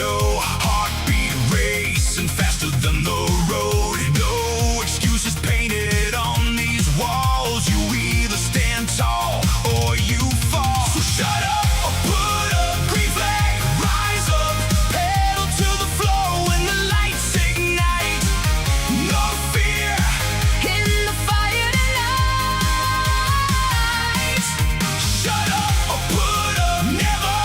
radio. Heartbeat racing faster than the road. No excuses painted on these walls. You either stand tall or you fall. So shut up or put up, green flag, rise up, pedal to the floor when the lights ignite. No fear In the fire tonight. Shut up or put up, never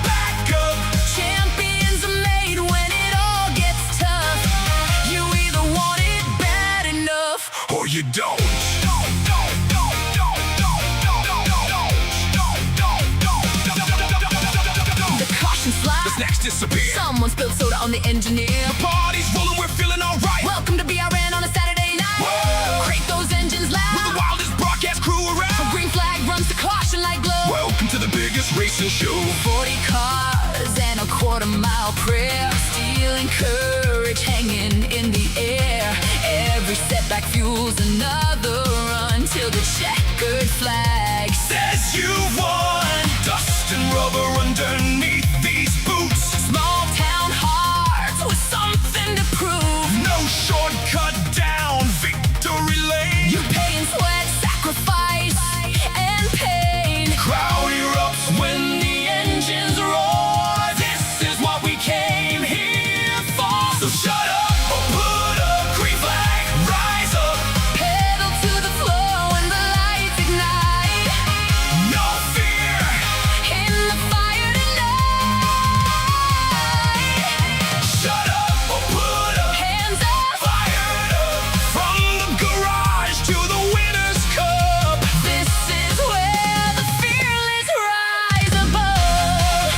back up. Champions are made when it all gets tough. You either want it bad enough Or you don't. The caution slide. The snacks disappear. Someone spilled soda on the engineer. Party's rolling, we're feeling alright. Welcome to BRN on a Saturday night. Whoa. Crank those engines With the loud. wildest broadcast crew around. Green flag runs to caution like glow. Welcome to the biggest racing show. 40 cars and a quarter-mile prayer. Steel and courage hanging in the air. Every setback fuels another run till the checkered flag Says you won. Dust and rubber underneath these boots. Small town hearts with something to prove. No shortcut down victory lane. You pay in sweat, sacrifice, and pain. Crowd erupts when the engines roar. This is what we came here for. So shut up or put up, green flag, rise up. Pedal to the floor when the lights ignite. No fear. In the fire tonight. Shut up or put up, Hands up. fired up. From the garage to the winner's cup. This is where the fearless rise above.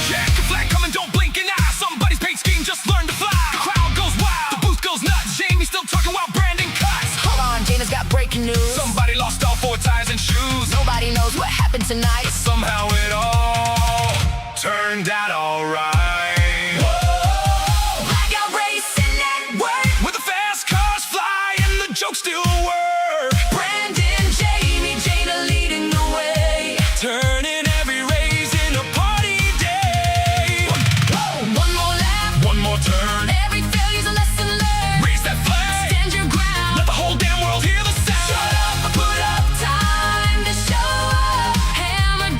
Check the flag coming, don't blink an eye. Somebody's paint scheme, just learn to fly. The crowd goes wild, the booth goes nuts. Jamie's still talking while Brandon cuts. Hold on, Jana's got breaking news. Somebody lost all 4 tires and shoes. Nobody knows what happened tonight. Somehow it all turned out alright. Blackout Racing Network. Where the fast cars fly and the jokes still work. Brandon, Jamie, Jana leading the way. Turning every race in a party day. One more lap, One more turn. every failure's a lesson learned. Raise that flag. Stand your ground. Let the whole damn world hear the sound. Shut up, put up, time to show up. Hammer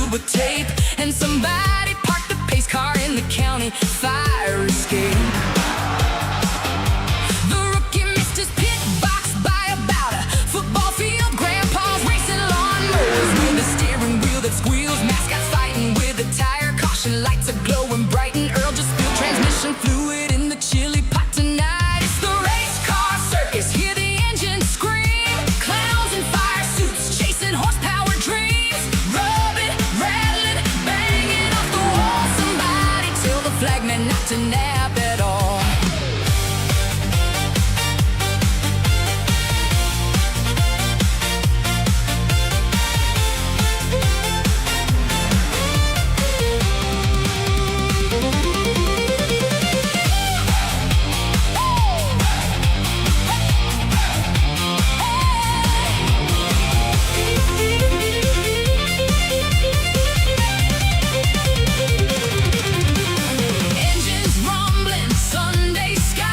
sealed with tape, and somebody parked the pace car in the county fire escape. The rookie missed his pit box by about a football field. Grandpa's racing lawnmowers with a steering wheel that squeals. Mascots fighting with a tire. Caution lights are glowing bright, and Earl just spilled transmission fluid in the chili pot tonight. It's the race car circus. Hear the engine scream. Clowns in fire suits chasing horsepower dreams. Rubbing, rattling, banging off the wall. Somebody tell the flagman not to nap at all. Engines rumbling, Sunday sky,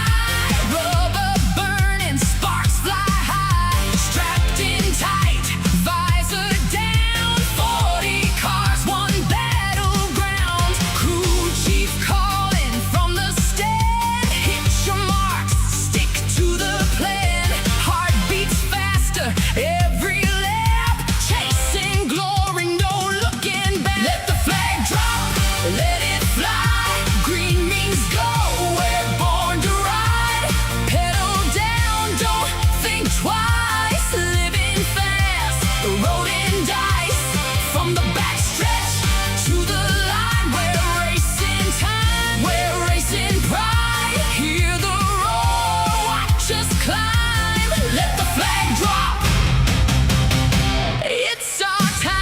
rubber burning, sparks fly high. Strapped in tight, visor down, 40 cars, one battleground. Crew chief calling from the stand. Hit your marks, stick to the plan. Heart beats faster every lap. Chasing glory, no looking back. Let the flag drop, let it fly. Green means go, we're born to ride. Pedal down, don't think twice. Living fast, rolling dice. From the backstretch to the line, we're racing time, we're racing pride. Hear the roar, watch us climb. Let the flag drop, it's our time.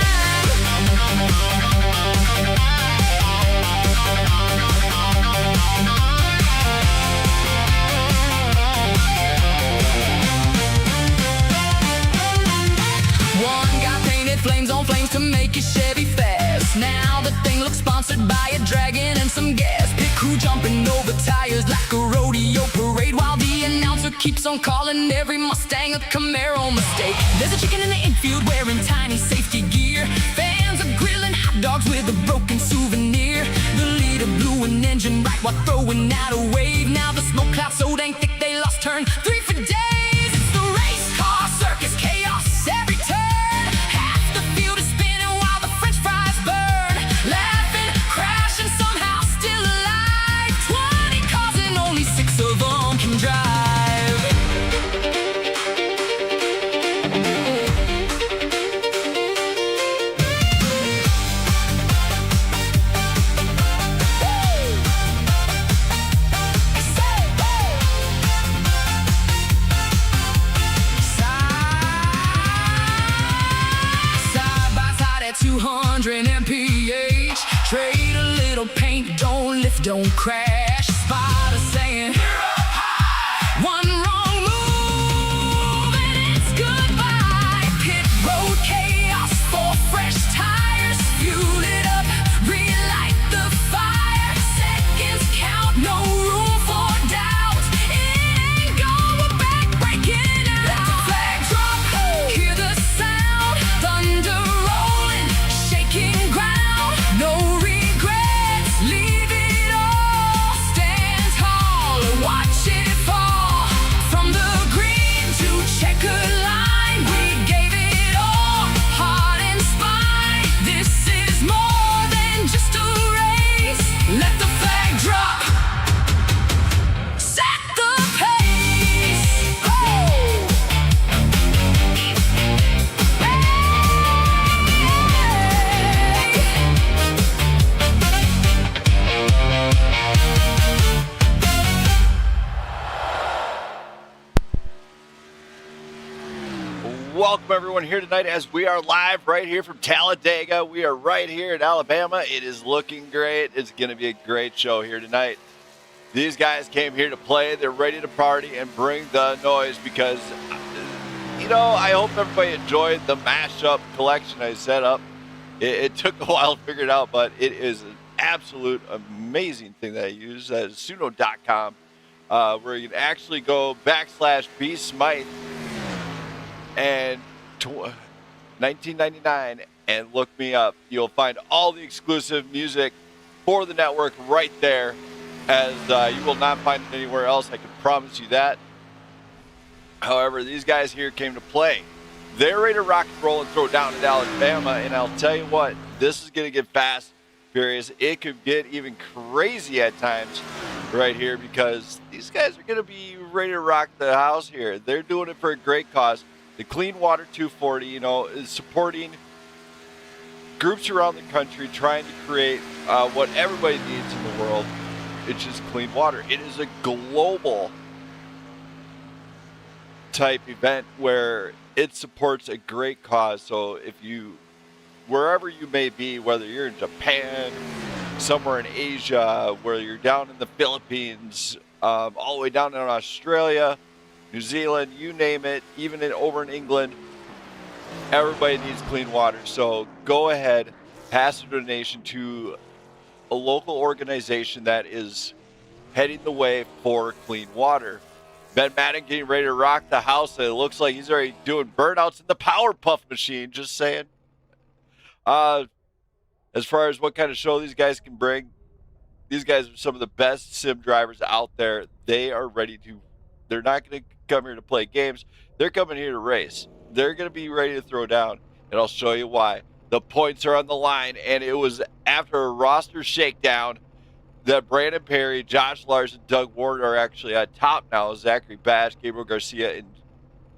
One guy painted flames on flames to make his Chevy fast. Now the thing looks sponsored by a dragon and some gas. Pit crew jumping over tires like a rodeo parade, while the announcer keeps on calling every Mustang a Camaro mistake. There's a chicken in the infield wearing tiny safety gear. Fans are grilling hot dogs with a broken souvenir. The leader blew an engine right while throwing out a wave. Now the smoke cloud so dang thick they lost turn 3 for days. It's the race car circus, chaos every turn. Half the field is spinning while the french fries burn. Laughing, crashing, somehow still alive. 20 cars and only 6 of them can drive. Side by side at 200 mph. Trade a little paint, don't lift, don't crash. Spotter saying, one wrong move and it's goodbye. Pit road chaos for fresh tires. Fuel it up, relight the fire. Seconds count, no room for doubt. It ain't gone, we're back breaking out. Let the flag drop, hear the sound. Thunder rolling, shaking ground. No regrets, leave it all. Stand tall, watch it fall. From the green to checkered line, we gave it all, heart and spine. This is more than just a race. Let the flag drop, set the pace. Welcome everyone here tonight as we are live right here from Talledega. We are right here in Alabama. It is looking great. It's going to be a great show here tonight. These guys came here to play. They're ready to party and bring the noise because, you know, I hope everybody enjoyed the mashup collection I set up. It took a while to figure it out, but it is an absolute amazing thing that I use. That is suno.com, where you can actually go /B Smythe and $19.99 and look me up. You'll find all the exclusive music for the network right there, as you will not find it anywhere else. I can promise you that. However, these guys here came to play. They're ready to rock and roll and throw down at Alabama, and I'll tell you what, this is going to get fast, furious. It could get even crazy at times right here, because these guys are going to be ready to rock the house here. They're doing it for a great cause. The Clean Water 240, is supporting groups around the country trying to create what everybody needs in the world. It's just clean water. It is a global type event where it supports a great cause. So wherever you may be, whether you're in Japan, somewhere in Asia, where you're down in the Philippines, all the way down in Australia, New Zealand, you name it, even over in England, everybody needs clean water. So go ahead, pass a donation to a local organization that is heading the way for clean water. Ben Madden getting ready to rock the house. It looks like he's already doing burnouts in the Power Puff machine, just saying. As far as what kind of show these guys can bring, these guys are some of the best sim drivers out there. They're not going to come here to play games. They're coming here to race. They're going to be ready to throw down, and I'll show you why. The points are on the line, and it was after a roster shakedown that Brandon Perry, Josh Larson, Doug Ward are actually at top now. Zachary Bash, Gabriel Garcia in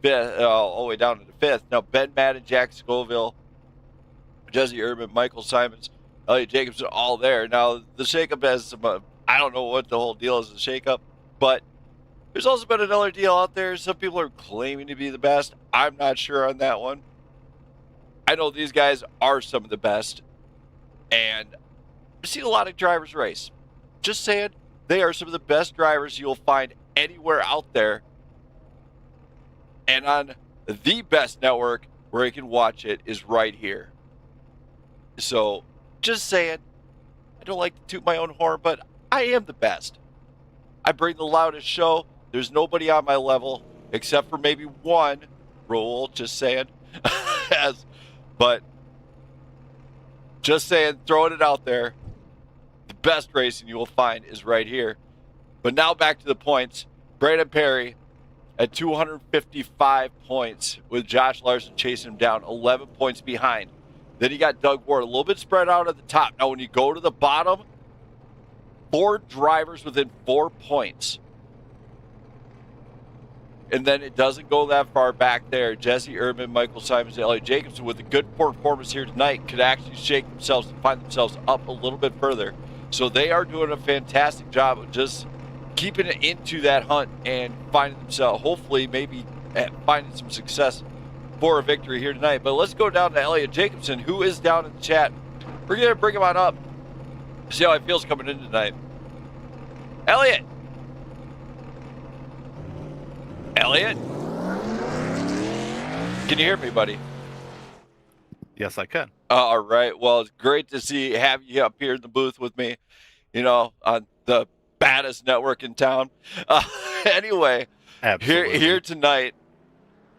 fifth, all the way down to the fifth. Now Ben Madden, Jack Scoville, Jesse Urban, Michael Simons, Elliot Jacobson, all there. Now the shakeup has some, I don't know what the whole deal is, the shakeup, but there's also been another deal out there. Some people are claiming to be the best. I'm not sure on that one. I know these guys are some of the best, and I've seen a lot of drivers race. Just saying, they are some of the best drivers you'll find anywhere out there, and on the best network where you can watch it is right here. So, just saying, I don't like to toot my own horn, but I am the best. I bring the loudest show. There's nobody on my level except for maybe one Raul, just saying. But just saying, throwing it out there. The best racing you will find is right here. But now back to the points. Brandon Perry at 255 points with Josh Larson chasing him down 11 points behind. Then you got Doug Ward a little bit spread out at the top. Now when you go to the bottom, 4 drivers within 4 points. And then it doesn't go that far back there. Jesse Urban, Michael Simons, and Elliot Jacobson with a good performance here tonight could actually shake themselves and find themselves up a little bit further. So they are doing a fantastic job of just keeping it into that hunt and finding themselves, hopefully, maybe finding some success for a victory here tonight. But let's go down to Elliot Jacobson, who is down in the chat. We're going to bring him on up, see how he feels coming in tonight. Elliot! Elliot? Can you hear me, buddy? Yes, I can. All right. Well, it's great to have you up here in the booth with me, on the baddest network in town. Anyway, Absolutely. here tonight,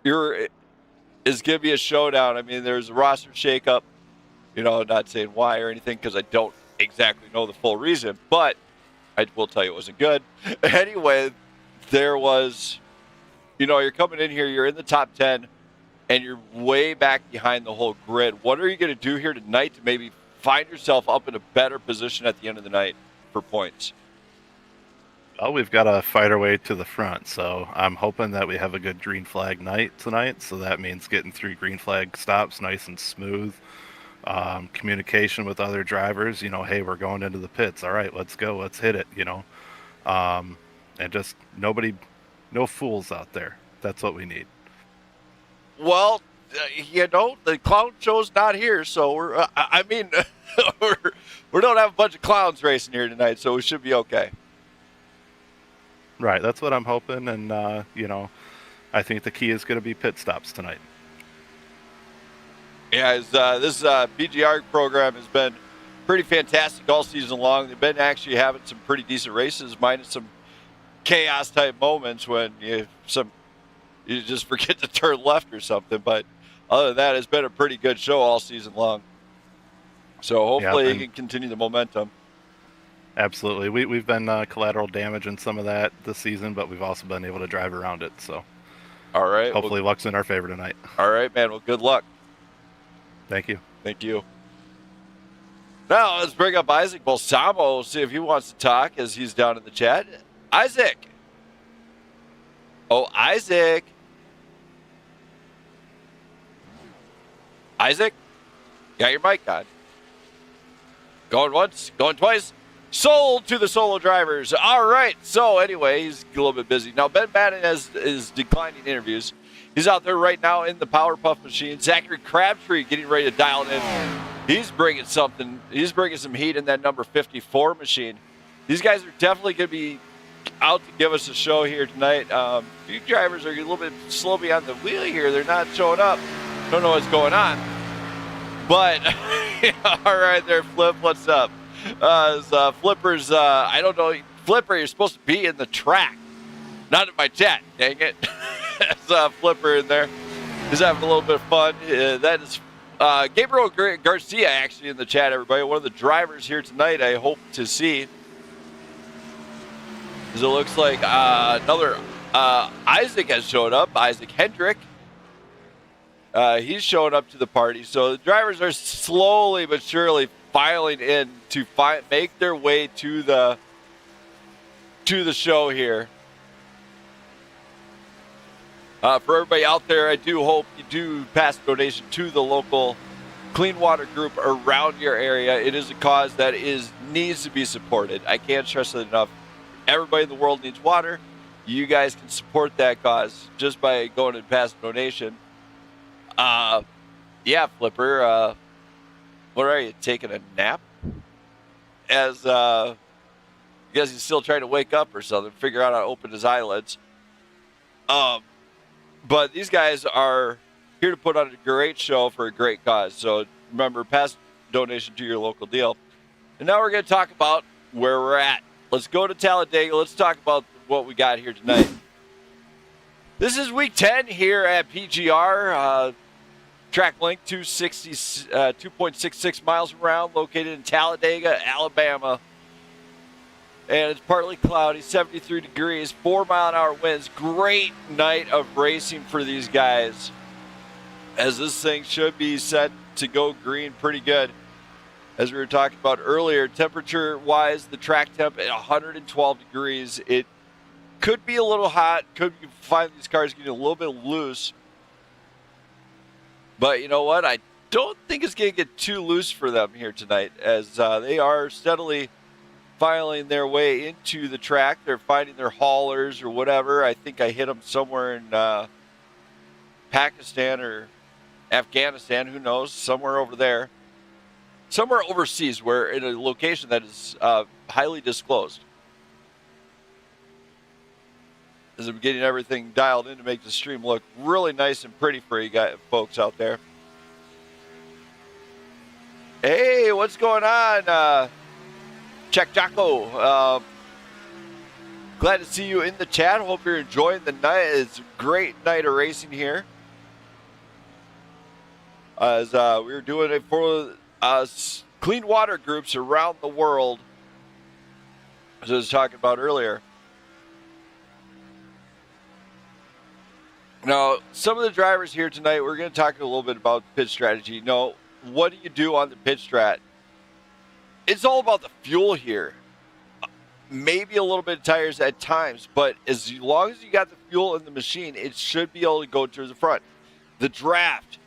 is going to be a showdown. I mean, there's a roster shakeup, not saying why or anything because I don't exactly know the full reason, but I will tell you it wasn't good. Anyway, there was, you're coming in here, you're in the top 10, and you're way back behind the whole grid. What are you going to do here tonight to maybe find yourself up in a better position at the end of the night for points? Well, we've got to fight our way to the front, so I'm hoping that we have a good green flag night tonight. So that means getting through green flag stops nice and smooth. Communication with other drivers, hey, we're going into the pits. All right, let's go. Let's hit it, and just no fools out there. That's what we need. Well, the clown show's not here, so we don't have a bunch of clowns racing here tonight, so we should be okay. Right, that's what I'm hoping, and I think the key is going to be pit stops tonight. Yeah, this PGR program has been pretty fantastic all season long. They've been actually having some pretty decent races, minus some chaos-type moments when you just forget to turn left or something. But other than that, it's been a pretty good show all season long. So hopefully he can continue the momentum. Absolutely. We've been collateral damage in some of that this season, but we've also been able to drive around it. So all right. Hopefully luck's in our favor tonight. All right, man. Well, good luck. Thank you. Thank you. Now let's bring up Isaac Balsamo, see if he wants to talk as he's down in the chat. Isaac. Oh, Isaac. Isaac? Got your mic on. Going once, going twice. Sold to the solo drivers. All right. So anyway, he's a little bit busy. Now, Ben Madden is declining interviews. He's out there right now in the Power Puff machine. Zachary Crabtree getting ready to dial it in. He's bringing something. He's bringing some heat in that number 54 machine. These guys are definitely going to be out to give us a show here tonight. A few drivers are a little bit slow behind the wheel here. They're not showing up. Don't know what's going on. But, all right there, Flip, what's up? Flipper's, I don't know. Flipper, you're supposed to be in the track, not in my chat, dang it. There's Flipper in there. He's having a little bit of fun. That is Gabriel Garcia, actually, in the chat, everybody. One of the drivers here tonight, I hope to see. As it looks like another Isaac has showed up, Isaac Hendrick. He's showing up to the party. So the drivers are slowly but surely filing in to make their way to the show here. For everybody out there, I do hope you do pass a donation to the local clean water group around your area. It is a cause that needs to be supported. I can't stress it enough. Everybody in the world needs water. You guys can support that cause just by going and passing a donation. Yeah, Flipper, what are you, taking a nap? As, I guess he's still trying to wake up or something, figure out how to open his eyelids. But these guys are here to put on a great show for a great cause. So remember, pass donation to your local deal. And now we're going to talk about where we're at. Let's go to Talledega. Let's talk about what we got here tonight. This is week 10 here at PGR. Track length 2.66 miles around, located in Talledega, Alabama. And it's partly cloudy, 73 degrees, 4-mile-an-hour winds. Great night of racing for these guys, as this thing should be set to go green pretty good. As we were talking about earlier, temperature-wise, the track temp at 112 degrees. It could be a little hot. Could you find these cars getting a little bit loose. But you know what? I don't think it's going to get too loose for them here tonight, as they are steadily filing their way into the track. They're finding their haulers or whatever. I think I hit them somewhere in Pakistan or Afghanistan. Who knows? Somewhere over there. Somewhere overseas, where in a location that is highly disclosed. As I'm getting everything dialed in to make the stream look really nice and pretty for you guys, folks out there. Hey, what's going on? Check Jocko. Glad to see you in the chat. Hope you're enjoying the night. It's a great night of racing here. As we were doing it for clean water groups around the world, as I was talking about earlier. Now, some of the drivers here tonight, we're going to talk a little bit about pit strategy. Now, what do you do on the pit strat? It's all about the fuel here. Maybe a little bit of tires at times, but as long as you got the fuel in the machine, it should be able to go to the front. The draft,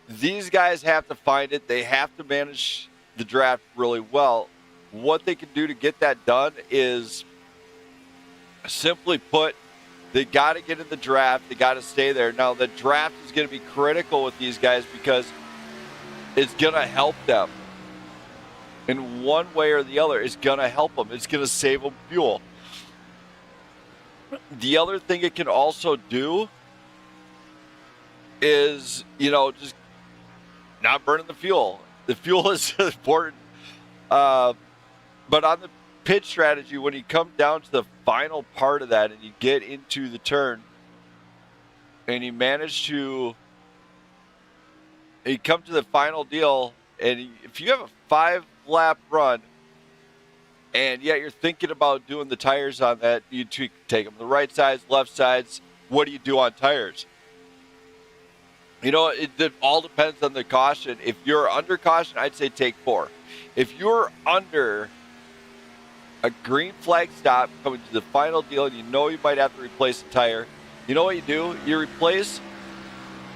these guys have to find it. They have to manage the draft really well. What they can do to get that done is, simply put, they got to get in the draft. They got to stay there. Now, the draft is going to be critical with these guys because it's going to help them. In one way or the other, it's going to help them. It's going to save them fuel. The other thing it can also do is, just not burning the fuel. The fuel is important. But on the pit strategy, when you come down to the final part of that and you get into the turn and you manage to you come to the final deal, and if you have a 5-lap run, and yet you're thinking about doing the tires on that, you take them the right sides, left sides. What do you do on tires? It all depends on the caution. If you're under caution, I'd say take 4. If you're under a green flag stop coming to the final deal and you know you might have to replace a tire, you know what you do? You replace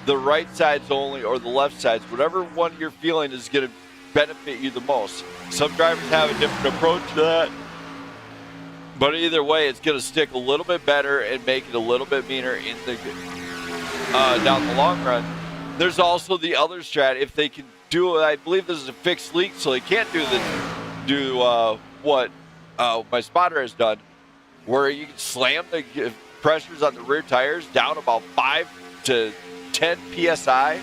the right sides only or the left sides, whatever one you're feeling is going to benefit you the most. Some drivers have a different approach to that, but either way, it's going to stick a little bit better and make it a little bit meaner in the down the long run. There's also the other strat. If they can do, I believe this is a fixed leak, so they can't do what my spotter has done, where you can slam the pressures on the rear tires down about 5 to 10 psi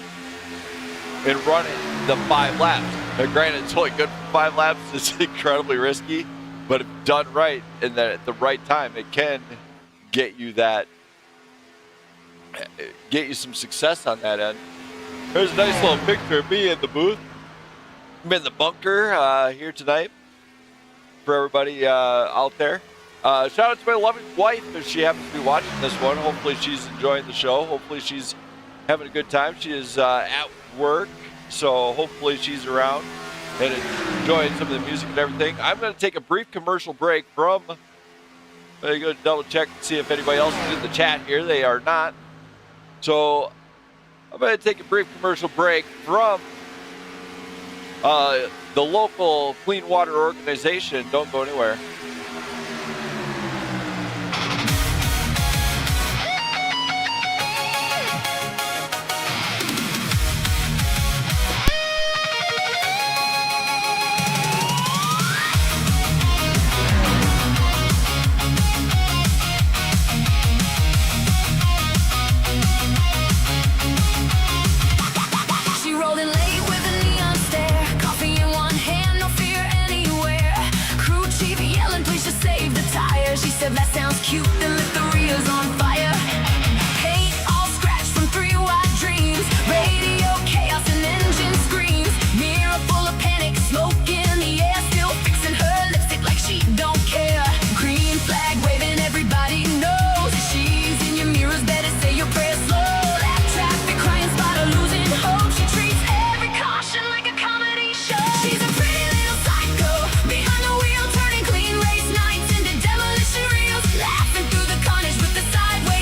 and run it the 5 laps. Now, granted, it's only good for 5 laps. It's incredibly risky, but if done right and at the right time, it can get you some success on that end. There's a nice little picture of me in the booth. I'm in the bunker here tonight for everybody out there. Shout out to my loving wife if she happens to be watching this one. Hopefully she's enjoying the show. Hopefully she's having a good time. She is at work, so hopefully she's around and enjoying some of the music and everything. I'm going to take a brief commercial break from, I'm going to double check and see if anybody else is in the chat here. They are not. So I'm going to take a brief commercial break from the local clean water organization. Don't go anywhere. She rolled in late with a neon stare, coffee in one hand, no fear anywhere. Crew chief yelling, please just save the tire. She said that sounds cute, then lit the Rios on fire. Paint all scratched from 3 wide dreams, radio chaos and engine screams. Mirror full of panic, smoke in the air, still fixing her lipstick like she don't care. Green flag waving, everybody knows she's in your mirrors, better say your prayers slow. That traffic crying, spotter losing hope. She treats every caution like a comedy show. She's a pretty little psycho, behind the wheel, turning clean race nights into demolition reels, laughing through the carnage with the sideways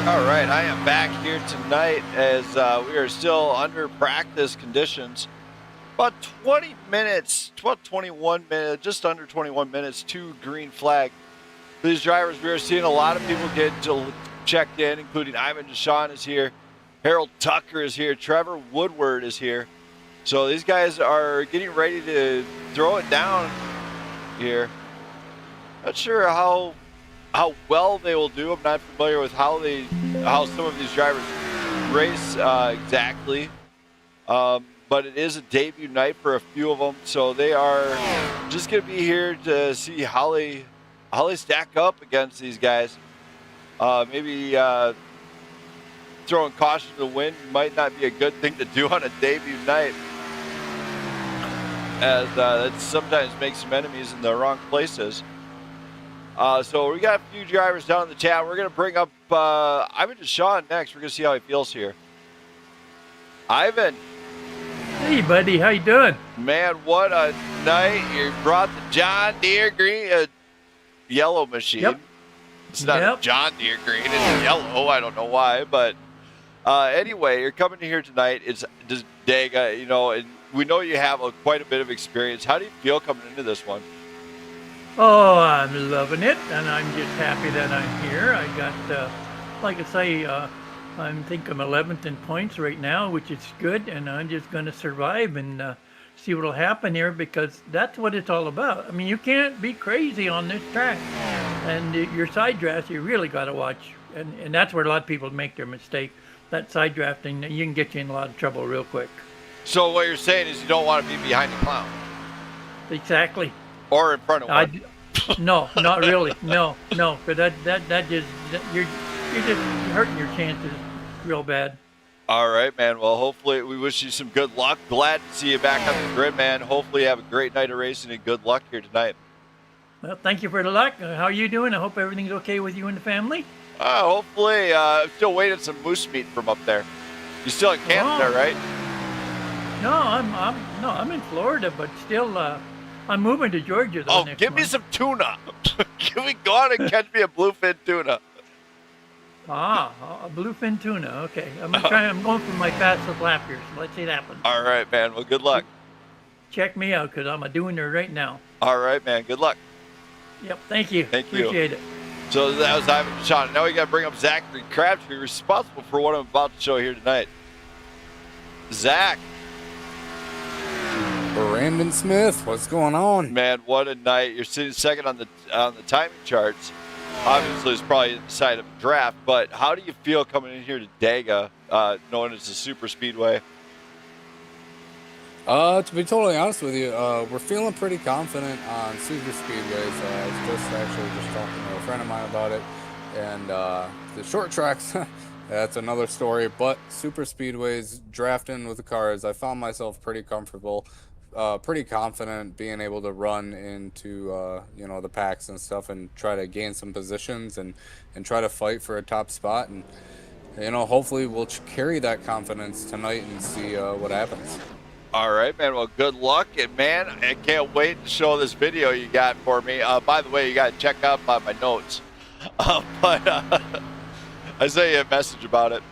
All right, I am back here tonight as we are still under practice conditions. About 20 minutes, 21 minutes, just under 21 minutes to green flag. For these drivers, we are seeing a lot of people get checked in, including Ivan Deshawn is here, Harold Tucker is here, Trevor Woodward is here. So these guys are getting ready to throw it down here. Not sure how well they will do. I'm not familiar with how some of these drivers race exactly. But it is a debut night for a few of them, so they are just going to be here to see how they stack up against these guys. Maybe throwing caution to the wind might not be a good thing to do on a debut night, as that sometimes makes some enemies in the wrong places. So we got a few drivers down in the chat. We're going to bring up Ivan Deshawn next. We're going to see how he feels here. Ivan. Hey, buddy. How you doing? Man, what a night. You brought the John Deere green, yellow machine. Yep. It's not a John Deere green. It's yellow. I don't know why. But anyway, you're coming here tonight. It's Talledega, and we know you have quite a bit of experience. How do you feel coming into this one? Oh, I'm loving it, and I'm just happy that I'm here. I got, like I say, I think I'm 11th in points right now, which is good, and I'm just going to survive and see what will happen here, because that's what it's all about. I mean, you can't be crazy on this track, and your side drafts, you really got to watch, and that's where a lot of people make their mistake. That side drafting, you can get you in a lot of trouble real quick. So what you're saying is you don't want to be behind the clown? Exactly. Or in front of one? No, not really. No, but that just you're just hurting your chances real bad. All right, man. Well, hopefully we wish you some good luck. Glad to see you back on the grid, man. Hopefully you have a great night of racing and good luck here tonight. Well, thank you for the luck. How are you doing? I hope everything's okay with you and the family. Hopefully. I'm still waiting some moose meat from up there. You're still in Canada, right? No, I'm in Florida, but still. I'm moving to Georgia though. Oh, give me some tuna. Can we go out and catch me a bluefin tuna? A bluefin tuna. Okay, I'm going for my fastest lap here. So let's see that one. All right, man. Well, good luck. Check me out, because I'm doing it right now. All right, man. Good luck. Yep. Thank you. Appreciate it. So that was Ivan Deshawn. Now we got to bring up Zachary Crabtree, responsible for what I'm about to show here tonight. Zach. Brandon Smith, what's going on? Man, what a night. You're sitting second on the timing charts. Obviously, it's probably the side of a draft, but how do you feel coming in here to Talledega, knowing it's a super speedway? To be totally honest with you, we're feeling pretty confident on super speedways. I was just talking to a friend of mine about it, and the short tracks, that's another story, but super speedways, drafting with the cars, I found myself pretty comfortable. Pretty confident being able to run into the packs and stuff and try to gain some positions and try to fight for a top spot, and hopefully we'll carry that confidence tonight and see what happens. All right, man. Well, good luck, and man, I can't wait to show this video you got for me. By the way, you got to check out my notes, but I sent you a message about it.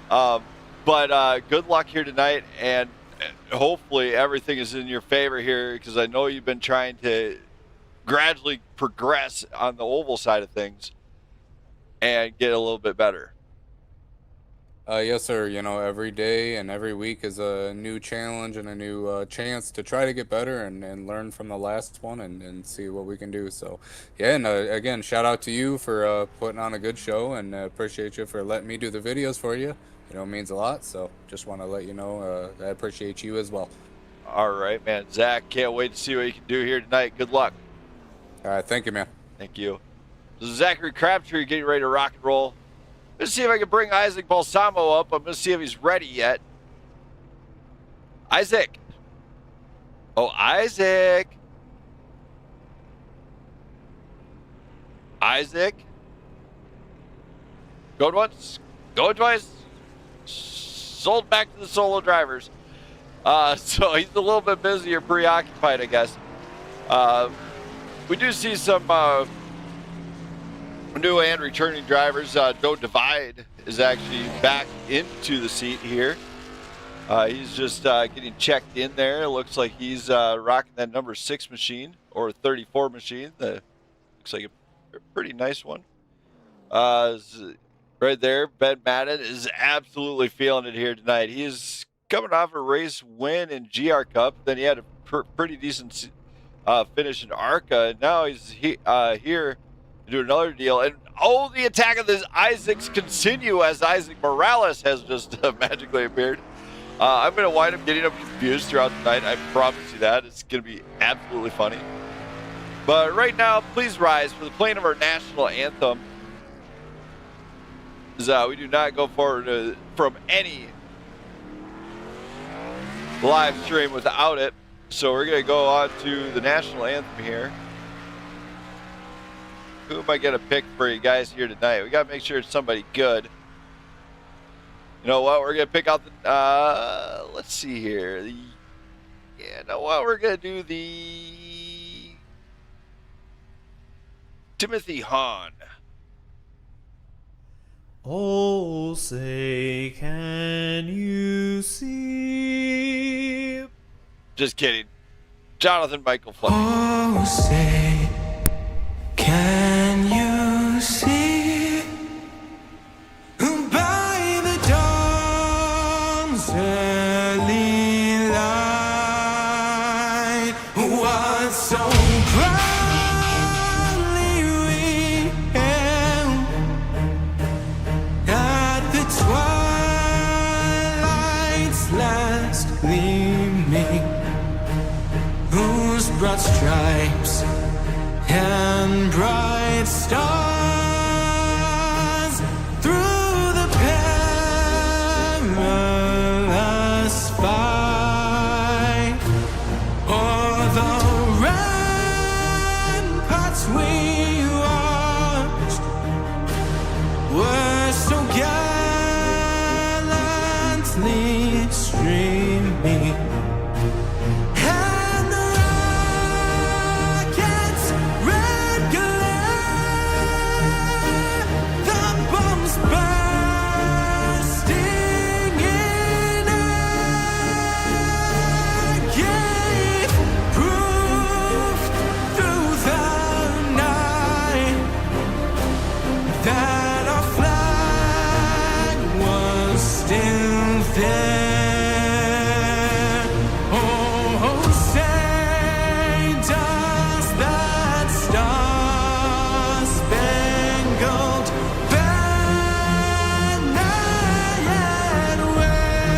But good luck here tonight, and hopefully everything is in your favor here, because I know you've been trying to gradually progress on the oval side of things and get a little bit better. Yes, sir. Every day and every week is a new challenge and a new chance to try to get better and learn from the last one and see what we can do. So, yeah, and again, shout out to you for putting on a good show, and appreciate you for letting me do the videos for you. It means a lot, so just want to let you know I appreciate you as well. All right, man. Zach, can't wait to see what you can do here tonight. Good luck. All right, thank you, man. Thank you. So Zachary Crabtree getting ready to rock and roll. Let's see if I can bring Isaac Balsamo up. I'm going to see if he's ready yet. Isaac. Oh, Isaac. Isaac. Going once. Going twice. Sold back to the solo drivers. So he's a little bit busy or preoccupied, I guess. We do see some New and returning drivers. Joe Divide is actually back into the seat here. He's just getting checked in there. It looks like he's rocking that number 6 machine or 34 machine. Looks like a pretty nice one. Right there, Ben Madden is absolutely feeling it here tonight. He is coming off a race win in GR Cup. Then he had a pretty decent finish in ARCA. And now he's here to do another deal. And the attack of the Isaacs continue as Isaac Morales has just magically appeared. I'm going to wind up getting him confused throughout the night. I promise you that. It's going to be absolutely funny. But right now, please rise for the playing of our national anthem. We do not go forward from any live stream without it. So we're going to go on to the national anthem here. Who am I going to pick for you guys here tonight? We got to make sure it's somebody good. You know what? We're going to pick out the, let's see here. You know what? We're going to do the Timothy Hahn. Oh, say, can you see? Just kidding. Jonathan Michael Fleming. Oh, say, can you see? By the dawn's early light, what so proudly we hailed at the twilight's last gleaming, whose broad stripes and bright stars through the perilous fight o'er the ramparts we watched were so gallantly streaming. And the rockets' red glare, the bombs bursting in air, gave proof through the night that our flag was still there. Oh, say, does that star-spangled banner yet wave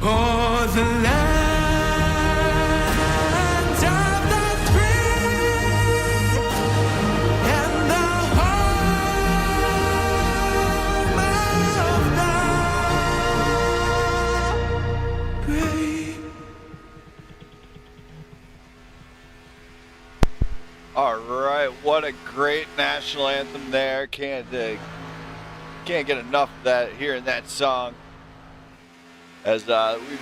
o'er the land of the free and the home of the brave? All right, what a great national anthem there. Can't get enough of that hearing that song. As we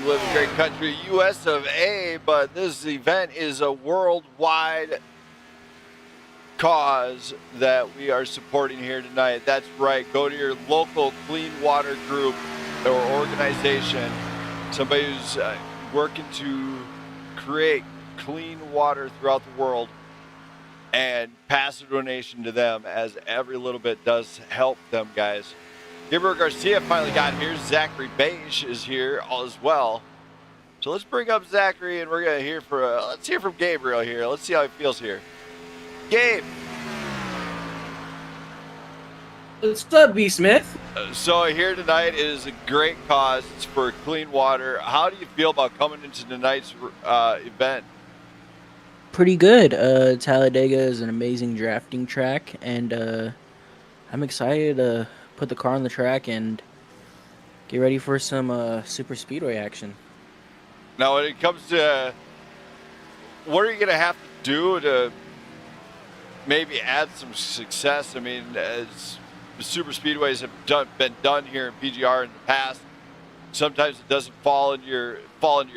live in a great country, U.S. of A, but this event is a worldwide cause that we are supporting here tonight. That's right. Go to your local clean water group or organization, somebody who's working to create clean water throughout the world, and pass a donation to them, as every little bit does help them, guys. Gabriel Garcia finally got here. Zachary Beige is here as well. So let's bring up Zachary, and we're gonna hear let's hear from Gabriel here. Let's see how he feels here. Gabe. What's up, B. Smith? So here tonight is a great cause. It's for clean water. How do you feel about coming into tonight's event? Pretty good. Talledega is an amazing drafting track, and I'm excited to put the car on the track and get ready for some super speedway action. Now, when it comes to what are you going to have to do to maybe add some success? I mean, as the super speedways have been done here in PGR in the past, sometimes it doesn't fall into your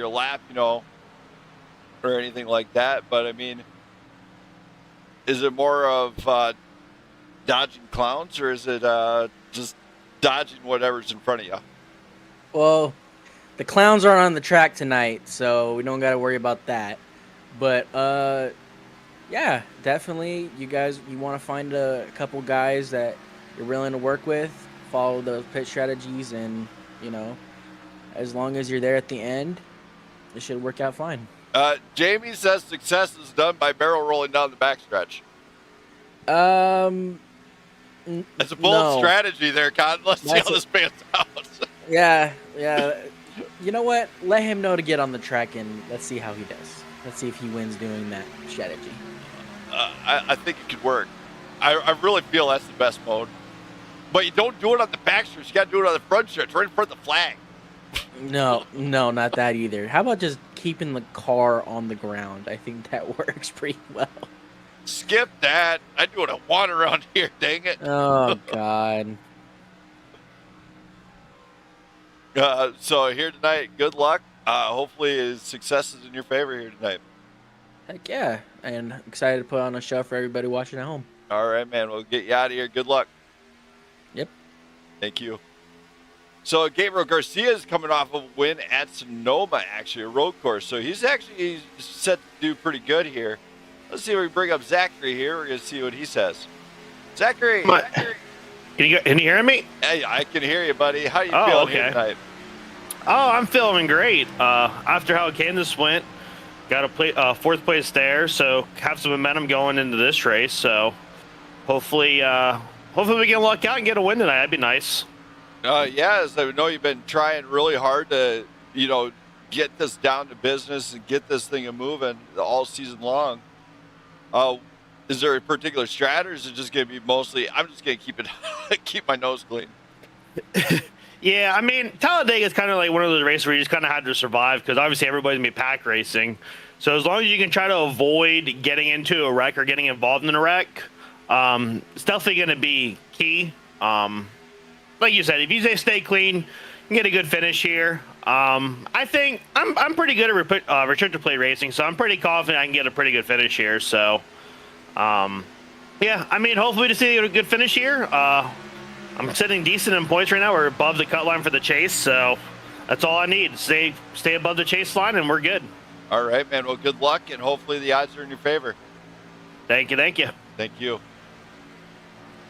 lap, you know. or anything like that. But I mean, is it more of dodging clowns, or is it just dodging whatever's in front of you? Well, the clowns aren't on the track tonight, so we don't got to worry about that. But yeah, definitely. You want to find a couple guys that you're willing to work with, follow those pit strategies, and as long as you're there at the end, it should work out fine. Jamie says success is done by barrel rolling down the backstretch. That's a bold strategy there, Con. Let's see how this pans out. Yeah. You know what? Let him know to get on the track, and let's see how he does. Let's see if he wins doing that strategy. I think it could work. I really feel that's the best mode. But you don't do it on the backstretch. You got to do it on the front stretch, right in front of the flag. No, not that either. How about just keeping the car on the ground? I think that works pretty well. Skip that. I do what I want around here, dang it. Oh, God. So here tonight, good luck. Hopefully success is in your favor here tonight. Heck yeah. And excited to put on a show for everybody watching at home. All right, man. We'll get you out of here. Good luck. Yep. Thank you. So Gabriel Garcia is coming off of a win at Sonoma, actually, a road course. So he's set to do pretty good here. Let's see if we can bring up Zachary here. We're going to see what he says. Zachary. Can you hear me? Hey, I can hear you, buddy. How you feeling here tonight? Oh, I'm feeling great. After how Kansas went, got a fourth place there, so have some momentum going into this race. So hopefully we can luck out and get a win tonight. That'd be nice. As I know you've been trying really hard to, get this down to business and get this thing moving all season long. Is there a particular strategy, or is it just going to be mostly, I'm just going to keep my nose clean? Yeah, I mean, Talledega is kind of like one of those races where you just kind of had to survive because obviously everybody's going to be pack racing. So as long as you can try to avoid getting into a wreck or getting involved in a wreck, it's definitely going to be key. Like you said, if you stay clean, you can get a good finish here. I think I'm pretty good at return to play racing, so I'm pretty confident I can get a pretty good finish here. So, yeah, I mean, hopefully to see a good finish here. I'm sitting decent in points right now. We're above the cut line for the chase, so that's all I need. Stay above the chase line, and we're good. All right, man. Well, good luck, and hopefully the odds are in your favor. Thank you. Thank you.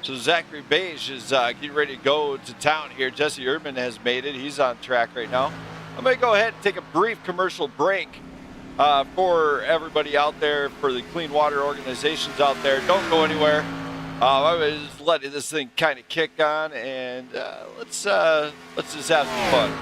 So Zachary Beige is getting ready to go to town here. Jesse Erdman has made it. He's on track right now. I'm going to go ahead and take a brief commercial break for everybody out there, for the clean water organizations out there. Don't go anywhere. I'm just letting this thing kind of kick on, and let's just have some fun.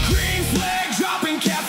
Green flag dropping, cap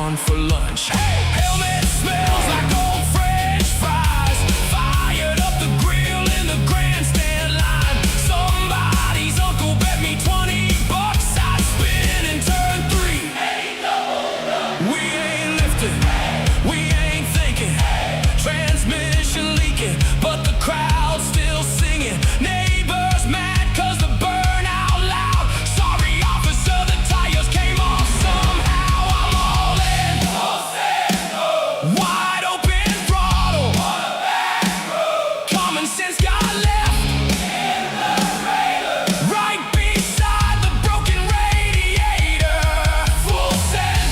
on for lunch. Helmet smells like old French fries. Fired up the grill in the grandstand line. Somebody's uncle bet me $20 I'd spin and turn 3. We ain't lifting, we ain't thinking. Transmission leaking, but the crowd's still singing. Neighbors mad 'cause the burnout loud. Sorry officer, the tires came off somehow. I'm all in. Wide open throttle. Common sense got left. Right beside the broken radiator. Full send,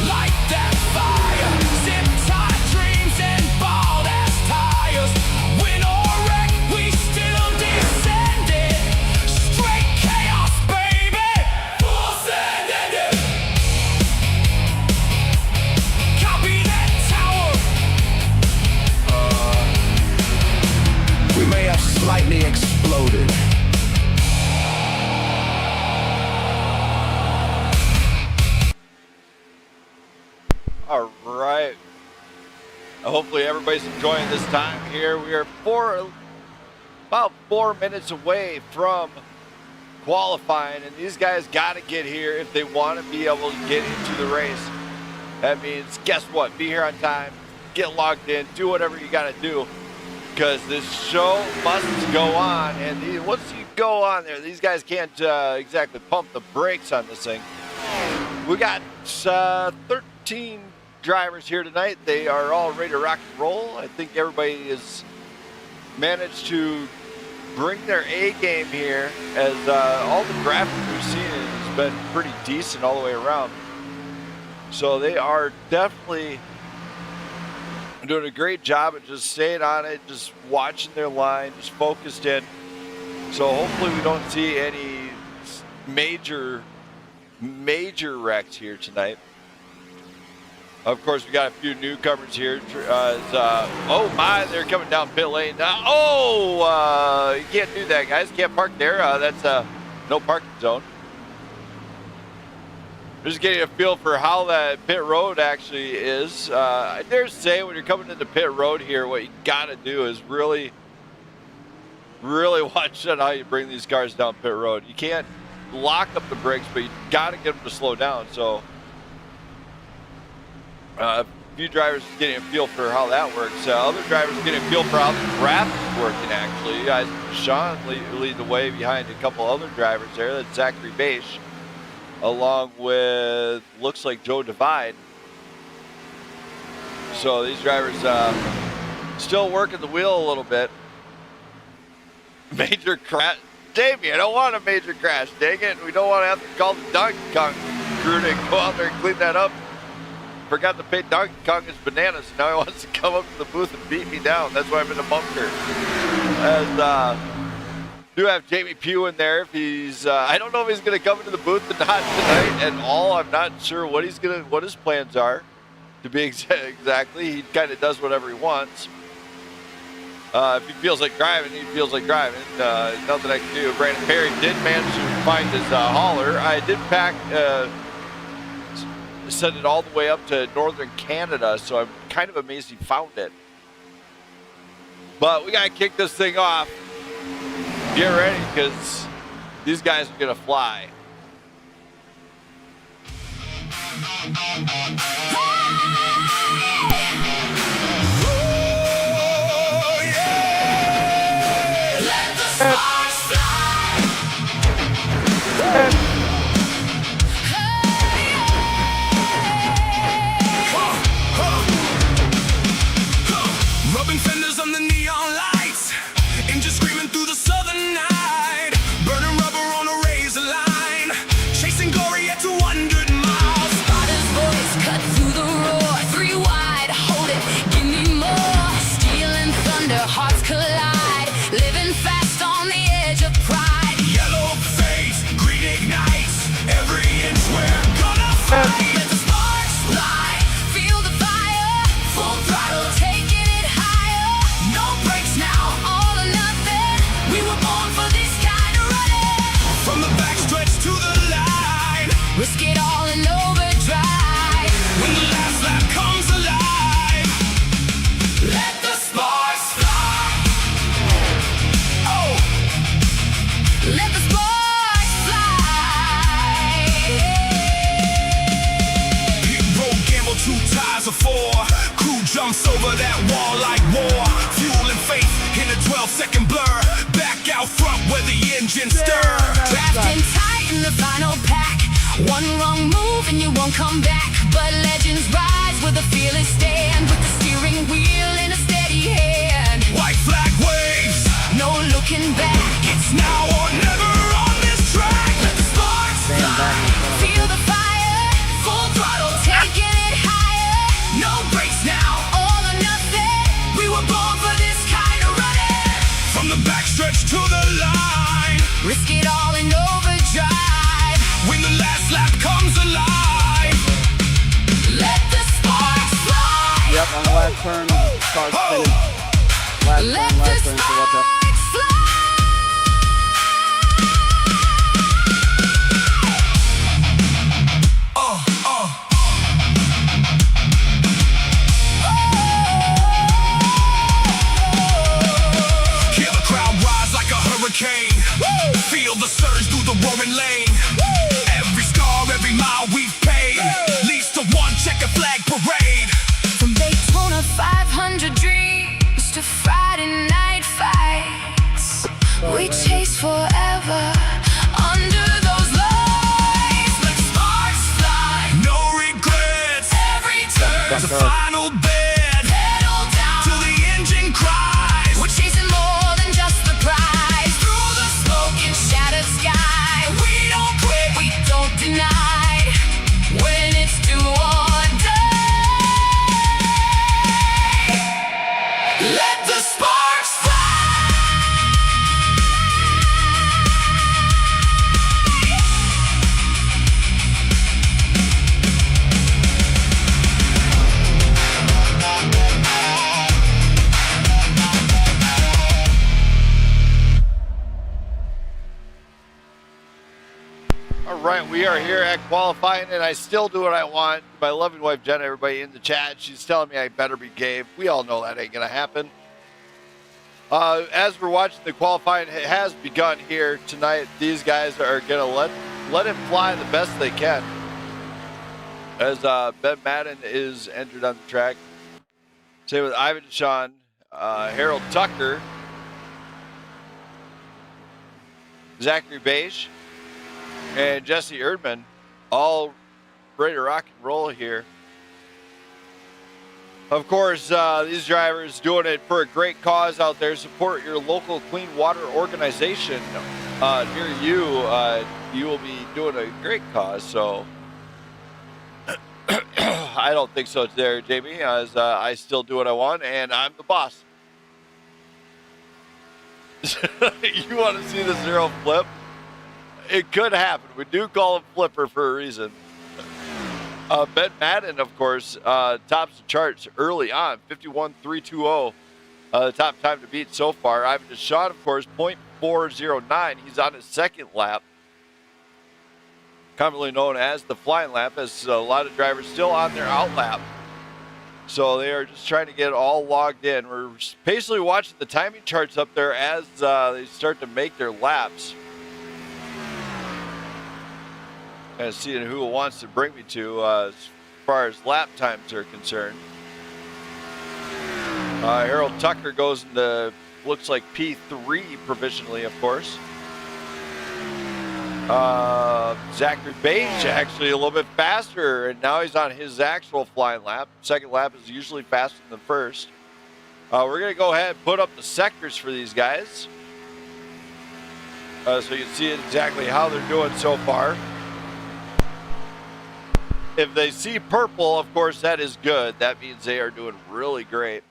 light that fire. Zip tie dreams and bald ass tires. Win or wreck, we still descended. Straight chaos, baby. Full send ended. Copy that tower. We may have slightly exploded. All right. Hopefully everybody's enjoying this time here. We are about 4 minutes away from qualifying, and these guys got to get here if they want to be able to get into the race. That means, guess what? Be here on time, get logged in, do whatever you got to do, because this show must go on. And once you go on there, these guys can't exactly pump the brakes on this thing. We got 13 drivers here tonight. They are all ready to rock and roll. I think everybody has managed to bring their A game here, as all the graphics we've seen has been pretty decent all the way around. So they are definitely doing a great job of just staying on it, just watching their line, just focused in. So hopefully we don't see any major wrecks here tonight. Of course, we got a few newcomers here. Oh my, they're coming down pit lane. You can't do that, guys. Can't park there. That's no parking zone. Just getting a feel for how that pit road actually is. I dare say when you're coming into pit road here, what you got to do is really watch out how you bring these cars down pit road. You can't lock up the brakes, but you got to get them to slow down. So a few drivers getting a feel for how that works. Other drivers getting a feel for how the graphics working, actually. You guys, Sean lead the way behind a couple other drivers there. That's Zachary Bache, along with, looks like Joe Divide. So these drivers still working the wheel a little bit. Major crash. Davey, I don't want a major crash. Dang it. We don't want to have to call the Donkey Kong crew to go out there and clean that up. Forgot to pay Donkey Kong his bananas. Now he wants to come up to the booth and beat me down. That's why I'm in a bunker. And do have Jamie Pugh in there. If he's, I don't know if he's going to come into the booth or not tonight at all. I'm not sure what his plans are. To be exactly, he kind of does whatever he wants. If he feels like driving, he feels like driving. Nothing I can do. Brandon Perry did manage to find his hauler. I did send it all the way up to northern Canada, so I'm kind of amazed he found it. But we got to kick this thing off. Get ready, because these guys are going to fly. Rubbing fenders on the neon lights, engine screaming through the southern night, burning rubber on a razor line. to 4. Crew jumps over that wall like war. Fuel and faith in a 12-second blur. Back out front where the engine stir. Trapped in tight in the final pack. One wrong move and you won't come back. But legends rise with a fearless stand. With the steering wheel in a steady hand. White flag waves, No looking back. it's now or never on this track. Let the sparks fly. Feel the fire. Full throttle, taking it higher. No brakes now. All or nothing. We were born for this kind of running. From the backstretch to the line. Risk it all in overdrive. When the last lap comes alive. Let the sparks fly. Yep, on the last turn, car's spinning. Last Let turn, the so watch out. sparks fly. Hear the crowd rise like a hurricane. Feel the surge through the roaring lane. Every scar, every mile we've paid leads to one checker flag parade. From Daytona 500 dreams to Friday night fights, we chase forever under those lights. Let sparks fly, no regrets. Every turn's The final bed, pedal down. till the engine cries. We're chasing more than just the prize. Through the smoke and shattered sky, we don't quit, we don't deny. When it's do or die, let the sparks fly. All right, we are here at qualifying, and I still do what I want. My loving wife, Jenna, everybody in the chat, she's telling me I better behave. We all know that ain't going to happen. As we're watching the qualifying, it has begun here tonight. These guys are going to let it fly the best they can. As Ben Madden is entered on the track. Same with Ivan Deshawn, Harold Tucker, Zachary Beige, and Jesse Erdman, all ready to rock and roll here. Of course, these drivers doing it for a great cause out there. Support your local clean water organization near you. You will be doing a great cause. So I don't think so there, Jamie, as I still do what I want, and I'm the boss. You want to see the zero flip? It could happen. We do call him Flipper for a reason. Ben Madden, of course, tops the charts early on, 51.320. The top time to beat so far. Ivan Deshawn, of course, 0.409. He's on his second lap, commonly known as the flying lap, as a lot of drivers still on their out lap. So they are just trying to get it all logged in. We're patiently watching the timing charts up there as they start to make their laps. Kind of seeing who it wants to bring me to as far as lap times are concerned. Harold Tucker goes into, looks like P3 provisionally, of course. Zachary Beige actually a little bit faster, and now he's on his actual flying lap. Second lap is usually faster than the first. We're going to go ahead and put up the sectors for these guys. So you can see exactly how they're doing so far. If they see purple, of course, that is good. That means they are doing really great.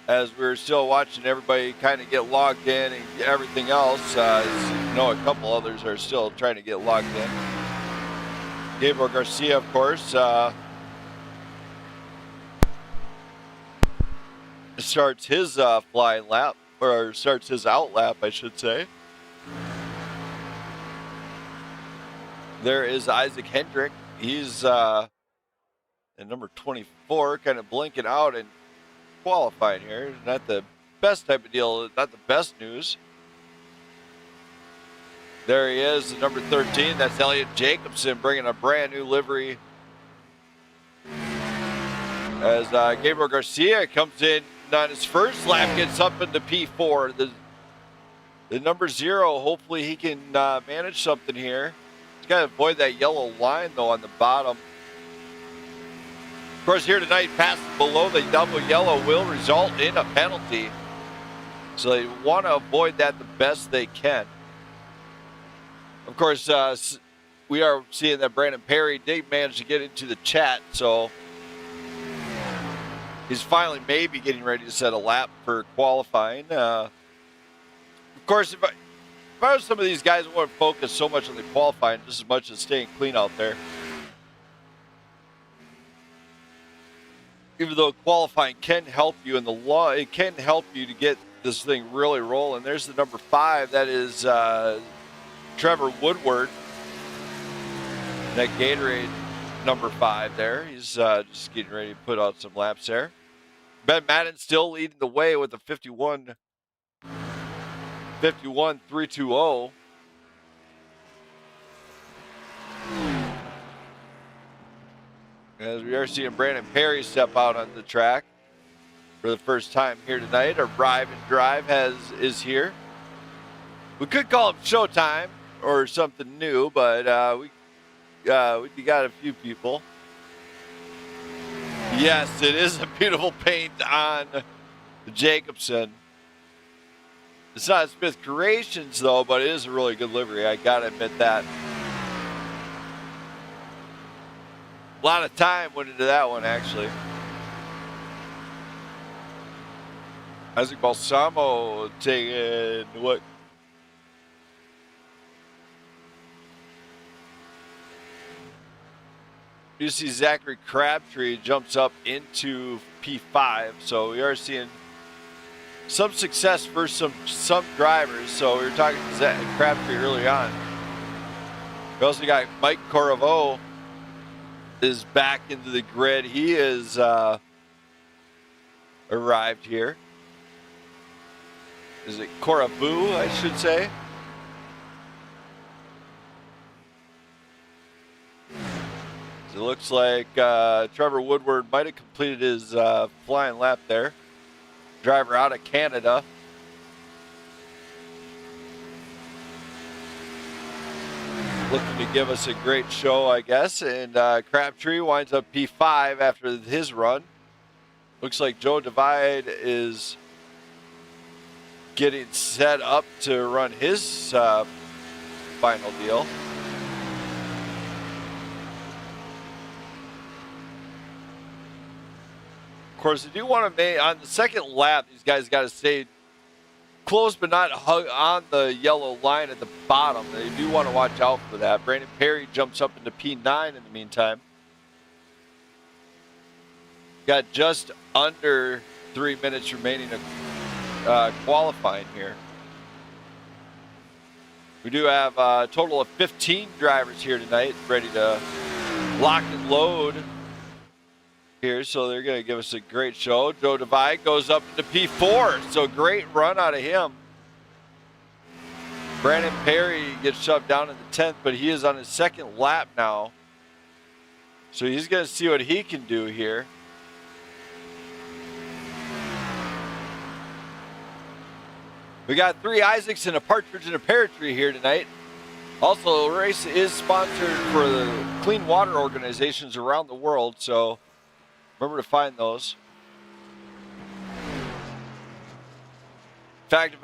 As we're still watching everybody kind of get logged in and everything else, a couple others are still trying to get logged in. Gabriel Garcia, of course, starts his flying lap, or starts his out lap, I should say. There is Isaac Hendrick. He's at number 24, kind of blinking out and qualifying here. Not the best type of deal, not the best news. There he is, number 13. That's Elliot Jacobson bringing a brand new livery. As Gabriel Garcia comes in on his first lap, gets up into P4. The number 0, hopefully he can manage something here. He's got to avoid that yellow line, though, on the bottom. Of course, here tonight, passing below the double yellow will result in a penalty. So they want to avoid that the best they can. Of course, we are seeing that Brandon Perry did manage to get into the chat, so he's finally maybe getting ready to set a lap for qualifying. Of course, if I was some of these guys, I wouldn't focus so much on the qualifying just as much as staying clean out there. Even though qualifying can help you in the law, it can help you to get this thing really rolling. There's the number 5. That is Trevor Woodward. That Gatorade number 5 there. He's just getting ready to put out some laps there. Ben Madden still leading the way with a 51.320. As we are seeing Brandon Perry step out on the track for the first time here tonight. Our Bribe and Drive is here. We could call him Showtime or something new, but we got a few people. Yes, it is a beautiful paint on the Jacobson. It's not Smith Creations, though, but it is a really good livery. I got to admit that. A lot of time went into that one, actually. Isaac Balsamo taking what? You see Zachary Crabtree jumps up into P5, so we are seeing some success for some drivers. So we were talking to Zach Crabtree early on. We also got Mike Coravo is back into the grid. He is arrived here. Is it Coravo, I should say? It looks like Trevor Woodward might have completed his flying lap there. Driver out of Canada. Looking to give us a great show, I guess. And Crabtree winds up P5 after his run. Looks like Joe Divide is getting set up to run his final deal. Of course, I do want to make, on the second lap, these guys got to stay close but not hug on the yellow line at the bottom. They do want to watch out for that. Brandon Perry jumps up into P9 in the meantime. Got just under 3 minutes remaining of qualifying here. We do have a total of 15 drivers here tonight ready to lock and load here, so they're going to give us a great show. Joe Divide goes up into P4, so great run out of him. Brandon Perry gets shoved down in the 10th, but he is on his second lap now. So he's going to see what he can do here. We got 3 Isaacs and a Partridge and a Pear Tree here tonight. Also, the race is sponsored for the clean water organizations around the world, so remember to find those. In fact,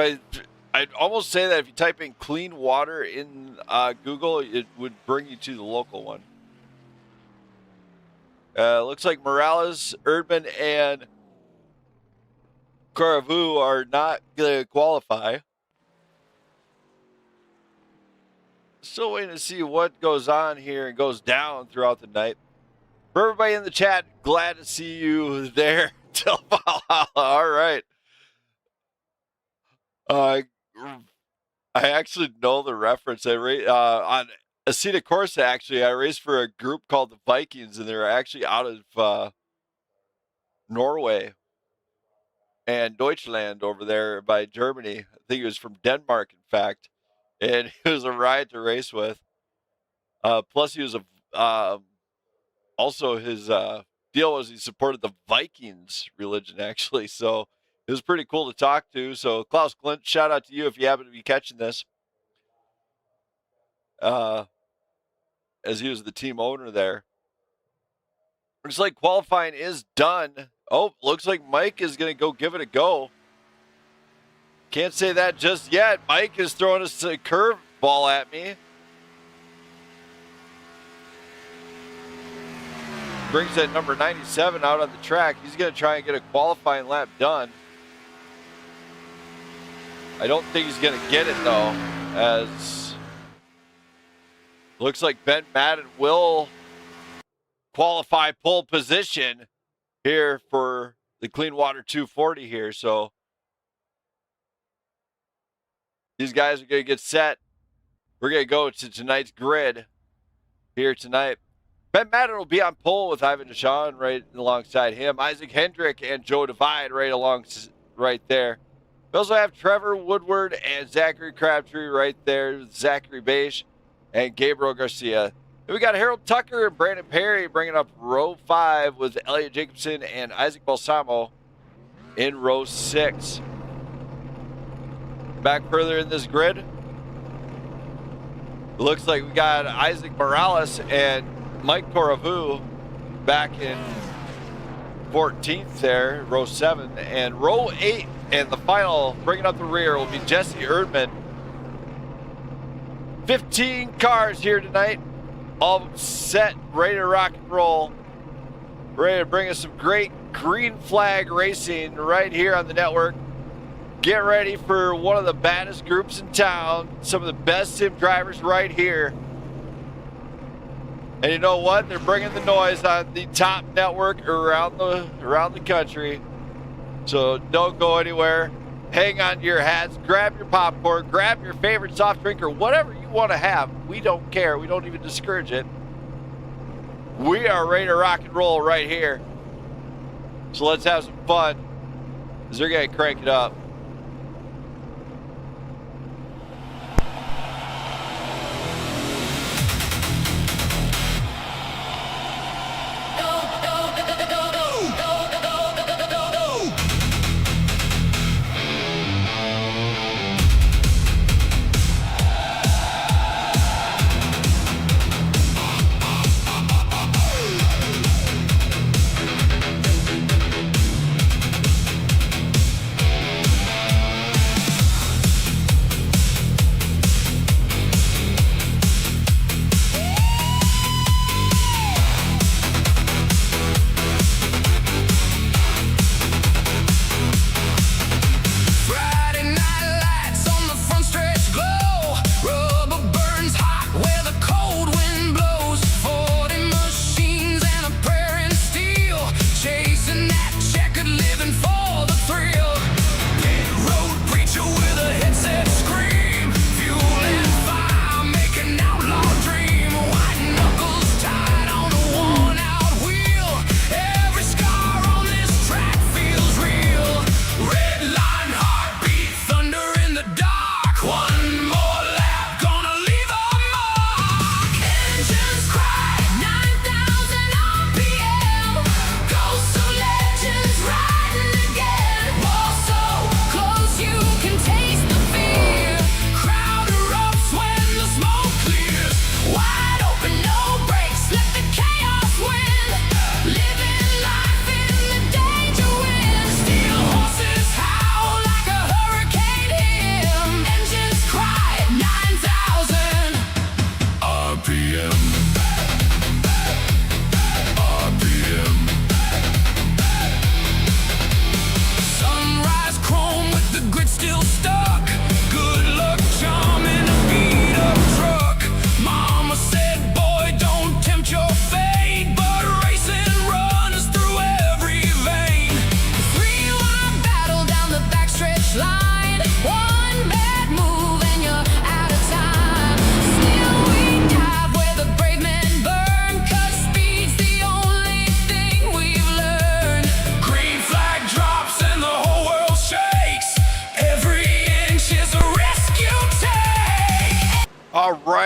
I'd almost say that if you type in clean water in Google, it would bring you to the local one. Looks like Morales, Erdman, and Caravu are not going to qualify. Still waiting to see what goes on here and goes down throughout the night. For everybody in the chat, glad to see you there. All right. I actually know the reference. On Aceta Corsa, actually, I raced for a group called the Vikings, and they're actually out of Norway and Deutschland over there by Germany. I think it was from Denmark, in fact. and he was a riot to race with. Plus, he was also his deal was he supported the Vikings religion, actually. So it was pretty cool to talk to. So Klaus Clint, shout out to you if you happen to be catching this. As he was the team owner there. Looks like qualifying is done. Oh, looks like Mike is going to go give it a go. Can't say that just yet. Mike is throwing a curve ball at me. Brings that number 97 out on the track. He's going to try and get a qualifying lap done. I don't think he's going to get it, though, as looks like Ben Madden will qualify pole position here for the Clean Water 240 here. So these guys are going to get set. We're going to go to tonight's grid here tonight. Ben Madden will be on pole with Ivan Deshawn right alongside him. Isaac Hendrick and Joe Divide right there. We also have Trevor Woodward and Zachary Crabtree right there. Zachary Beige and Gabriel Garcia. Then we got Harold Tucker and Brandon Perry bringing up row 5 with Elliot Jacobson and Isaac Balsamo in row 6. Back further in this grid, it looks like we got Isaac Morales and Mike Coravu back in 14th there, row 7. And row 8 and the final bringing up the rear will be Jesse Erdman. 15 cars here tonight, all set, ready to rock and roll. Ready to bring us some great green flag racing right here on the network. Get ready for one of the baddest groups in town, some of the best sim drivers right here. And you know what? They're bringing the noise on the top network around the country. So don't go anywhere. Hang on to your hats, grab your popcorn, grab your favorite soft drink or whatever you want to have. We don't care. We don't even discourage it. We are ready to rock and roll right here. So let's have some fun as they're going to crank it up.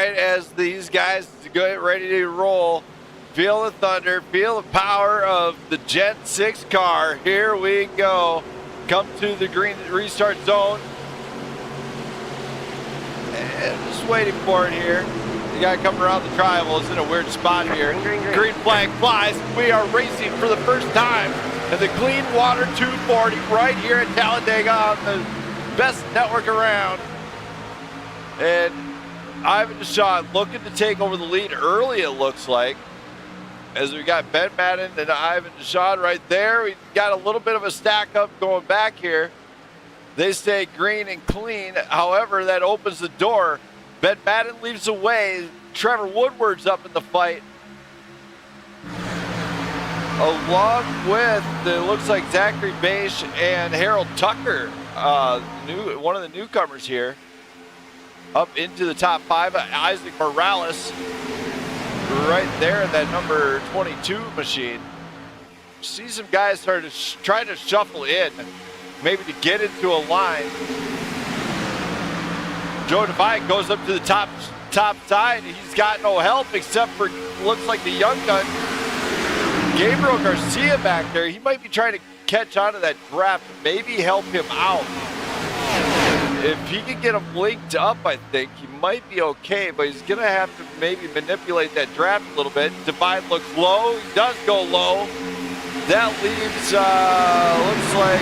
right as these guys get ready to roll. Feel the thunder, feel the power of the Gen 6 car. Here we go. Come to the green restart zone. And just waiting for it here. You got to come around the tribal. It's in a weird spot here. Green flag flies. We are racing for the first time in the Clean Water 240 right here at Talledega on the best network around. And Ivan Deshawn looking to take over the lead early, it looks like. As we got Ben Madden and Ivan Deshawn right there. We got a little bit of a stack up going back here. They stay green and clean. However, that opens the door. Ben Madden leaves the way. Trevor Woodward's up in the fight. Along with, it looks like Zachary Beige and Harold Tucker, one of the newcomers here. Up into the top 5, Isaac Morales. Right there in that number 22 machine. See some guys trying to shuffle in, maybe to get into a line. Joe Devine goes up to the top side. He's got no help except for, looks like the young gun, Gabriel Garcia back there. He might be trying to catch onto that draft, maybe help him out. If he can get him linked up, I think he might be okay, but he's gonna have to maybe manipulate that draft a little bit. Divine looks low, he does go low. That leaves, looks like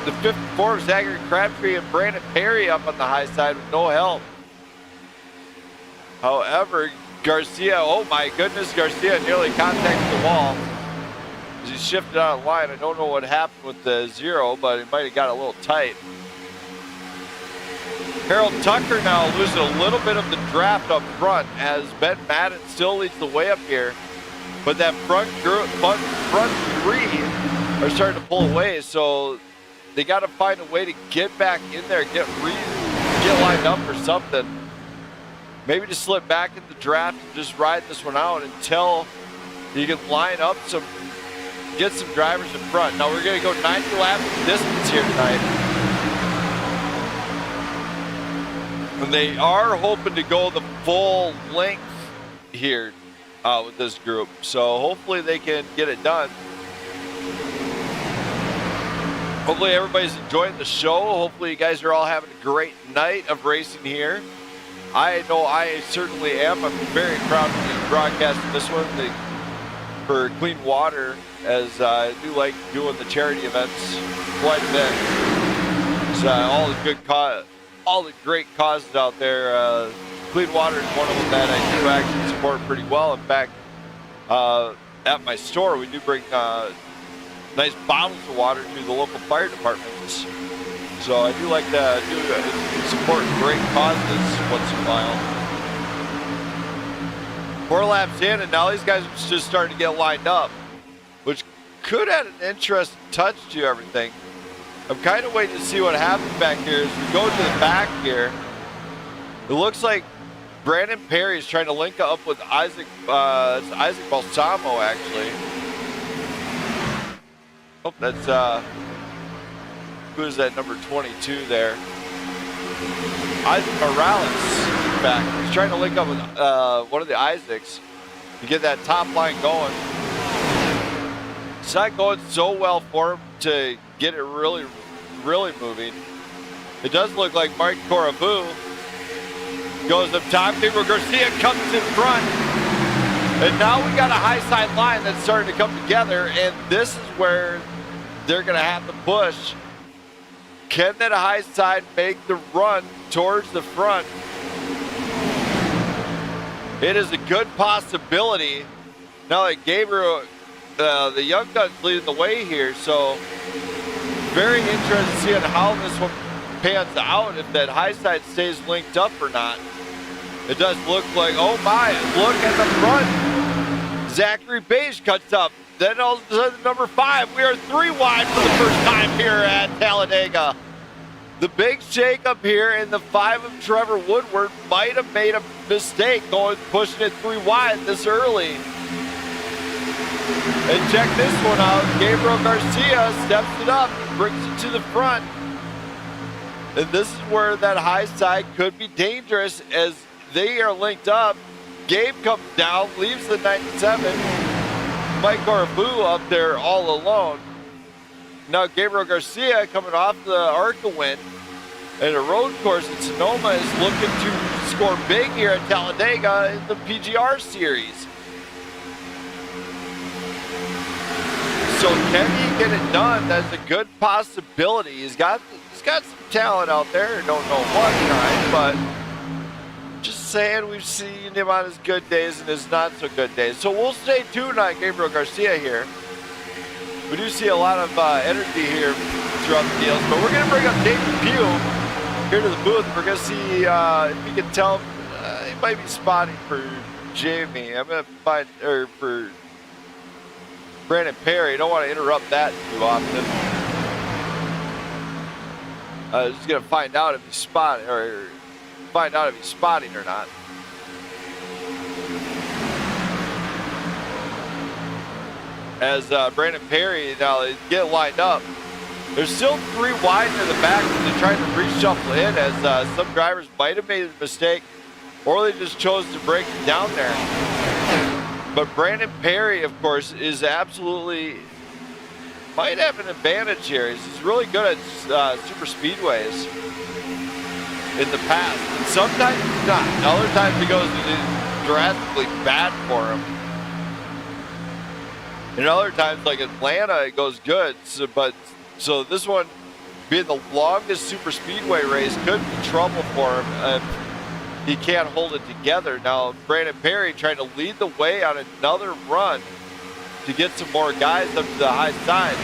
the 54 of Zachary Crabtree and Brandon Perry up on the high side with no help. However, Garcia, oh my goodness, Garcia nearly contacted the wall. He shifted out of line. I don't know what happened with the 0, but it might have got a little tight. Harold Tucker now losing a little bit of the draft up front as Ben Madden still leads the way up here. But that front three are starting to pull away, so they got to find a way to get back in there, get lined up or something. Maybe just slip back in the draft and just ride this one out until you can line up get some drivers in front. Now we're going to go 90 laps of distance here tonight. And they are hoping to go the full length here with this group. So hopefully they can get it done. Hopefully everybody's enjoying the show. Hopefully you guys are all having a great night of racing here. I know I certainly am. I'm very proud to be broadcasting this one for Clean Water, as I do like doing the charity events quite a bit. So all the great causes out there. Clean Water is one of them that I do actually support pretty well. In fact, at my store, we do bring nice bottles of water to the local fire departments. So I do like to support great causes once in a while. 4 laps in, and now these guys are just starting to get lined up, which could add an interesting touch to everything. I'm kind of waiting to see what happens back here as we go to the back here. It looks like Brandon Perry is trying to link up with Isaac. It's Isaac Balsamo, actually. Oh, that's who is that number 22 there? Isaac Morales back. He's trying to link up with one of the Isaacs to get that top line going. It's not going so well for him to get it really moving. It does look like Mark Corabu goes up top. Gabriel Garcia comes in front. And now we got a high side line that's starting to come together, and this is where they're going to have to push. Can that high side make the run towards the front? It is a good possibility. Now that Gabriel, the young gun's leading the way here, so very interested to see on how this one pans out, if that high side stays linked up or not. It does look like, oh my, look at the front. Zachary Beige cuts up. Then all of a sudden, number 5, we are 3 wide for the first time here at Talledega. The big shake up here in the 5 of Trevor Woodward might have made a mistake pushing it 3 wide this early. And check this one out. Gabriel Garcia steps it up, brings it to the front. And this is where that high side could be dangerous as they are linked up. Gabe comes down, leaves the 97. Mike Corfu up there all alone. Now Gabriel Garcia coming off the ARCA win and a road course in Sonoma is looking to score big here at Talledega in the PGR series. So can he get it done? That's a good possibility. He's got some talent out there. Don't know what kind, but just saying, we've seen him on his good days and his not so good days. So we'll stay tuned on Gabriel Garcia here. We do see a lot of energy here throughout the deals, but we're going to bring up David Pugh here to the booth. We're going to see if we can tell him he might be spotting for Jamie. I'm going to find, or for Brandon Perry. Don't want to interrupt that too often. Just going to find out if he's spotting, or find out if he's spotting or not. As Brandon Perry now get lined up. There's still 3 wide in the back as they're trying to reshuffle in, as some drivers might have made a mistake or they just chose to break it down there. But Brandon Perry, of course, is absolutely, might have an advantage here. He's really good at super speedways in the past. And sometimes he's not. And other times he goes drastically bad for him. And other times, like Atlanta, it goes good. So this one, being the longest super speedway race, could be trouble for him. He can't hold it together. Now, Brandon Perry trying to lead the way on another run to get some more guys up to the high side.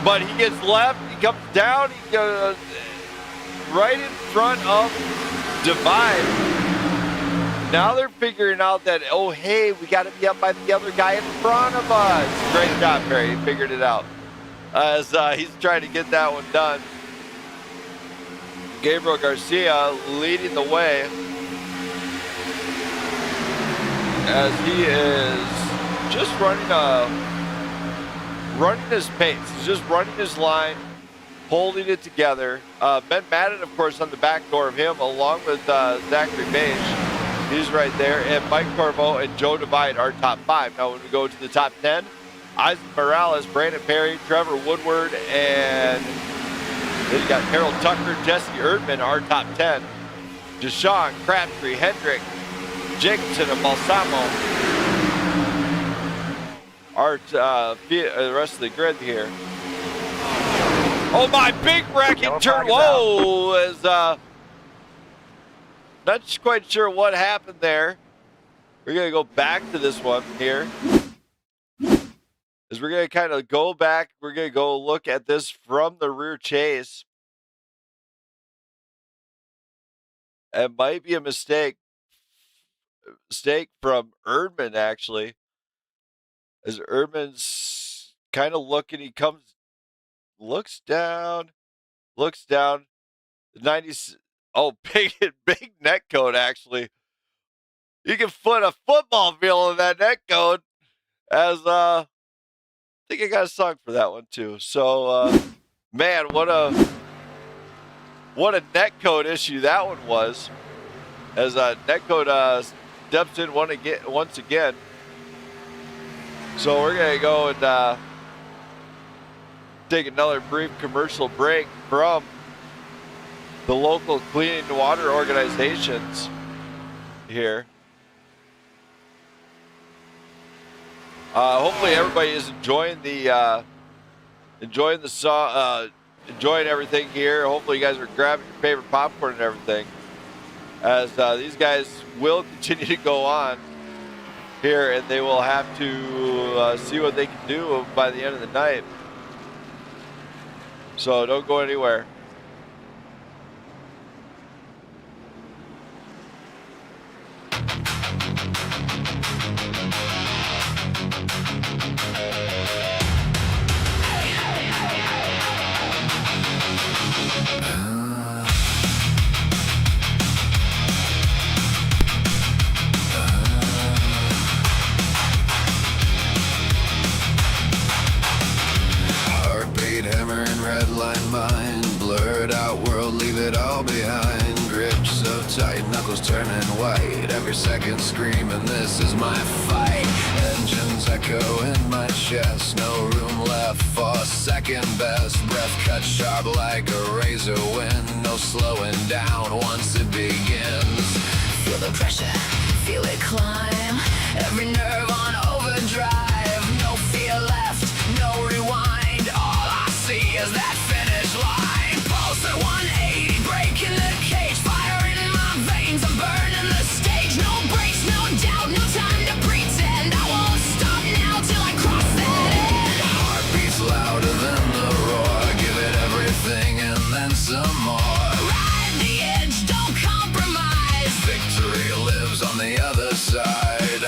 But he gets left, he comes down, he goes right in front of Divide. Now they're figuring out that, oh, hey, we got to be up by the other guy in front of us. Great job, Perry. He figured it out as he's trying to get that one done. Gabriel Garcia leading the way as he is just running his pace. He's just running his line, holding it together. Ben Madden, of course, on the back door of him, along with Zachary Beige. He's right there. And Mike Corvo and Joe Divide are top 5. Now, when we go to the top 10, Isaac Morales, Brandon Perry, Trevor Woodward, and then you got Harold Tucker, Jesse Erdman are top 10. Deshaun, Crabtree, Hendrick, Jacobson, and Balsamo are the rest of the grid here. Oh my, big wreck in turn. Whoa, as not quite sure what happened there. We're gonna go back to this one here. As we're gonna kind of go back, we're gonna go look at this from the rear chase. It might be a mistake from Erdman, actually. As Erdman's kind of looking, he looks down. The 90s. Oh, big net code, actually. You can put a football field in that net code. As I think I got a song for that one too. So man, what a net code issue that one was. As net code steps in once again. So we're gonna go and take another brief commercial break from the local clean water organizations here. Hopefully everybody is enjoying enjoying everything here. Hopefully you guys are grabbing your favorite popcorn and everything, as these guys will continue to go on here, and they will have to see what they can do by the end of the night. So don't go anywhere. Heartbeat hammering, red line mind, blurred out every second screaming, this is my fight. Engines echo in my chest, no room left for second best. Breath cut sharp like a razor wind, no slowing down once it begins. Feel the pressure, feel it climb. Every nerve on overdrive. No fear left, no rewind. All I see is that finish line. Pulse at 180, breaking the cage. Fire in my veins, I'm burning the stage. No brakes, no doubt, no time to pretend. I won't stop now till I cross that end. Heart beats louder than the roar. Give it everything and then some more. Ride the edge, don't compromise. Victory lives on the other side.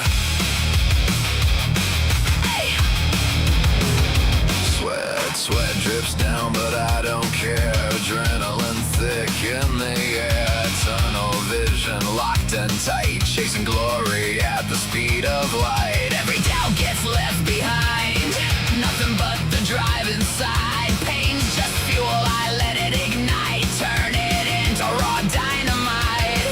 Hey. Sweat drips down, but I don't care. Adrenaline thick in the air. Tunnel vision locked and tight. Chasing glory at the speed of light. Every doubt gets left behind. Nothing but the drive inside. Pain's just fuel, I let it ignite. Turn it into raw dynamite.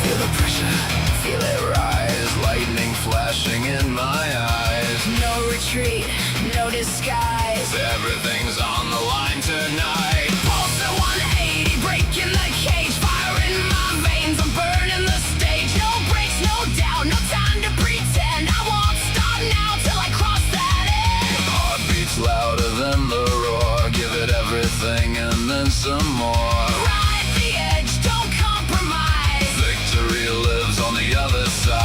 Feel the pressure, feel it rise. Lightning flashing in my eyes. No retreat, no disguise. Everything's on the line tonight. Pulse at 180, breaking the cage. Fire in my veins, I'm burning the stage. No brakes, no doubt, no time to pretend. I won't stop now till I cross that end. Heart beats louder than the roar. Give it everything and then some more. Ride the edge, don't compromise. Victory lives on the other side.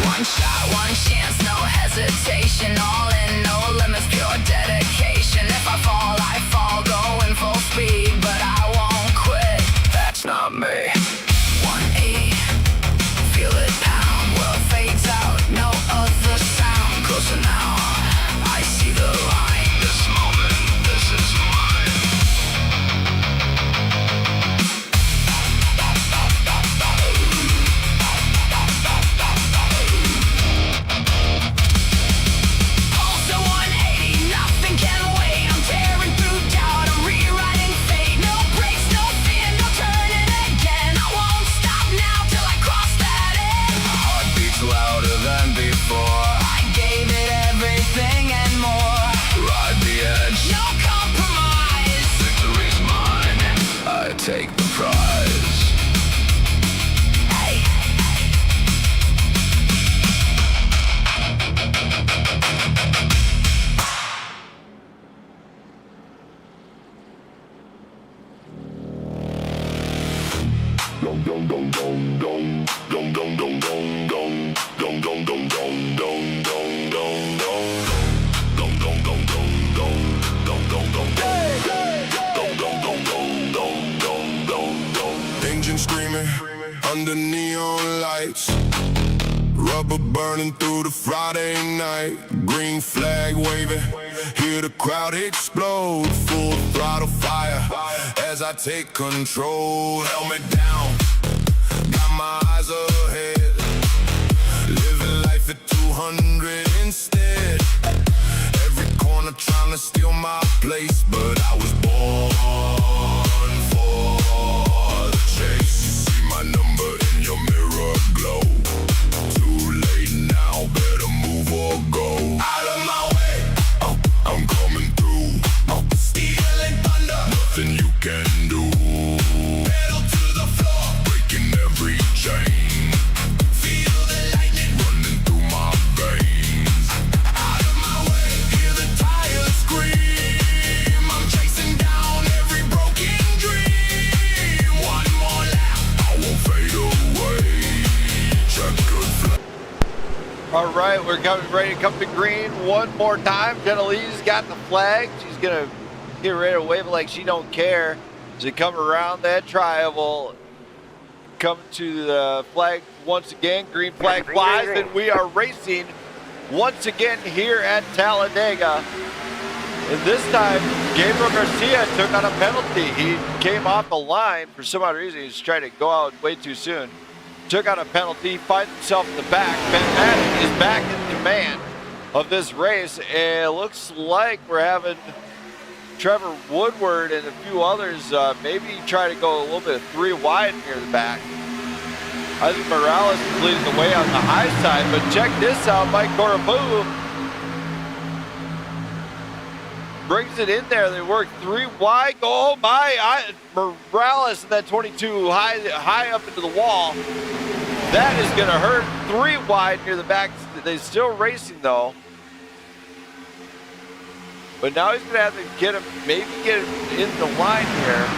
One shot, one chance, no hesitation. All in, no limits, pure dedication. If I fall, going full speed. But I won't quit, that's not me. 180, feel it pound. World fades out, no other sound. Closer now, I see the line. This moment, this is mine. Pulse at 180, nothing can wait. I'm tearing through doubt, I'm rewriting fate. No brakes, no fear, no turning again. I won't stop now till I cross that end. Heart beats louder than before. I gave it everything and more. Ride the edge, No compromise. victory's mine. I take the prize. Hey. Engine screaming under neon lights. Rubber burning through the Friday night. Green flag waving, hear the crowd explode. Full throttle fire as I take control. Helmet down, got my eyes ahead. Living life at 200 instead. Every corner trying to steal my place, but I was born for the chase. You see my number in your mirror glow. Too late now, better move or go. Out of my way, I'm coming through. Steel and thunder, nothing you can do. Pedal to the floor, breaking every chain. Feel the lightning running through my veins. Out of my way, hear the tires scream. I'm chasing down every broken dream. One more lap, I won't fade away. Checkered flag. All right, we're coming ready to come to green one more time. Jenna Lee's got the flag. She's gonna get ready to wave it like she don't care. As they come around that triangle, come to the flag once again. Green flag flies, and we are racing once again here at Talledega. And this time, Gabriel Garcia took on a penalty. He came off the line for some odd reason. He was trying to go out way too soon. Took on a penalty, finds himself in the back. Ben Madden is back in command. of this race. And it looks like we're having Trevor Woodward and a few others maybe try to go a little bit 3 wide near the back. Isaac Morales is leading the way on the high side, but check this out. Mike Coraboo brings it in there. They work 3 wide. Oh my! Morales and that 22 high up into the wall. That is going to hurt. 3 wide near the back. They're still racing though. But now he's going to have to get him, maybe get him in the line here.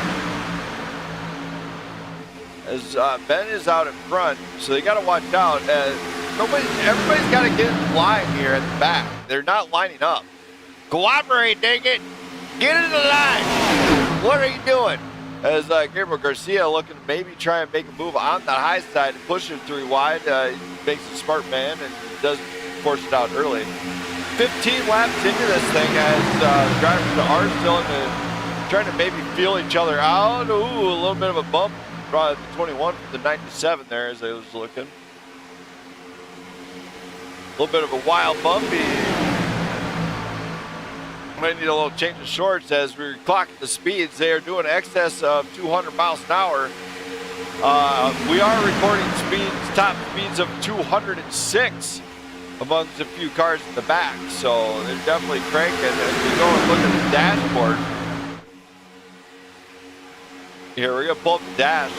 As Ben is out in front, so they got to watch out. Everybody's got to get in line here at the back. They're not lining up. Cooperate, dang it! Get in the line! What are you doing? As Gabriel Garcia looking to maybe try and make a move on the high side and push him 3 wide. He makes a smart man and doesn't force it out early. 15 laps into this thing as the drivers are still trying to maybe feel each other out. Ooh, a little bit of a bump. The 21 from the 97 there as I was looking. A little bit of a wild bumpy. Might need a little change of shorts as we're clocking the speeds. They are doing excess of 200 miles an hour. We are recording top speeds of 206 amongst a few cars in the back. So they're definitely cranking. As we go and look at the dashboard. Here, we're going to pull up the dash.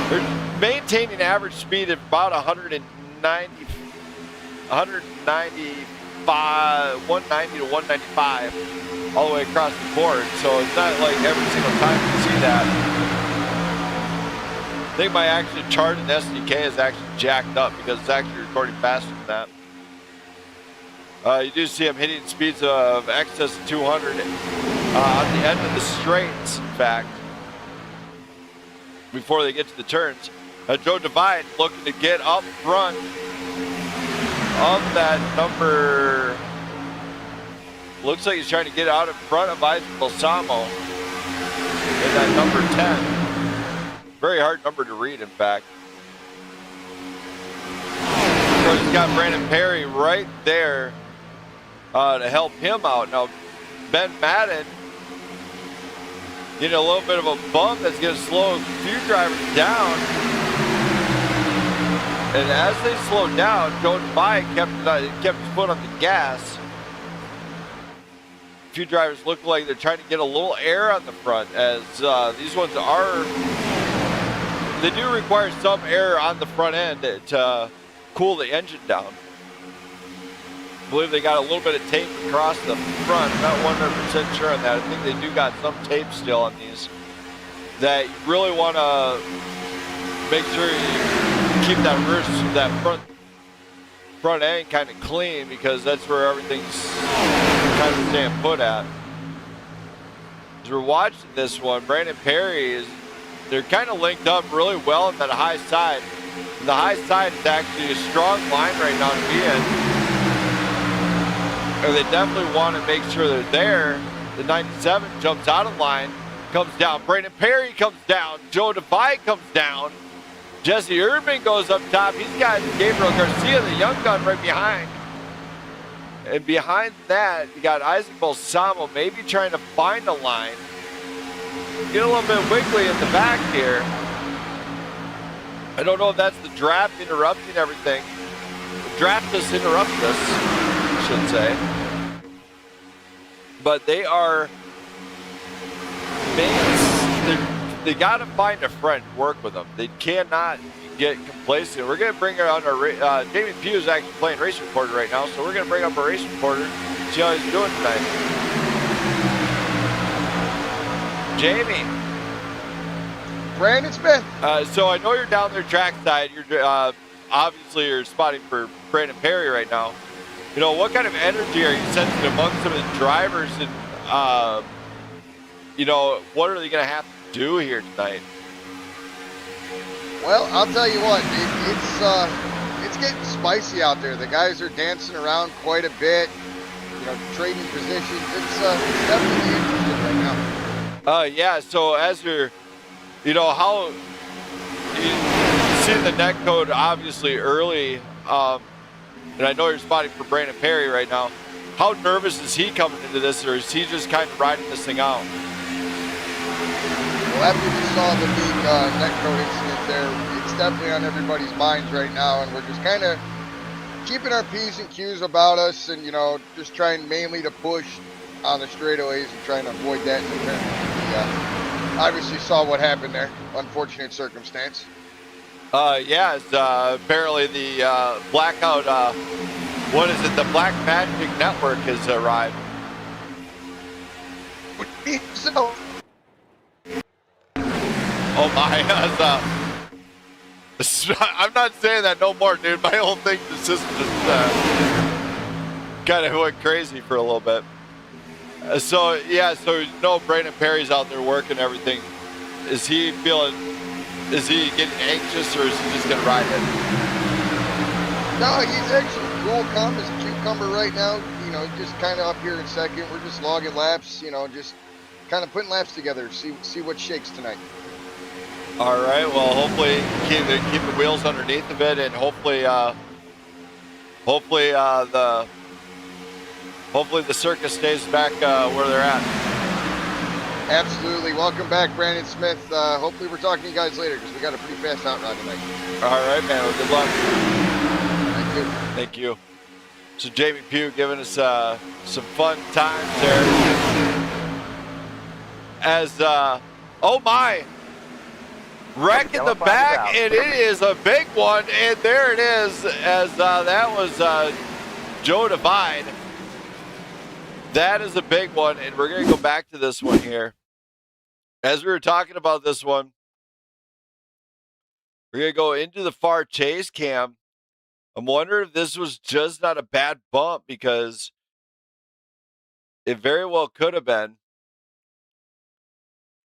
They're maintaining average speed of about 190 to 195 all the way across the board. So it's not like every single time you see that. I think my actual chart in SDK is actually jacked up because it's actually recording faster than that. You do see them hitting speeds of excess of 200 on the end of the straights, in fact. Before they get to the turns. Joe Divine looking to get up front of that number. Looks like he's trying to get out in front of Isaac Balsamo in that number 10. Very hard number to read, in fact. So he's got Brandon Perry right there to help him out. Now, Ben Madden getting a little bit of a bump that's going to slow a few drivers down. And as they slowed down, Joe Devine kept his foot on the gas. A few drivers look like they're trying to get a little air on the front as these ones they do require some air on the front end to cool the engine down. I believe they got a little bit of tape across the front. I'm not 100% sure on that. I think they do got some tape still on these. That you really want to make sure you keep that front end kind of clean because that's where everything's kind of staying put at. As we're watching this one, Brandon Perry they're kind of linked up really well on that high side. And the high side is actually a strong line right now to be in. And they definitely want to make sure they're there. The 97 jumps out of line, comes down. Brandon Perry comes down. Joe Devine comes down. Jesse Urban goes up top. He's got Gabriel Garcia, the young gun, right behind. And behind that, you got Isaac Balsamo maybe trying to find a line. Get a little bit wiggly in the back here. I don't know if that's the draft interrupting everything. The draft just interrupted us, I should say. But they are, they got to find a friend to work with them. They cannot get complacent. We're going to bring on our, Jamie Pugh is actually playing race reporter right now, so we're going to bring up our race reporter, see how he's doing tonight. Jamie. Brandon Smith. So I know you're down there trackside. You're obviously you're spotting for Brandon Perry right now. You know, what kind of energy are you sensing among some of the drivers, and you know, what are they going to have to do here tonight? Well, I'll tell you what, it's getting spicy out there. The guys are dancing around quite a bit, you know, trading positions. It's definitely interesting right now. Yeah. So as you're, you know, how you see the net code obviously early. and I know you're spotting for Brandon Perry right now. How nervous is he coming into this, or is he just kind of riding this thing out? Well, after we saw the big netcode incident there, it's definitely on everybody's minds right now, and we're just kind of keeping our P's and Q's about us, and you know, just trying mainly to push on the straightaways and trying to avoid that. We obviously saw what happened there. Unfortunate circumstance. Yeah, it's, apparently the Blackout, what is it? The Black Magic Network has arrived. So, Oh my, I'm not saying that no more, dude. My whole thing, the system just kind of went crazy for a little bit. So no, Brandon Perry's out there working everything. Is he getting anxious, or is he just gonna ride it? no, he's actually cool, calm as a cucumber right now. You know, just kind of up here in second. We're just logging laps, you know, just kind of putting laps together, see what shakes tonight. All right. Well, hopefully keep the wheels underneath of it, and hopefully the circus stays back where they're at. Absolutely. Welcome back, Brandon Smith. Hopefully we're talking to you guys later because we got a pretty fast out ride tonight. All right, man. Well, good luck. Thank you. Thank you. So Jamie Pugh giving us some fun times there. As oh my, wreck in the back, and it is a big one, and there it is. As that was Joe Divine. That is a big one, and we're going to go back to this one here. As we were talking about this one, we're going to go into the far chase cam. I'm wondering if this was just not a bad bump, because it very well could have been.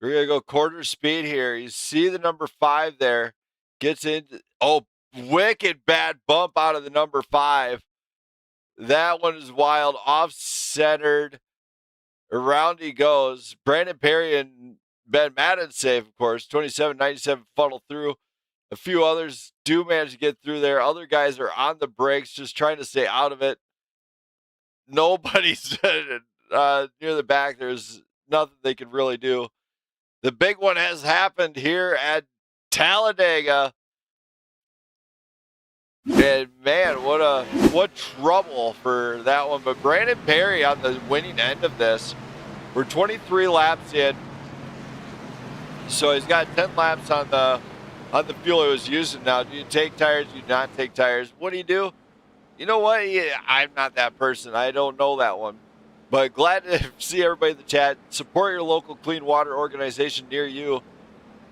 We're going to go quarter speed here. You see the number 5 there. Gets into, oh, wicked bad bump out of the number 5. That one is wild, off-centered. Around he goes. Brandon Perry and Ben Madden save, of course. 27-97 funnel through. A few others do manage to get through there. Other guys are on the brakes, just trying to stay out of it. Nobody's near the back. There's nothing they can really do. The big one has happened here at Talledega. And man, what trouble for that one. But Brandon Perry on the winning end of this. We're 23 laps in. So he's got 10 laps on the fuel he was using now. Do you take tires? Do you not take tires? What do you do? You know what? I'm not that person. I don't know that one. But glad to see everybody in the chat. Support your local clean water organization near you,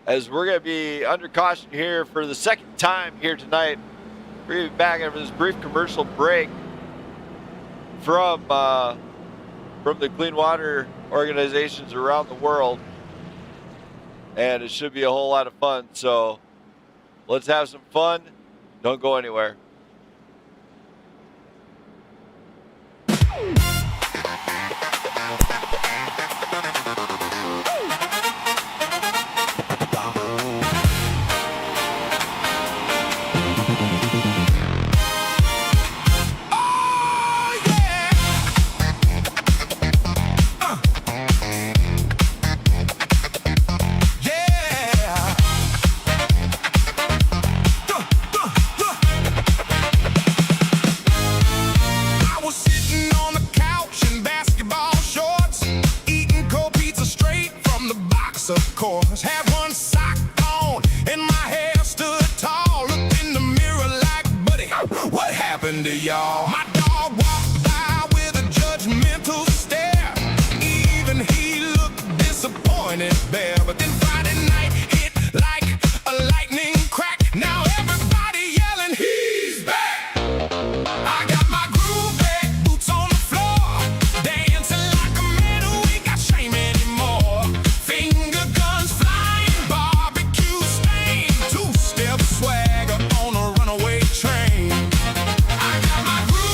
as we're going to be under caution here for the second time here tonight. We're going to be back after this brief commercial break from the clean water organizations around the world. And it should be a whole lot of fun. So let's have some fun. Don't go anywhere. Of course, had one sock on and my hair stood tall. Looked in the mirror like, buddy, what happened to y'all? My dog walked by with a judgmental stare. Even he looked disappointed there. But then Friday night hit like a lightning crack. Now everybody yelling, he's back. I got my groove back, boots on the floor, dancing like a man who ain't got shame anymore. Finger guns flying, barbecue stain, two-step swagger on a runaway train. I got my groove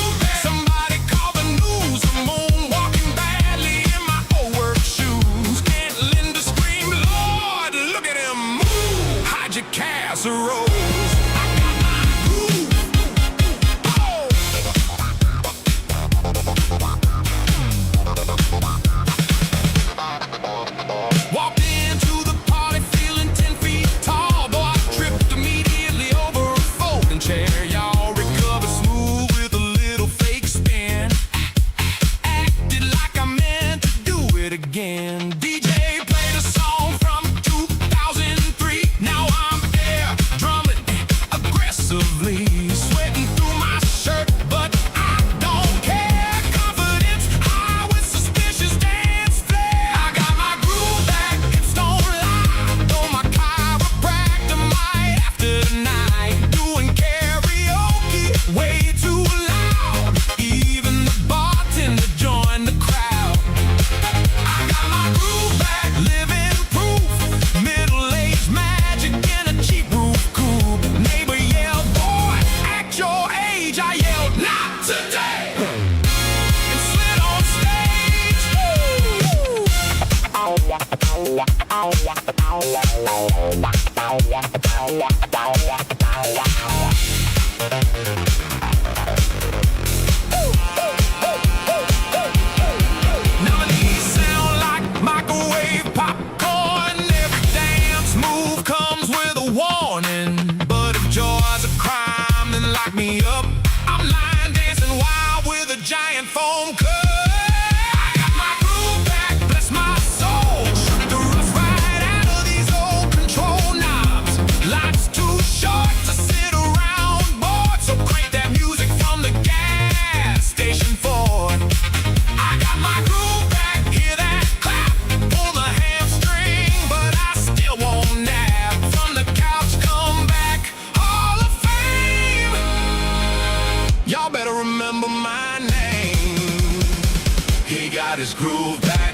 foam cut. I got my groove back, bless my soul. Shoot the rust right out of these old control knobs. Life's too short to sit around bored, so crank that music from the gas station floor. I got my groove back, hear that clap, pull the hamstring, but I still won't nap. From the couch, come back, Hall of Fame. Y'all better remember my name. He got his groove back.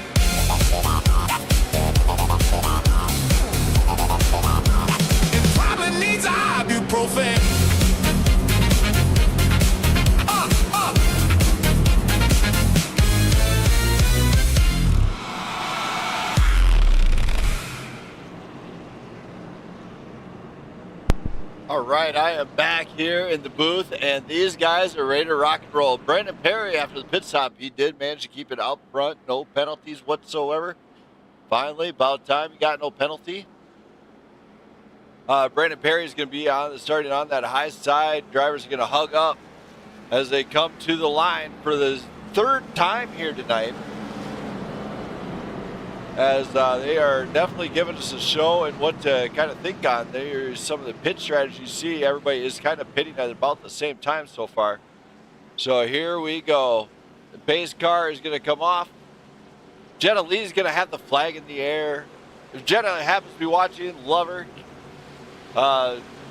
It probably needs ibuprofen. All right, I am back here in the booth, and these guys are ready to rock and roll. Brandon Perry, after the pit stop, he did manage to keep it out front, no penalties whatsoever. Finally, about time he got no penalty. Brandon Perry is going to be starting on that high side. Drivers are going to hug up as they come to the line for the third time here tonight, as they are definitely giving us a show and what to kind of think on. There's some of the pit strategies you see. Everybody is kind of pitting at about the same time so far. So here we go. The base car is going to come off. Jenna Lee is going to have the flag in the air. If Jenna happens to be watching, love her.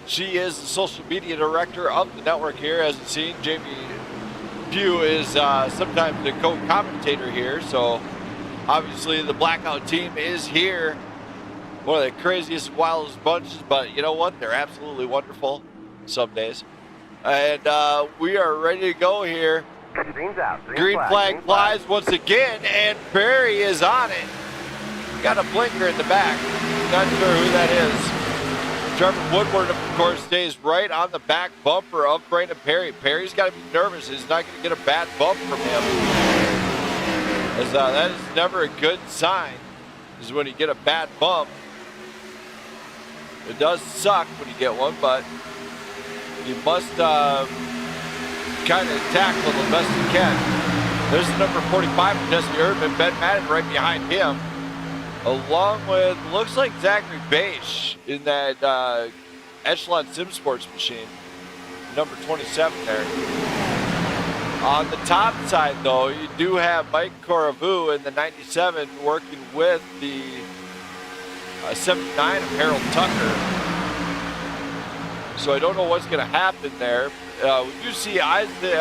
She is the social media director of the network here. As you've seen, Jamie Pugh is sometimes the co-commentator here. So obviously the Blackout team is here. One of the craziest, wildest bunches, but you know what? They're absolutely wonderful some days. And we are ready to go here. Green's out. Green flag flies once again, and Perry is on it. Got a blinker in the back. Not sure who that is. Trevor Woodward, of course, stays right on the back bumper of Brandon Perry. Perry's got to be nervous. He's not going to get a bad bump from him. As that is never a good sign, is when you get a bad bump. It does suck when you get one, but you must kind of tackle the best you can. There's the number 45 for Jesse Erdman, Ben Madden right behind him, along with, looks like Zachary Bache in that Echelon Sim Sports machine, number 27 there. On the top side, though, you do have Mike Coravu in the 97 working with the 79 of Harold Tucker. So I don't know what's going to happen there. We do see Isaac,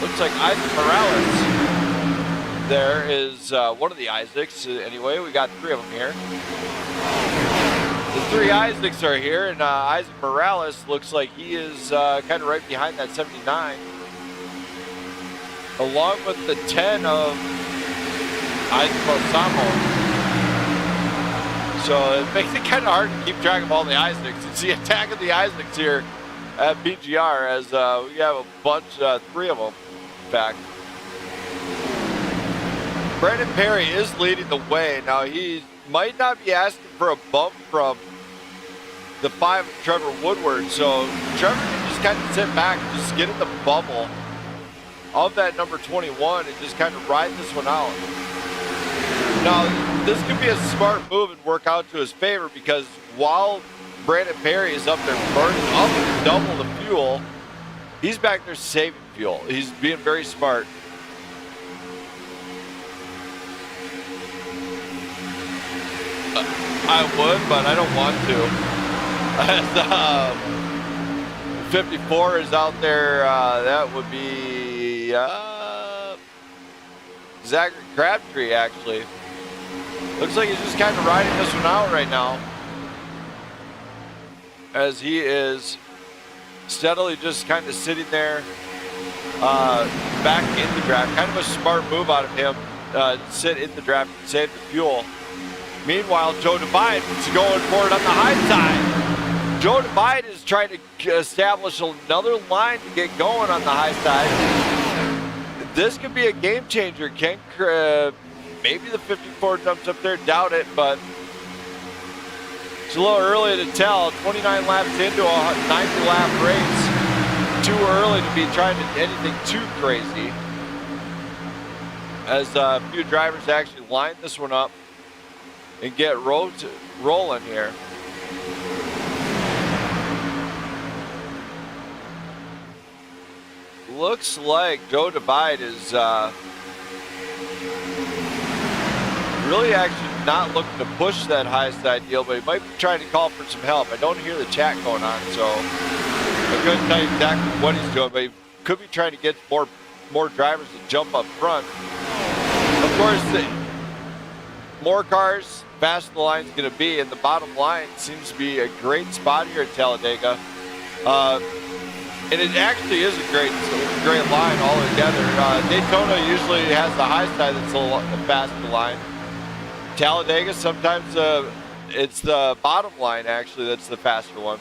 looks like Isaac Morales. There is one of the Isaacs. Anyway, we got three of them here. The three Isaacs are here, and Isaac Morales looks like he is kind of right behind that 79. Along with the 10 of Isaac Balsamo. So it makes it kind of hard to keep track of all the Isaacs. It's the attack of the Isaacs here at PGR, as we have a bunch, three of them, in fact. Brandon Perry is leading the way. Now, he might not be asking for a bump from the 5 of Trevor Woodward, so Trevor can just kind of sit back and just get in the bubble of that number 21 and just kind of ride this one out. Now, this could be a smart move and work out to his favor, because while Brandon Perry is up there burning up to double the fuel, he's back there saving fuel. He's being very smart. I would, but I don't want to. 54 is out there. That would be Zachary Crabtree, actually. Looks like he's just kind of riding this one out right now, as he is steadily just kind of sitting there back in the draft. Kind of a smart move out of him, sit in the draft and save the fuel. Meanwhile, Joe Divide is going for it on the high side. Joe Divide is trying to establish another line to get going on the high side. This could be a game changer. Maybe the 54 jumps up there, doubt it, but it's a little early to tell. 29 laps into a 90 lap race. Too early to be trying to do anything too crazy. as a few drivers actually line this one up and get rolling here. Looks like Joe Divide is really actually not looking to push that high side deal, but he might be trying to call for some help. I don't hear the chat going on, so I couldn't tell you exactly what he's doing, but he could be trying to get more drivers to jump up front. Of course, more cars, faster the line's going to be, and the bottom line seems to be a great spot here at Talledega. And it actually is a great line all together. Daytona usually has the high side that's the faster line. Talledega, sometimes it's the bottom line actually that's the faster one.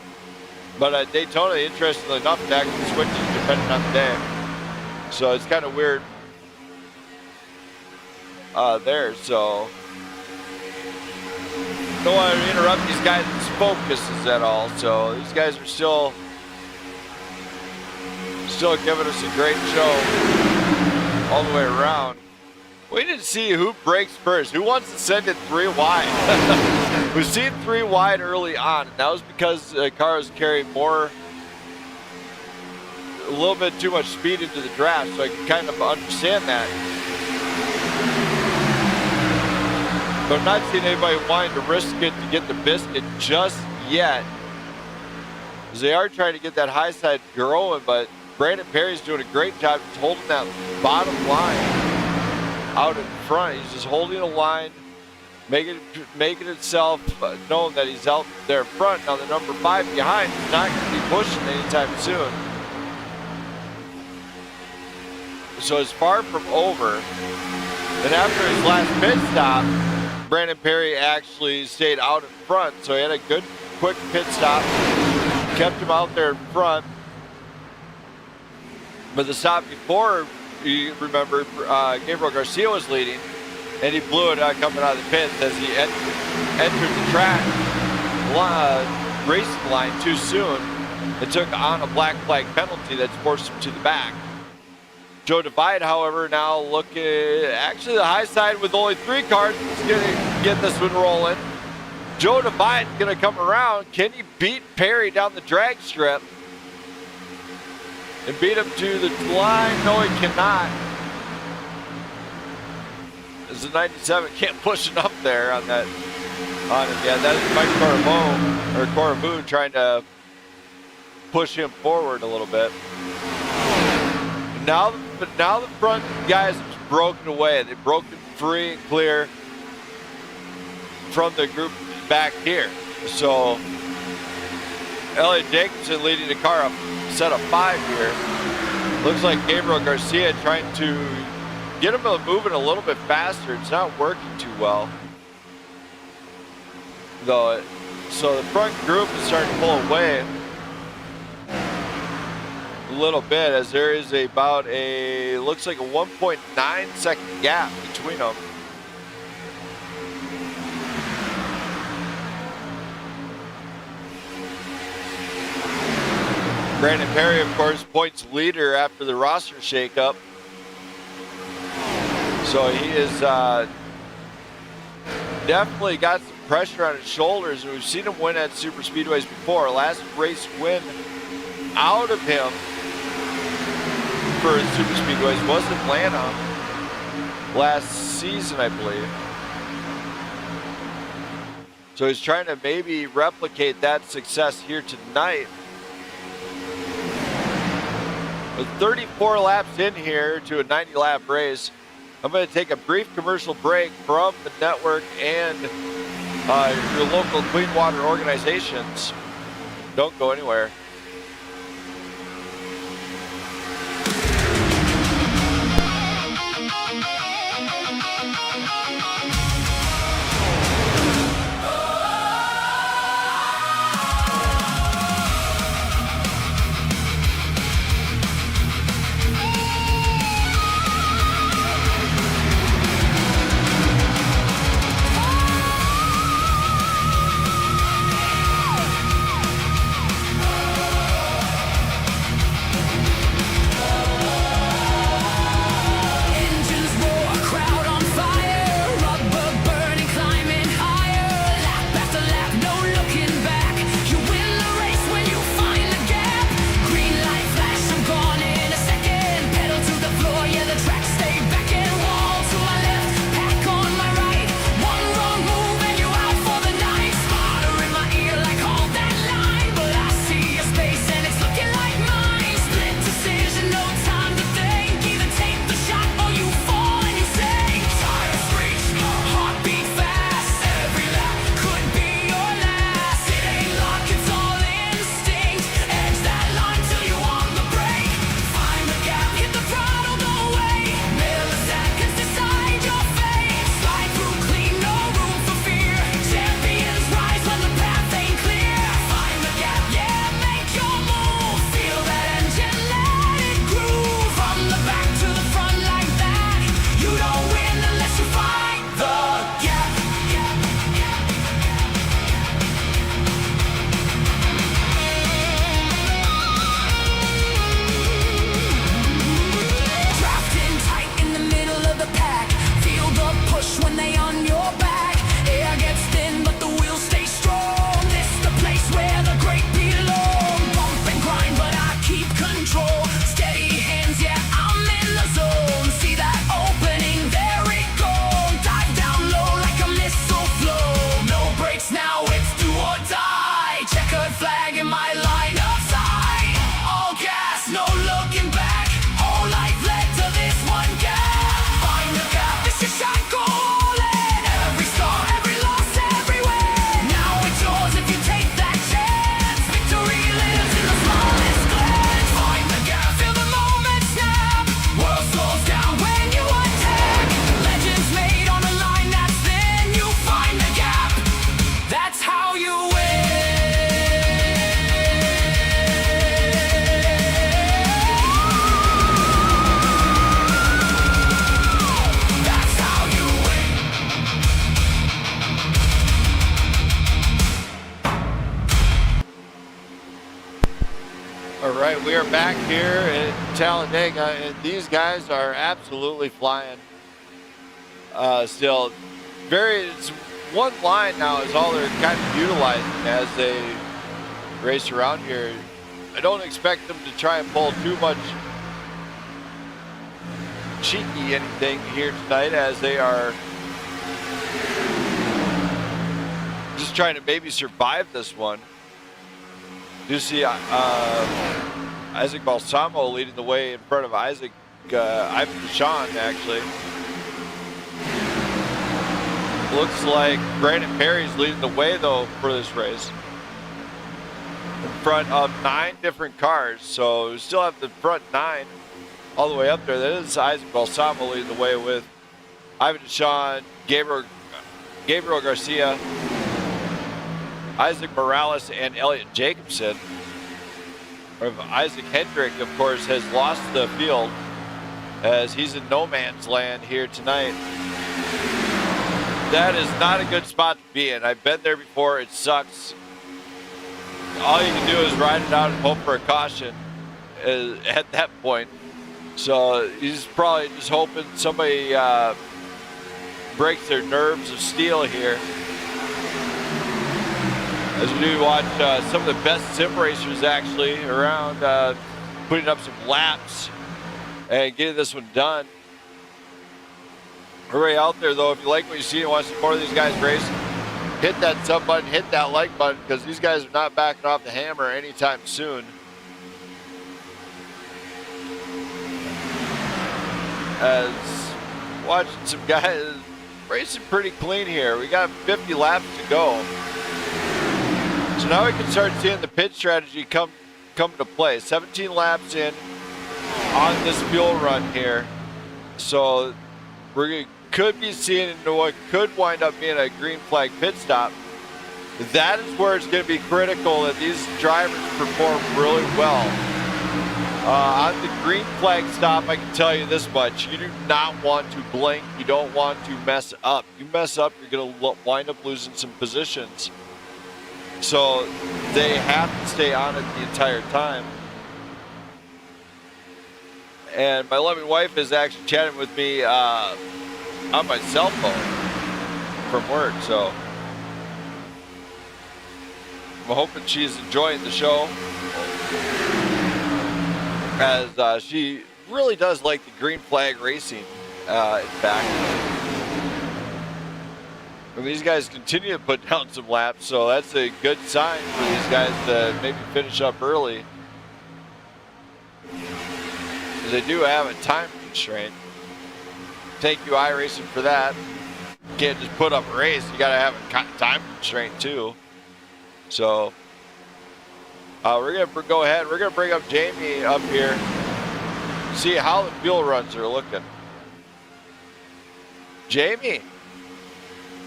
But at Daytona, interestingly enough, it actually switches depending on the day. So it's kind of weird there. So don't want to interrupt these guys' focuses at all. So these guys are still giving us a great show all the way around. We didn't see who breaks first. Who wants to send it 3 wide? We've seen 3 wide early on, and that was because the car was carrying a little bit too much speed into the draft, so I can kind of understand that. But I'm not seeing anybody wanting to risk it to get the biscuit just yet, because they are trying to get that high side going, but Brandon Perry's doing a great job just holding that bottom line out in front. He's just holding a line, making itself known that he's out there in front. Now the number 5 behind is not going to be pushing anytime soon. So it's far from over. And after his last pit stop, Brandon Perry actually stayed out in front. So he had a good, quick pit stop, kept him out there in front. But the stop before, you remember, Gabriel Garcia was leading, and he blew it coming out of the pits as he entered the track racing line too soon. It took on a black flag penalty that's forced him to the back. Joe Divide, however, now looking actually the high side with only 3 cars is going to get this one rolling. Joe Divide going to come around. Can he beat Perry down the drag strip and beat him to the line? No, he cannot. As the 97 can't push enough there on that. Yeah, that is Mike Corabou trying to push him forward a little bit. Now the front guys have broken away. They've broken free and clear from the group back here. So Elliot Jacobson leading the car up set of 5 here. Looks like Gabriel Garcia trying to get him moving a little bit faster. It's not working too well, though. So the front group is starting to pull away a little bit, as there is about looks like a 1.9 second gap between them. Brandon Perry, of course, points leader after the roster shakeup. So he is definitely got some pressure on his shoulders, and we've seen him win at super speedways before. Last race win out of him for super speedways was Atlanta last season, I believe. So he's trying to maybe replicate that success here tonight. With 34 laps in here to a 90-lap race, I'm going to take a brief commercial break from the network and your local clean water organizations. Don't go anywhere. we are back here in Talledega, and these guys are absolutely flying. Still, it's one line now is all they're kind of utilizing as they race around here. I don't expect them to try and pull too much cheeky anything here tonight, as they are just trying to maybe survive this one. You see Isaac Balsamo leading the way in front of Ivan Deshawn, actually. Looks like Brandon Perry's leading the way, though, for this race. In front of 9 different cars, so we still have the front 9 all the way up there. That is Isaac Balsamo leading the way with Ivan Deshawn, Gabriel Garcia, Isaac Morales, and Elliot Jacobson. Isaac Hendrick, of course, has lost the field as he's in no man's land here tonight. That is not a good spot to be in. I've been there before. It sucks. All you can do is ride it out and hope for a caution at that point. So he's probably just hoping somebody breaks their nerves of steel here. As we do watch some of the best sim racers actually around, putting up some laps and getting this one done. Everybody out there, though, if you like what you see and want to see more of these guys race, hit that sub button, hit that like button, because these guys are not backing off the hammer anytime soon. As watching some guys racing pretty clean here. We got 50 laps to go. So now we can start seeing the pit strategy come into play. 17 laps in on this fuel run here. So we could be seeing into what could wind up being a green flag pit stop. That is where it's going to be critical that these drivers perform really well. On the green flag stop, I can tell you this much. You do not want to blink. You don't want to mess up. You mess up, you're going to wind up losing some positions. So they have to stay on it the entire time. And my loving wife is actually chatting with me on my cell phone from work, so I'm hoping she's enjoying the show, as she really does like the green flag racing, in fact. And these guys continue to put down some laps, so that's a good sign for these guys to maybe finish up early. Because they do have a time constraint. Thank you, iRacing, for that. You can't just put up a race. You got to have a time constraint, too. So we're going to go ahead. We're going to bring up Jamie up here, see how the fuel runs are looking. Jamie.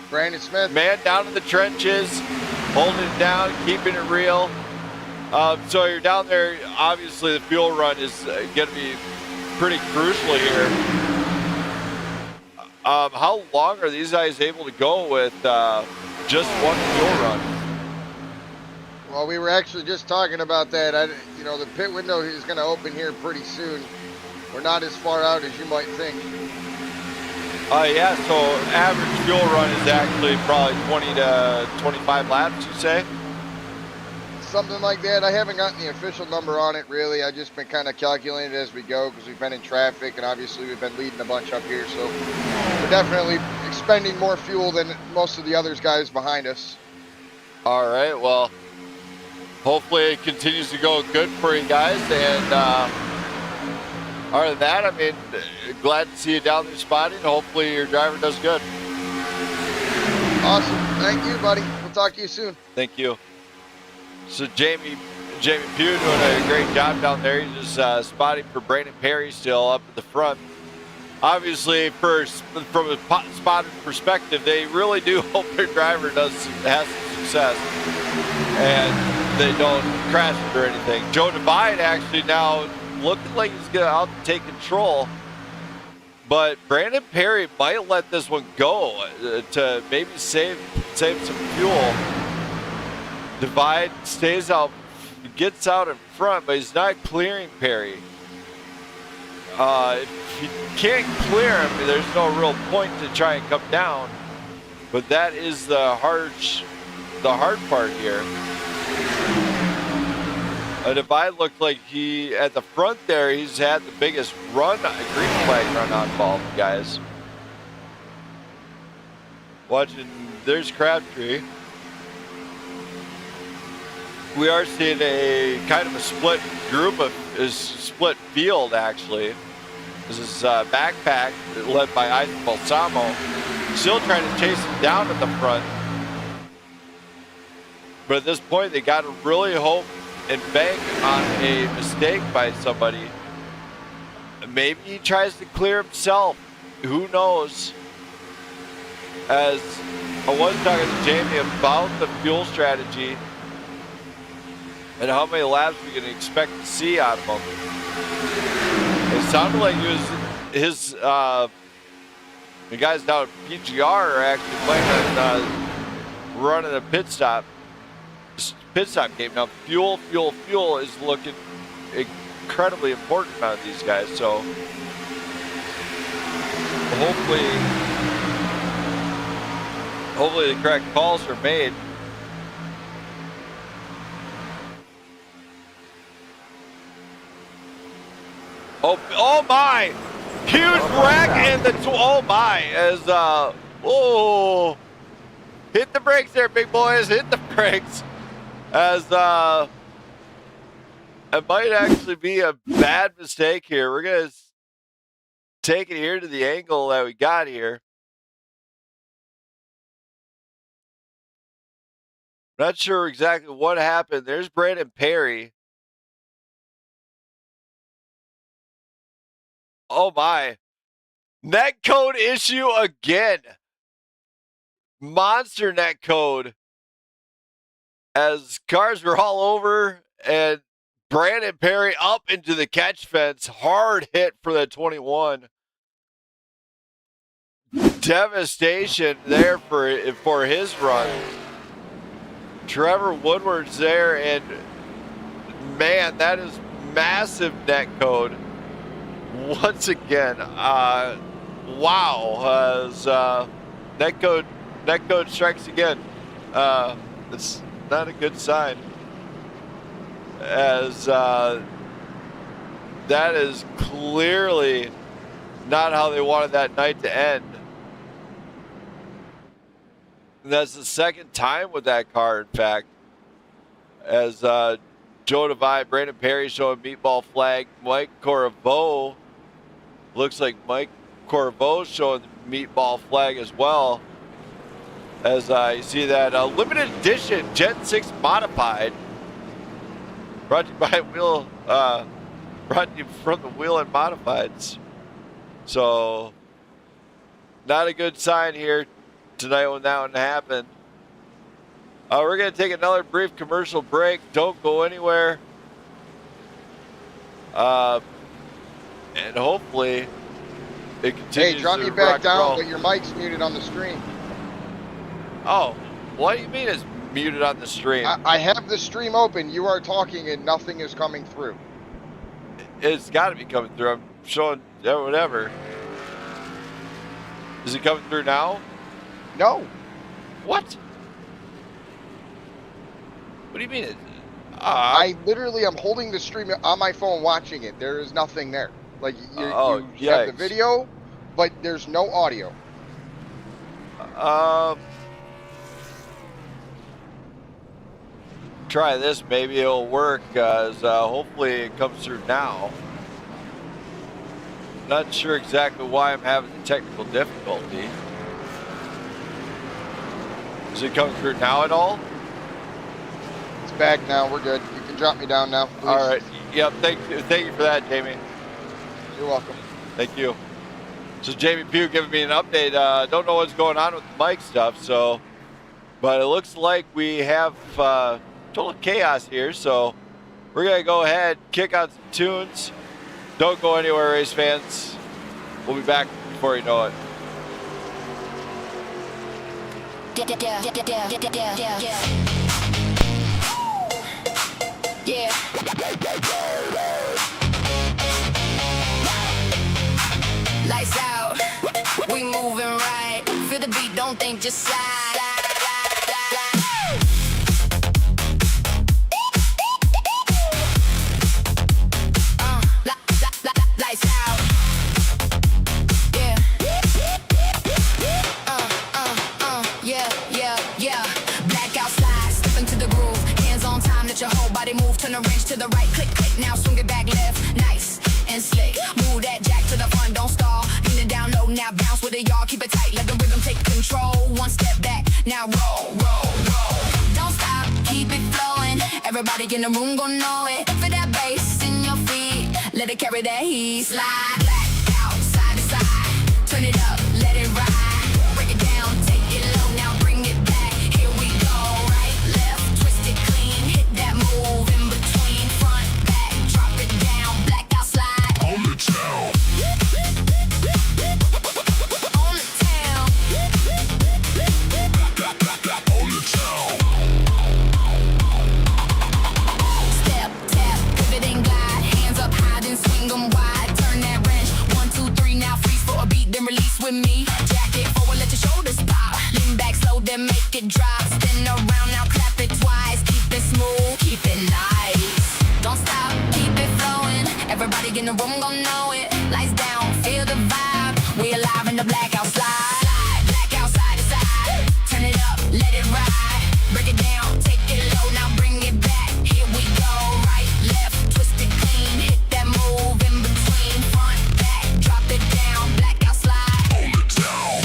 Brandon Smith. Man down in the trenches, holding it down, keeping it real. So you're down there. Obviously, the fuel run is going to be pretty crucial here. How long are these guys able to go with just one fuel run? Well, we were actually just talking about that. The pit window is going to open here pretty soon. We're not as far out as you might think. Yeah, so average fuel run is actually probably 20 to 25 laps, you say? Something like that. I haven't gotten the official number on it, really. I've just been kind of calculating it as we go because we've been in traffic, and obviously we've been leading a bunch up here. So we're definitely expending more fuel than most of the other guys behind us. All right, well, hopefully it continues to go good for you guys. And other than that, I mean, glad to see you down there spotting. Hopefully your driver does good. Awesome. Thank you, buddy. We'll talk to you soon. Thank you. So Jamie Pugh doing a great job down there. He's just spotting for Brandon Perry still up at the front. Obviously, from a spotted perspective, they really do hope their driver has some success and they don't crash it or anything. Joe Divide actually now looking like he's going to out to take control, but Brandon Perry might let this one go to maybe save some fuel. Divide stays out, gets out in front, but he's not clearing Perry. If you can't clear him, there's no real point to try and come down. But that is the hard part here. And if I look like he, at the front there, he's had the biggest run, green flag run on ball, guys. Watching, there's Crabtree. We are seeing a kind of a split group split field, actually. This is Backpack, led by Isaac Balsamo. Still trying to chase him down at the front. But at this point, they got to really hope and bank on a mistake by somebody. Maybe he tries to clear himself. Who knows? As I was talking to Jamie about the fuel strategy and how many laps we can expect to see out of him. It sounded like the guys down at PGR are actually planning on running a pit stop game. Now, fuel is looking incredibly important on these guys. So hopefully the correct calls are made. Oh my! Huge wreck in the oh my! As hit the brakes there, big boys! Hit the brakes! As it might actually be a bad mistake here. We're gonna take it here to the angle that we got here. Not sure exactly what happened. There's Brandon Perry. Oh my. Net code issue again. Monster net code. As cars were all over and Brandon Perry up into the catch fence. Hard hit for the 21. Devastation there for his run. Trevor Woodward's there, and man, that is massive net code. Once again, wow, as net code strikes again. It's not a good sign, as that is clearly not how they wanted that night to end. And that's the second time with that car, in fact, as Joe Devine, Brandon Perry showing meatball flag. Mike Corriveau, looks like Mike Corriveau showing the meatball flag as well. As you see that limited edition Gen 6 modified, brought to you by brought to you from the Wheel and Modifieds. So, not a good sign here tonight when that one happened. We're going to take another brief commercial break. Don't go anywhere. And hopefully it continues. Hey, drop to me back rock and roll. down, but your mic's muted on the screen. Oh, what do you mean it's muted on the stream? I have the stream open. You are talking and nothing is coming through. It's got to be coming through. I'm showing whatever. Is it coming through now? No. What? What do you mean? I literally am holding the stream on my phone watching it. There is nothing there. Like you have the video, but there's no audio. Try this. Maybe it'll work. Hopefully it comes through now. Not sure exactly why I'm having the technical difficulty. Is it coming through now at all? It's back now. We're good. You can drop me down now, please. All right. Yep. Thank you for that, Jamie. You're welcome. Thank you. So Jamie Pugh giving me an update. Don't know what's going on with the mic stuff. So, but it looks like we have total chaos here. So we're gonna go ahead, kick out some tunes. Don't go anywhere, race fans. We'll be back before you know it. Yeah. Lights out, we moving right. Feel the beat, don't think, just slide. Lights out. Yeah. Yeah. Blackout slide, step into the groove. Hands on time, let your whole body move. Turn the wrench to the right, click, now swing it back left. Nice and slick. Move that jack to the front, don't stall. Lean it down low, now bounce with it, y'all. Keep it tight, let the rhythm take control. One step back, now roll. Don't stop, keep it flowing. Everybody in the room gon' know it. Feel that bass in your feet, let it carry that heat. Slide back out, side to side. Turn it up, let it ride. Break it down, take it low, now bring it back. Here we go, right, left, twist it clean. Hit that move in between, front, back, drop it down. Blackout slide. On the town. On the town. On the town. Step, tap, pivot and glide. Hands up high, then swing them wide. Turn that wrench. 1, 2, 3, now freeze for a beat, then release with me. Jack it forward, let your shoulders pop. Lean back slow, then make it drop. Spin around, now clap it twice. Keep it smooth, keep it nice. Don't stop, keep it flowing. Everybody in the room gon' know it. Lights down, feel the vibe. We alive in the blackout slide. Blackout side to side. Turn it up, let it ride. Break it down, take it low, now bring it back. Here we go, right, left, twist it clean. Hit that move in between, front, back, drop it down. Blackout slide. On the town.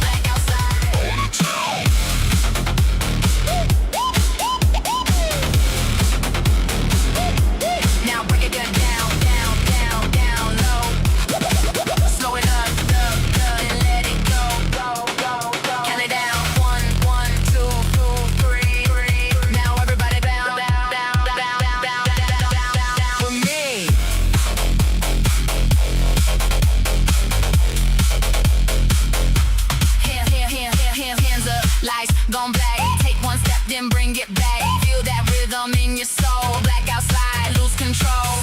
Blackout slide. On the town. Now break it down, down low. Slow it up, and let it go. Count it down, 1, 2, 3. Now everybody bounce for me. Hands up, lights gon' black. Take one step, then bring it back. Feel that rhythm in your soul. Blackout slide, lose control.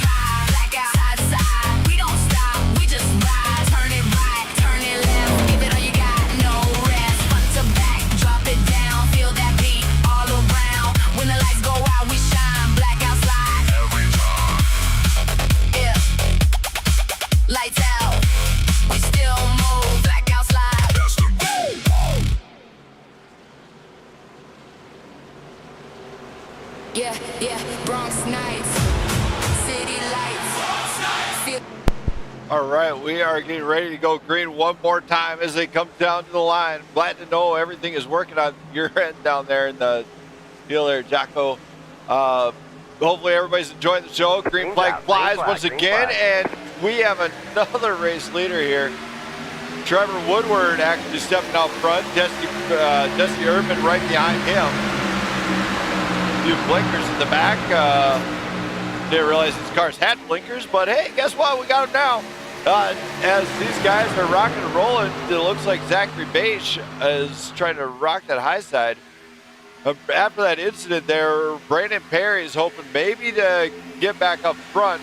Blackout side to side. We don't stop, we just ride. Turn it right, turn it left. Give it all you got, no rest. Front to back, drop it down. Feel that beat all around. When the lights go out, we shine. Blackout slide. Every time. Yeah. Lights out. We still move. Blackout slide. That's the goal. Yeah. Bronx nights. City lights. Feel All right, we are getting ready to go green one more time as they come down to the line. Glad to know everything is working on your end down there in the field there, Jocko. Hopefully everybody's enjoying the show. Green flag flies once again, and we have another race leader here. Trevor Woodward actually stepping out front. Jesse Urban right behind him. Few blinkers in the back. Didn't realize these cars had blinkers, but hey, guess what? We got them now. As these guys are rocking and rolling, it looks like Zachary Bache is trying to rock that high side. After that incident there, Brandon Perry is hoping maybe to get back up front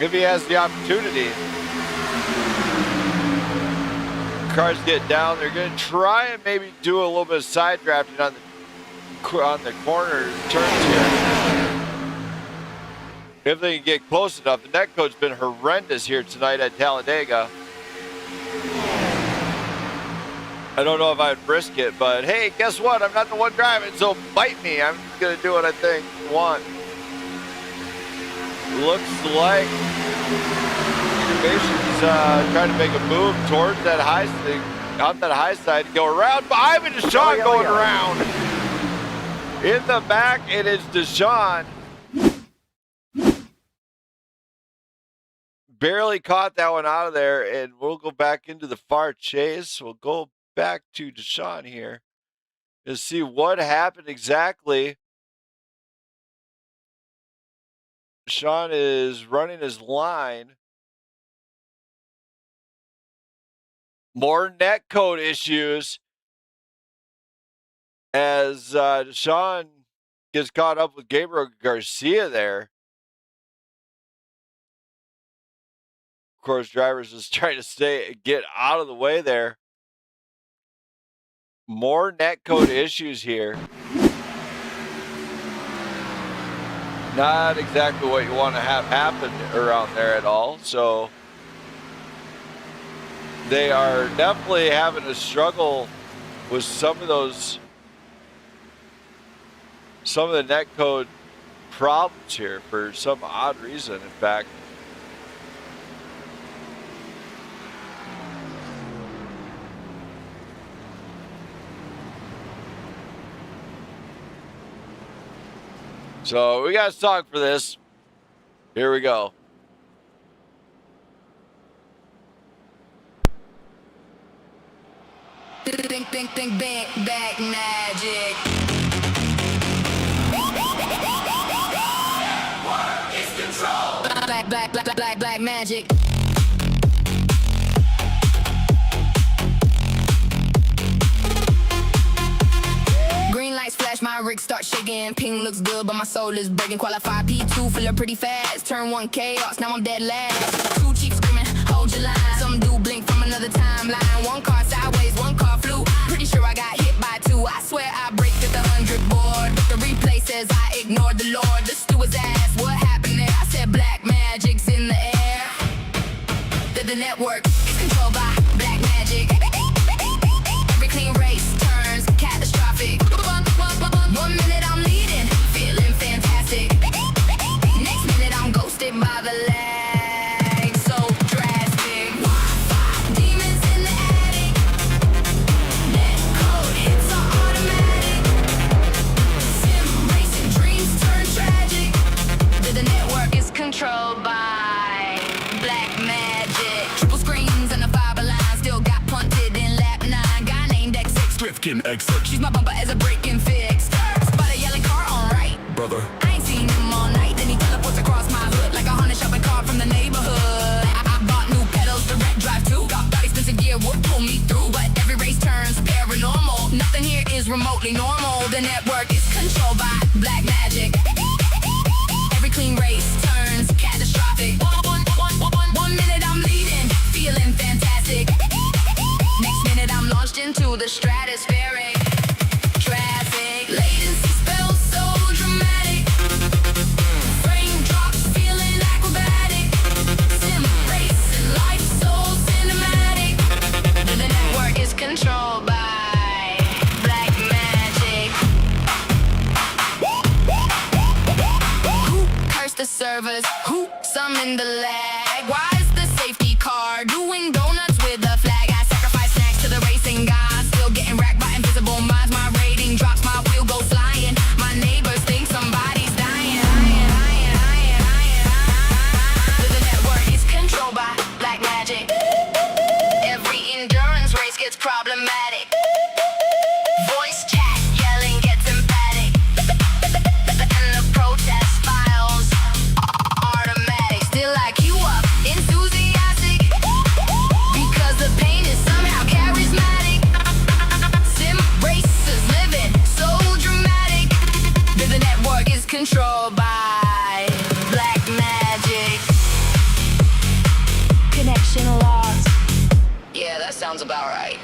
if he has the opportunity. Cars get down. They're going to try and maybe do a little bit of side drafting on the corner turns here. If they can get close enough. The net code's been horrendous here tonight at Talledega. I don't know if I'd risk it, but hey, guess what? I'm not the one driving, so bite me. I'm just going to do what I think you want. Looks like Innovation's trying to make a move towards that high thing, out that high side, to go around. But Ivan Deshawn going around. In the back, it is Deshawn. Barely caught that one out of there, and we'll go back into the far chase. We'll go back to Deshawn here to see what happened exactly. Deshawn is running his line. More net code issues. as Deshaun gets caught up with Gabriel Garcia there. Of course, drivers just trying to get out of the way there. More netcode issues here. Not exactly what you want to have happen around there at all. So they are definitely having a struggle with some of the netcode problems here for some odd reason, in fact. So we got a song for this. Here we go. Think back magic. Black magic. Green lights flash, my rig start shaking. Ping looks good, but my soul is breaking. Qualified P2, fill up pretty fast. Turn 1 chaos, now I'm dead last. Two chiefs screaming, hold your line. Some dude blink from another timeline. One car sideways, one car flew. Pretty sure I got hit by 2. I swear I braked at the 100 board. The replay says I ignored the Lord. The steward's asked what happened there. I said black magic's in the air. The network is controlled by black magic. Every clean race turns catastrophic. 1 minute I'm leading, feeling fantastic. Next minute I'm ghosted by the lag. So drastic. Demons in the attic. Netcode hits are automatic. Sim racing dreams turn tragic. The network is controlled by black magic. Triple screens and the fiber line still got punted in lap 9. Guy named X6 Rifkin exit. She's my bumper as a break-in fix. Spot a yellow car on right. Brother. I ain't seen him all night. Then he teleports across my hood like a Honda shopping car from the neighborhood. I bought new pedals, direct drive too. Got expensive gear, would pull me through. But every race turns paranormal. Nothing here is remotely normal. The network is controlled by black magic. Every clean race turns catastrophic. 1 minute I'm leading, feeling fantastic. Next minute I'm launched into the stratospheric. Traffic, latency spells so dramatic. Frame drops, feeling acrobatic. Sim racing, life so cinematic. The network is controlled by black magic. Who cursed the servers? Who summoned the lag? Why is the safety car doing donuts with a flag? I sacrifice snacks to the racing gods. Still getting racked by invisible minds. My rating drops, my wheel goes flying. My neighbors think somebody's dying. The network is controlled by black magic. Every endurance race gets problematic. Voice chat yelling gets emphatic. And the protest files automatic. Still I queue up, enthusiastic. Because the pain is somehow charismatic. Sim racers living so dramatic. The network is controlled by black magic. Connection lost. Yeah, that sounds about right.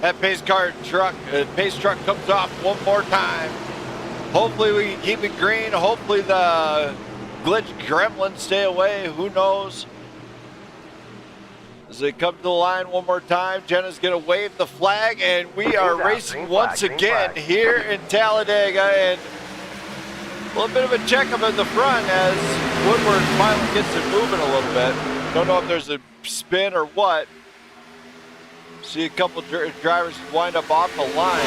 That pace truck comes off one more time. Hopefully we can keep it green. Hopefully the glitch gremlins stay away. Who knows? As they come to the line one more time, Jenna's going to wave the flag, and we are racing once again here in Talledega. And a little bit of a checkup in the front as Woodward finally gets it moving a little bit. Don't know if there's a spin or what. See a couple drivers wind up off the line.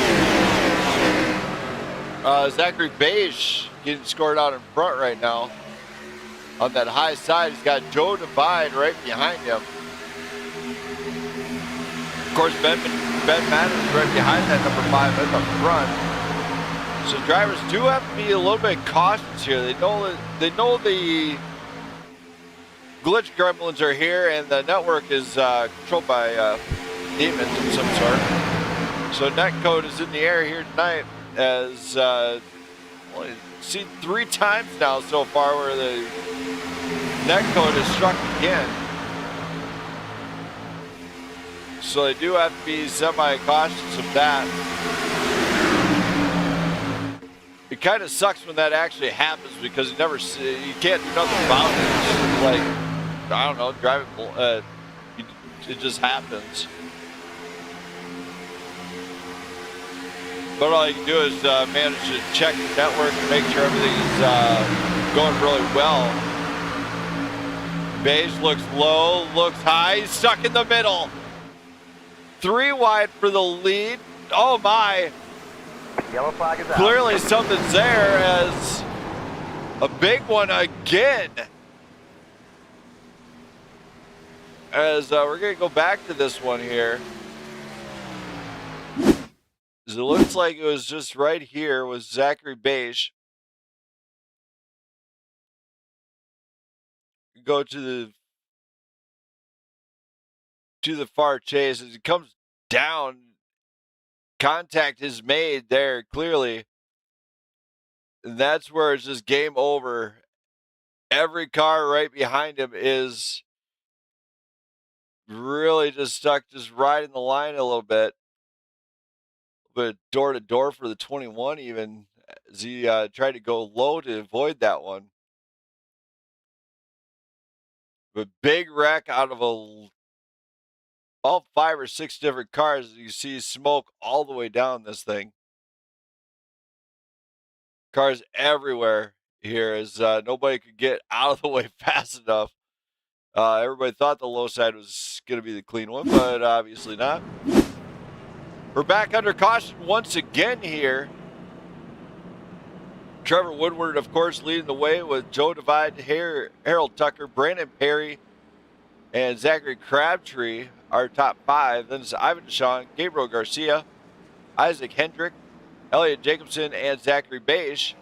Zachary Beige getting scored out in front right now. On that high side, he's got Joe Divide right behind him. Of course, Ben Madden is right behind that number 5 at the front. So drivers do have to be a little bit cautious here. They know the glitch gremlins are here, and the network is controlled by demons of some sort. So netcode is in the air here tonight, as well, I've seen 3 times now so far where the netcode is struck again. So they do have to be semi-cautious of that. It kind of sucks when that actually happens because you can't do nothing about it. It's just like, I don't know, driving. It just happens. But all you can do is manage to check the network and make sure everything is going really well. Beige looks low, looks high, he's stuck in the middle. 3 wide for the lead. Oh my. Yellow flag is out. Clearly something's there, as a big one again. As we're going to go back to this one here. As it looks like it was just right here with Zachary Beige. Go to the far chase as it comes down. Contact is made there clearly. And that's where it's just game over. Every car right behind him is really just stuck, just riding the line a little bit. But door to door for the 21 even, as he tried to go low to avoid that one. But big wreck out of all 5 or 6 different cars. You see smoke all the way down this thing. Cars everywhere here, as nobody could get out of the way fast enough. Everybody thought the low side was going to be the clean one, but obviously not. We're back under caution once again here. Trevor Woodward, of course, leading the way with Joe Divide, Harold Tucker, Brandon Perry, and Zachary Crabtree, our top 5. Then it's Ivan DeShawn, Gabriel Garcia, Isaac Hendrick, Elliot Jacobson, and Zachary Beige,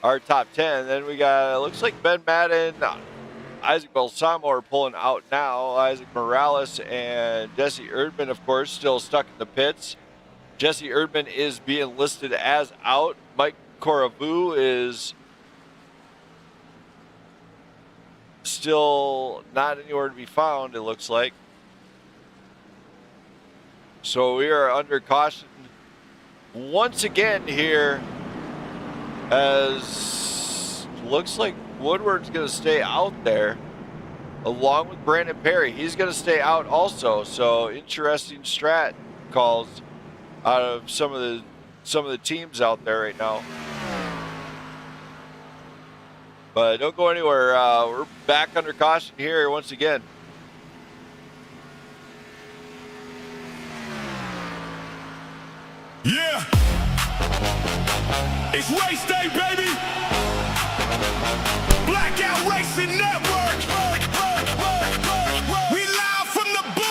our top 10. Then we got, looks like Ben Madden, Isaac Balsamo are pulling out now. Isaac Morales and Jesse Erdman, of course, still stuck in the pits. Jesse Erdman is being listed as out. Mike Coravu is still not anywhere to be found, it looks like. So we are under caution once again here, as looks like Woodward's going to stay out there along with Brandon Perry. He's going to stay out also. So interesting strat calls out of some of the teams out there right now. But don't go anywhere. We're back under caution here once again. Yeah. It's race day, baby. Blackout Racing Network. We live from the booth.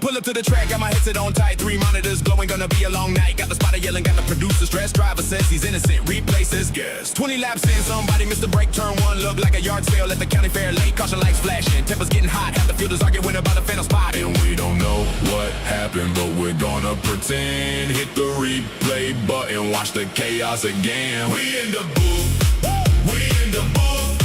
Pull up to the track, got my headset on tight. light, 3 monitors glowing, gonna be a long night. Got the spotter yelling, got the producer stressed. Driver says he's innocent, replaces gas. 20 laps in, somebody missed the brake. Turn 1, look like a yard sale at the county fair. Late, caution lights flashing, tempers getting hot. Half the fielders arguing about a phantom spot. And we don't know what happened, but we're gonna pretend. Hit the replay button, watch the chaos again. We in the booth, we in the booth,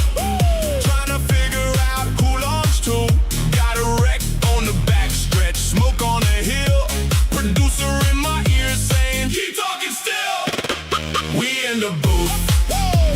trying to figure out who launched who. Got a wreck on the backstretch, smoke on the hill. Producer in my ear saying, keep talking still. We in the booth,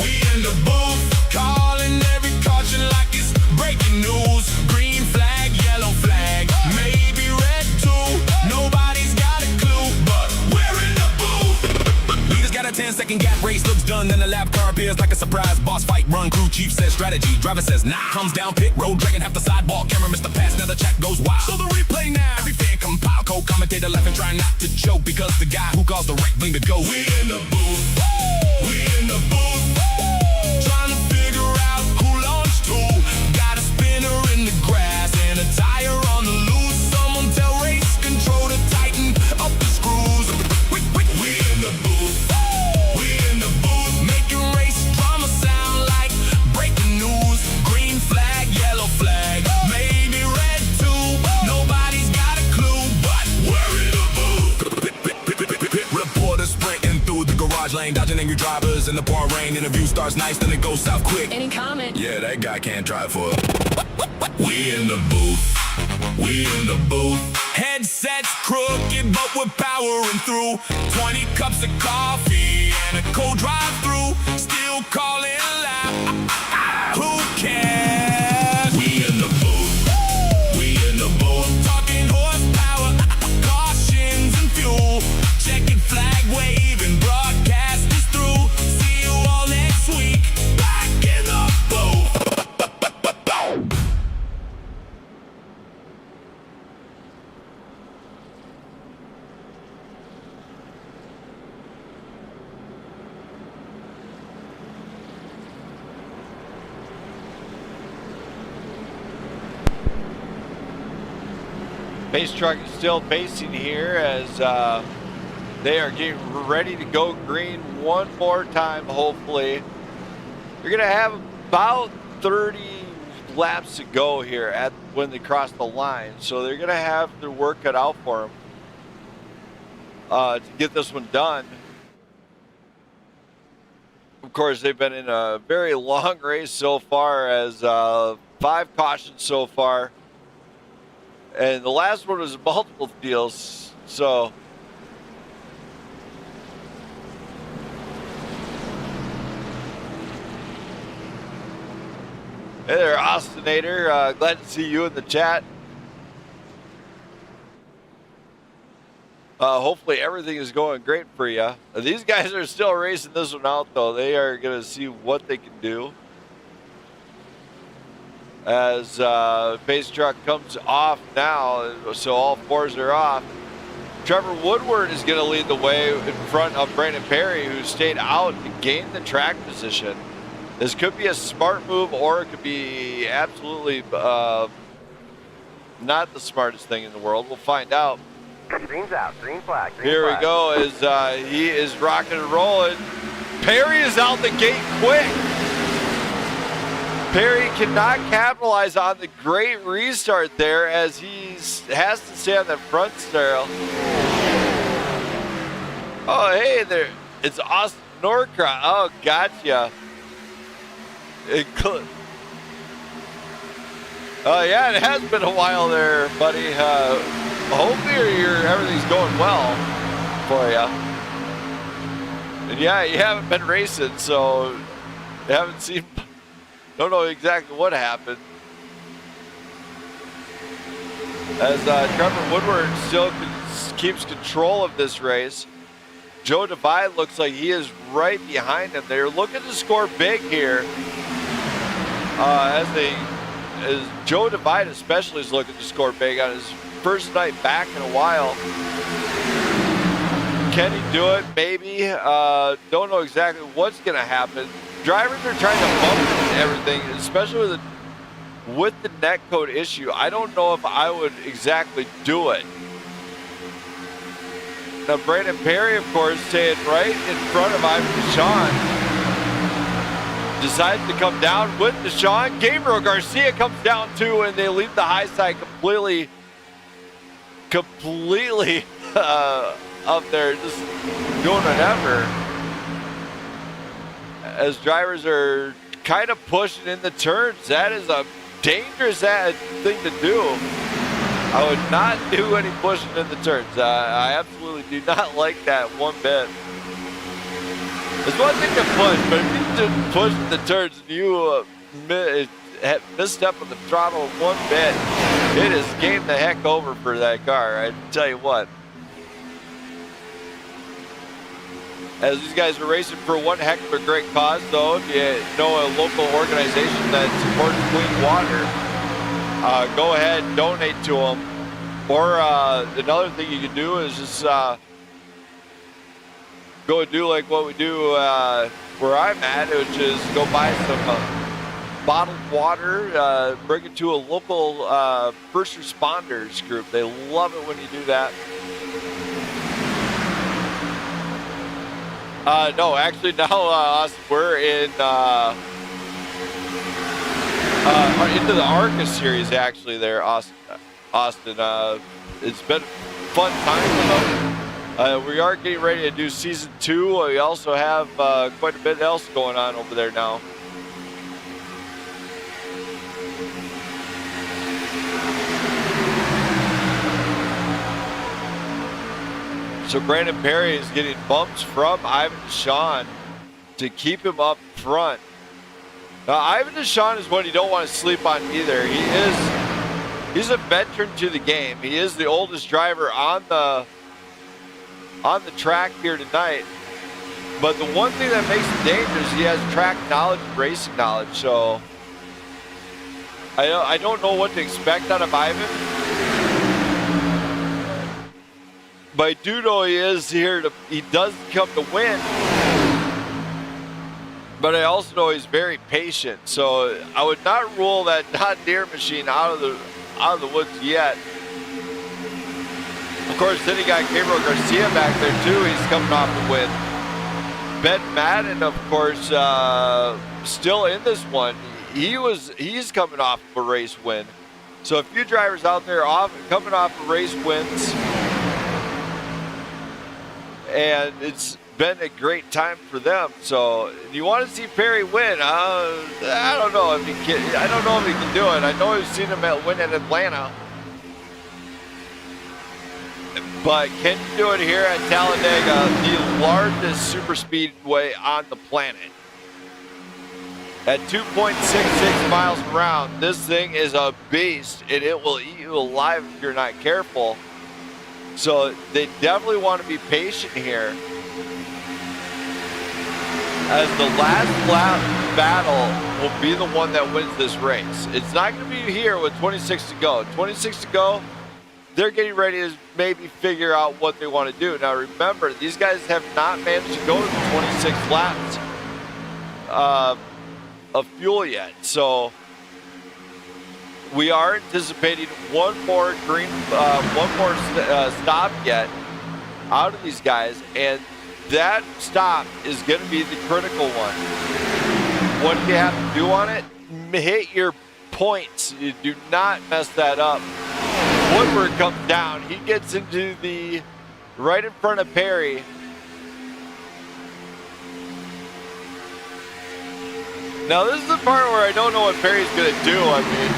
we in the booth, calling every caution like it's breaking news. Green flag, yellow flag, maybe red too. Nobody's got a clue, but we're in the booth. Leaders got a 10-second gap, race looks done, then the lap car appears like a surprise. Boss fight, run, crew chief says strategy, driver says nah. Comes down pit road, dragging half the sidewalk, camera missed the pass, now the chat goes wild. So the replay now, every fan compile, co-commentator laughing, trying not to choke, because the guy who caused the wreck blamed the ghost. We in the booth, we in the booth, trying to figure out who launched who. Got a spinner in the grass and a tire on the loose. Someone tell race control to tighten up the screws. We in the booth, we in the booth, making race drama sound like breaking news. Green flag, yellow flag, maybe red too. Nobody's got a clue, but we're in the booth. Reporters sprinting through the garage lane, dodging angry drivers in the pouring rain. Interview starts nice, then it goes south quick. Any comment? Yeah, that guy can't drive for us. We in the booth, we in the booth. Headsets crooked, but we're powering through. 20 cups of coffee and a cold drive-through. Still calling loud. Who cares? We in the booth, we in the booth. Talking horsepower, cautions and fuel. Checking flag waving, broadcast is through. See you all next week. Back in the booth. Pace truck is still pacing here as they are getting ready to go green one more time, hopefully. They're going to have about 30 laps to go here when they cross the line, so they're going to have their work cut out for them to get this one done. Of course, they've been in a very long race so far, as 5 cautions so far. And the last one was multiple deals, so hey there, Austinator. Glad to see you in the chat. Hopefully everything is going great for you. These guys are still racing this one out, though. They are going to see what they can do as pace truck comes off now, so all 4s are off. Trevor Woodward is going to lead the way in front of Brandon Perry, who stayed out to gain the track position. This could be a smart move, or it could be absolutely not the smartest thing in the world. We'll find out. Green's out. Green flag. Green Here flag. we go, as he is rocking and rolling. Perry is out the gate quick. Perry cannot capitalize on the great restart there, as he has to stay on the front style. Oh, hey there. It's Austin Norcross. Oh, gotcha. Oh, yeah, it has been a while there, buddy. Hopefully everything's going well for you. And yeah, you haven't been racing, so you haven't seen... Don't know exactly what happened. As Trevor Woodward still keeps control of this race. Joe Divide looks like he is right behind him. They're looking to score big here. As Joe Divide especially is looking to score big on his first night back in a while. Can he do it? Maybe. Don't know exactly what's going to happen. Drivers are trying to bump and everything, especially with the netcode issue. I don't know if I would exactly do it. Now Brandon Perry, of course, staying right in front of Ivan Deshawn. Decides to come down with Deshawn. Gabriel Garcia comes down too, and they leave the high side completely up there, just doing whatever. As drivers are kind of pushing in the turns. That is a dangerous thing to do. I would not do any pushing in the turns. I absolutely do not like that one bit. It's one thing to push, but if you just push in the turns and you misstep on the throttle one bit, it is game the heck over for that car. I tell you what. As these guys are racing for one heck of a great cause, though, if you know a local organization that supports clean water, go ahead and donate to them. Or another thing you can do is just go and do like what we do where I'm at, which is go buy some bottled water, bring it to a local first responders group. They love it when you do that. No, actually now we're in into the ARCA series actually there, Austin. It's been a fun time for them. We are getting ready to do season 2. We also have quite a bit else going on over there now. So Brandon Perry is getting bumps from Ivan Deshawn to keep him up front. Now Ivan Deshawn is one you don't want to sleep on either. He's a veteran to the game. He is the oldest driver on the track here tonight. But the one thing that makes him dangerous, he has track knowledge and racing knowledge. So I don't know what to expect out of Ivan. But I do know he is here he does come to win. But I also know he's very patient. So I would not rule that John Deere machine out of the woods yet. Of course, then you got Gabriel Garcia back there too. He's coming off the win. Ben Madden, of course, still in this one. He's coming off of a race win. So a few drivers out there coming off of race wins. And it's been a great time for them. So you want to see Perry win? I don't know if he can. I don't know if he can do it. I know we've seen him win at Atlanta, but can you do it here at Talledega, the largest super speedway on the planet? At 2.66 miles per round, this thing is a beast, and it will eat you alive if you're not careful. So they definitely want to be patient here. As the last lap battle will be the one that wins this race. It's not going to be here with 26 to go. 26 to go, they're getting ready to maybe figure out what they want to do. Now remember, these guys have not managed to go to the 26 laps of fuel yet. So we are anticipating one more stop yet out of these guys, and that stop is going to be the critical one. What do you have to do on it? Hit your points. You do not mess that up. Woodward comes down. He gets into the right in front of Perry. Now this is the part where I don't know what Perry's going to do. I mean,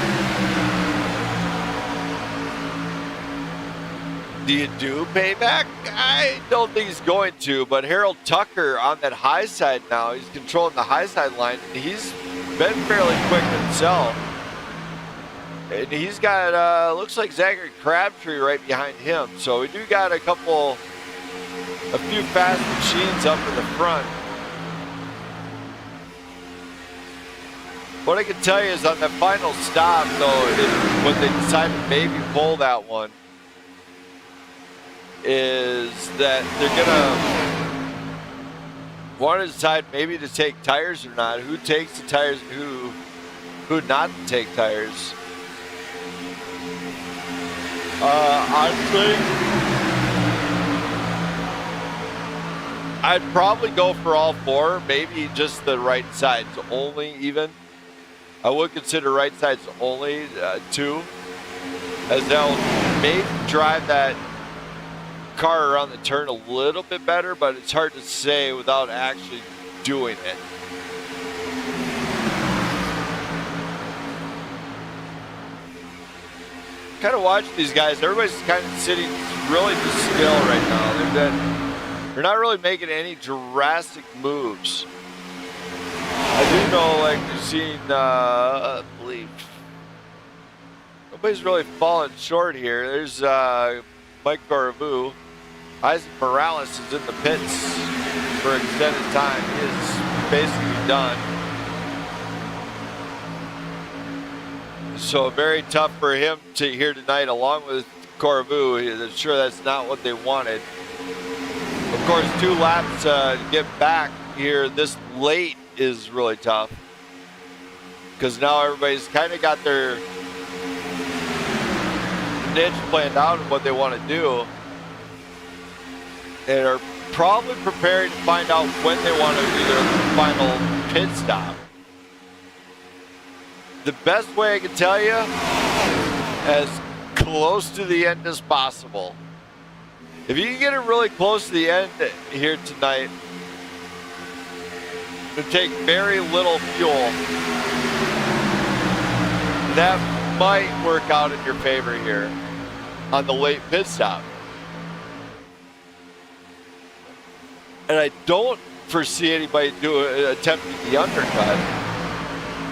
do you do payback? I don't think he's going to, but Harold Tucker on that high side now, he's controlling the high side line. He's been fairly quick himself. And he's got, looks like Zachary Crabtree right behind him. So we do got a few fast machines up in the front. What I can tell you is on that final stop, though, when they decide to maybe pull that one, is that they're gonna want to decide maybe to take tires or not. Who takes the tires and who not to take tires. Honestly, I'd probably go for all four, maybe just the right sides only even. I would consider right sides only two, as they'll maybe drive that car around the turn a little bit better, but it's hard to say without actually doing it. Kind of watch these guys. Everybody's kind of sitting really just still right now. They're not really making any drastic moves. I do know, like, you've seen, I believe, nobody's really falling short here. There's Mike Garavu. Isaac Morales is in the pits for extended time. He is basically done. So very tough for him to here tonight, along with Corvu. I'm sure that's not what they wanted. Of course, 2 laps to get back here this late is really tough, because now everybody's kind of got their niche planned out of what they want to do, and are probably preparing to find out when they want to do their final pit stop. The best way I can tell you, as close to the end as possible. If you can get it really close to the end here tonight, to take very little fuel, that might work out in your favor here on the late pit stop. And I don't foresee anybody attempting the undercut.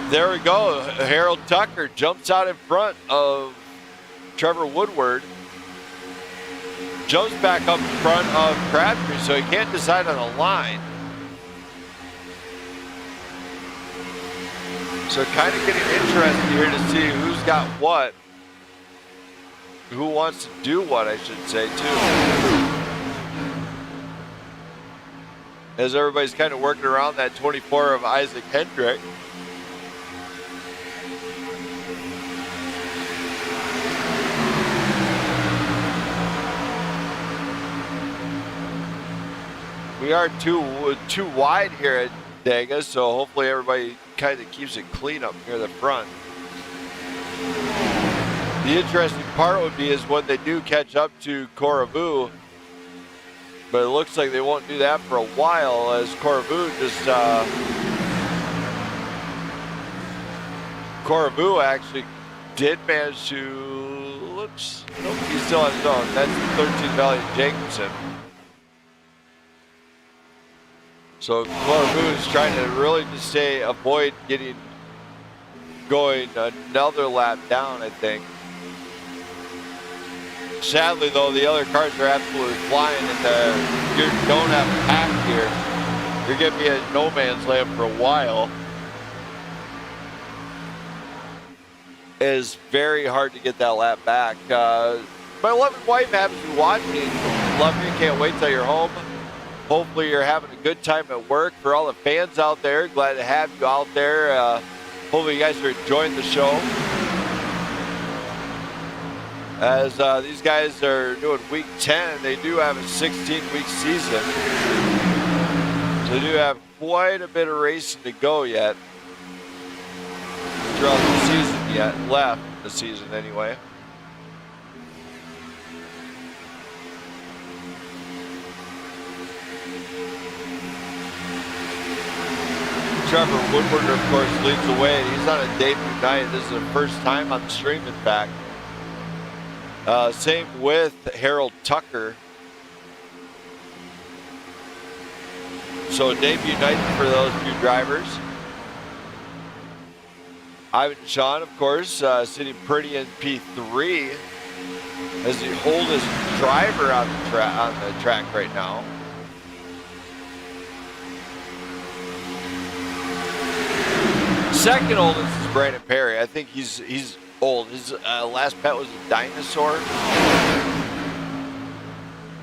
There we go. Harold Tucker jumps out in front of Trevor Woodward. Jumps back up in front of Crabtree, so he can't decide on a line. So kind of getting interested here to see who's got what. Who wants to do what, I should say, too. As everybody's kind of working around that 24 of Isaac Hendrick. We are too wide here at Dega, so hopefully everybody kind of keeps it clean up near the front. The interesting part would be is when they do catch up to Koravu, but it looks like they won't do that for a while, as Koravu just Koravu actually did manage to nope, he's still on his own. That's 13 Valiant Jacobson. So Koravu is trying to really just avoid going another lap down, I think. Sadly, though, the other cars are absolutely flying, and you don't have a pack here. You're going to be at no man's land for a while. It is very hard to get that lap back. My beloved wife happens to be watching. Love you. Can't wait till you're home. Hopefully you're having a good time at work. For all the fans out there, glad to have you out there. Hopefully you guys are enjoying the show. As these guys are doing week 10, they do have a 16-week season. So they do have quite a bit of racing to go yet. Throughout the season yet, left the season anyway. Trevor Woodward, of course, leads the way. He's on a debut night. This is the first time on the stream, in fact. Same with Harold Tucker. So debut night for those two drivers. Ivan Sean, of course, sitting pretty in P3 as the oldest driver on the track right now. Second oldest is Brandon Perry. I think he's old. His last pet was a dinosaur.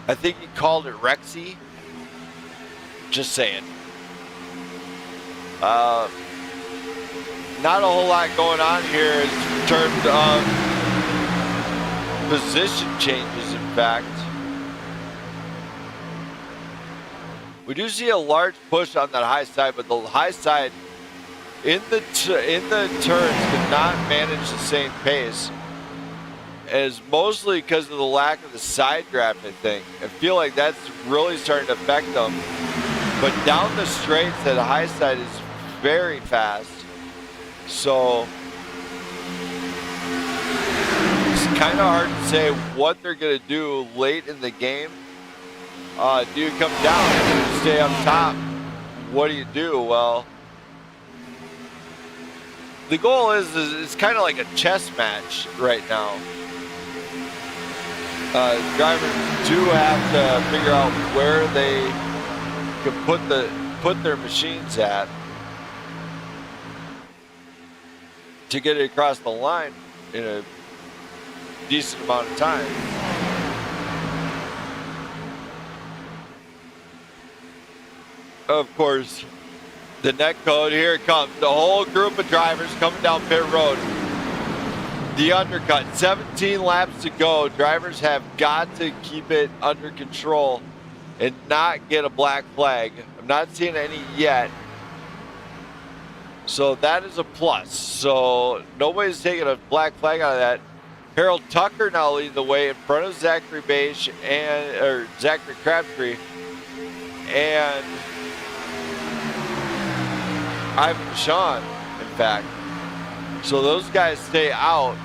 I think he called it Rexy. Just saying. Not a whole lot going on here in terms of position changes, in fact. We do see a large push on that high side, but the high side in the turns could not manage the same pace, as mostly because of the lack of the side draft, I think. I feel like that's really starting to affect them. But down the straights, that high side is very fast. So it's kind of hard to say what they're going to do late in the game. Do you come down? Do you stay up top? What do you do? Well, the goal is it's kind of like a chess match right now. Drivers do have to figure out where they can put their machines at to get it across the line in a decent amount of time. Of course, the net code, here it comes. The whole group of drivers coming down pit road. The undercut, 17 laps to go. Drivers have got to keep it under control and not get a black flag. I'm not seeing any yet. So that is a plus. So nobody's taking a black flag out of that. Harold Tucker now leading the way in front of Zachary Beige or Zachary Crabtree and Ivan Sean, in fact. So those guys stay out.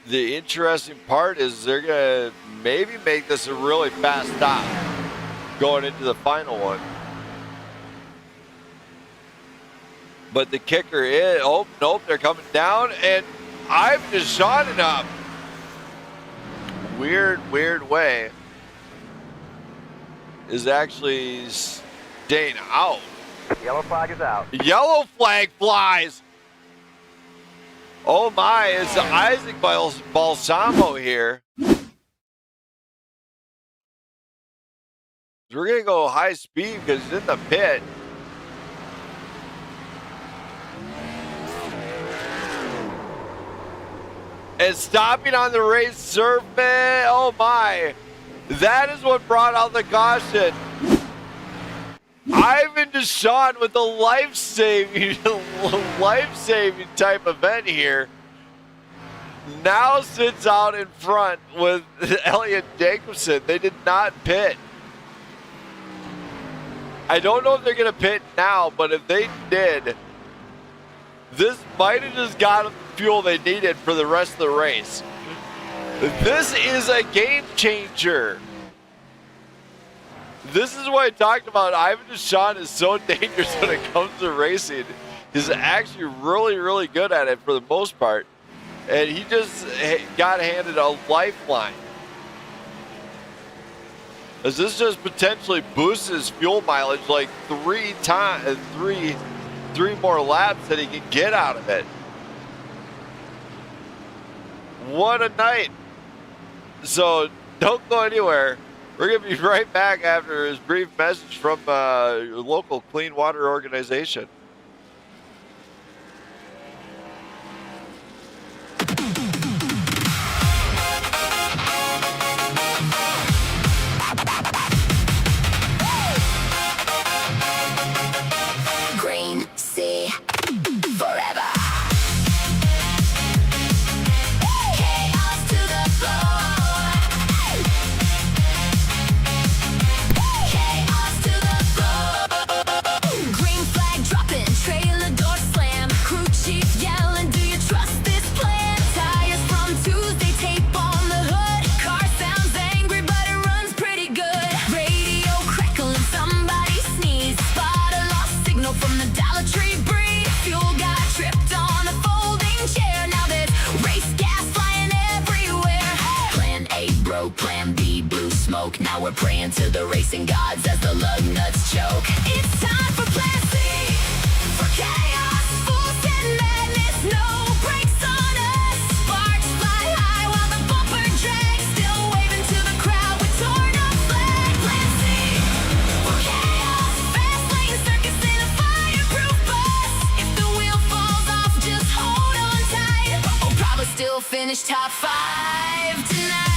The interesting part is they're going to maybe make this a really fast stop going into the final one. But the kicker is, oh, nope, they're coming down, and Ivan is shotting up. Weird way. Is actually staying out. Yellow flag is out. Yellow flag flies. Oh my, it's Isaac Balsamo here. We're going to go high speed because he's in the pit. And stopping on the race surface. Oh my. That is what brought out the caution. Ivan Deshawn with a life-saving type event here. Now sits out in front with Elliot Jacobson. They did not pit. I don't know if they're going to pit now, but if they did, this might have just got them the fuel they needed for the rest of the race. This is a game changer. This is what I talked about. Ivan Deshawn is so dangerous when it comes to racing. He's actually really good at it for the most part. And he just got handed a lifeline. As this just potentially boosts his fuel mileage like three more laps that he can get out of it. What a night. So don't go anywhere. We're going to be right back after his brief message from your local clean water organization. Green sea forever. Chaos to the floor. Chaos to the floor. Green flag dropping, trailer door slam. Crew chief yelling, do you trust this plan? Tires from Tuesday, tape on the hood. Car sounds angry, but it runs pretty good. Radio crackling, somebody sneeze. Spot a lost signal from the Dollar Tree breeze. Fuel got tripped on a folding chair. Now there's race gas flying everywhere. Plan A broke, plan B blue smoke. Now we're praying to the racing gods as the lug nuts choke. It's time for plan C, for chaos, full set madness, no brakes on us. Sparks fly high while the bumper drags, still waving to the crowd with torn up flag. Plan C, for chaos, fast lane circus in a fireproof bus. If the wheel falls off, just hold on tight. I'll probably still finish top 5 tonight.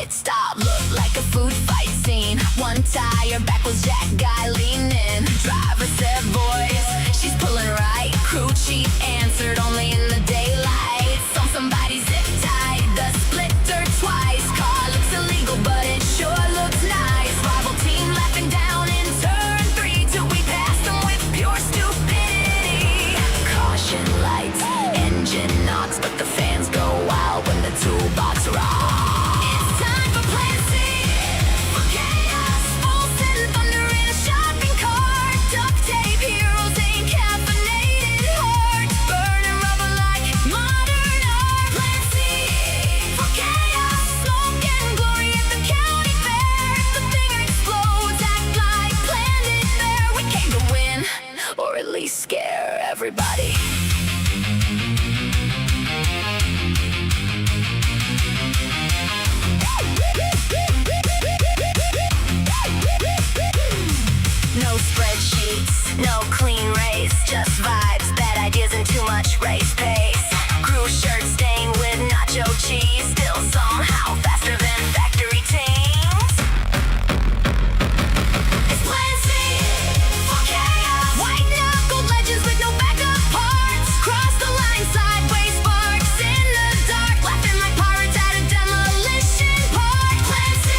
pit stop looked like a food fight scene. One tire, backwards jack guy leaning. Driver said, boys, she's pulling right. Crew chief answered, only in the daylight. Saw somebody zip tied the splitter twice. Car looks illegal, but it sure looks nice. Rival team laughing down in turn 3 till we passed them with pure stupidity. Caution lights, engine knocks, but the fans go wild when the toolbox rocks. It's time for Plan C, for chaos. Full send thunder in a shopping cart. Duct tape heroes ain't caffeinated hearts. Burning rubber like modern art. Plan C, for chaos. Smoke and glory at the county fair. If the thing explodes, act like planned it there. We came to win, or at least scare everybody. No spreadsheets, no clean race, just vibes, bad ideas and too much race pace. Crew shirt stained with nacho cheese, still somehow faster than factory teams. It's Plan C, for chaos. White knuckled legends with no backup parts. Cross the line sideways, sparks in the dark, laughing like pirates at a demolition park. Plan C,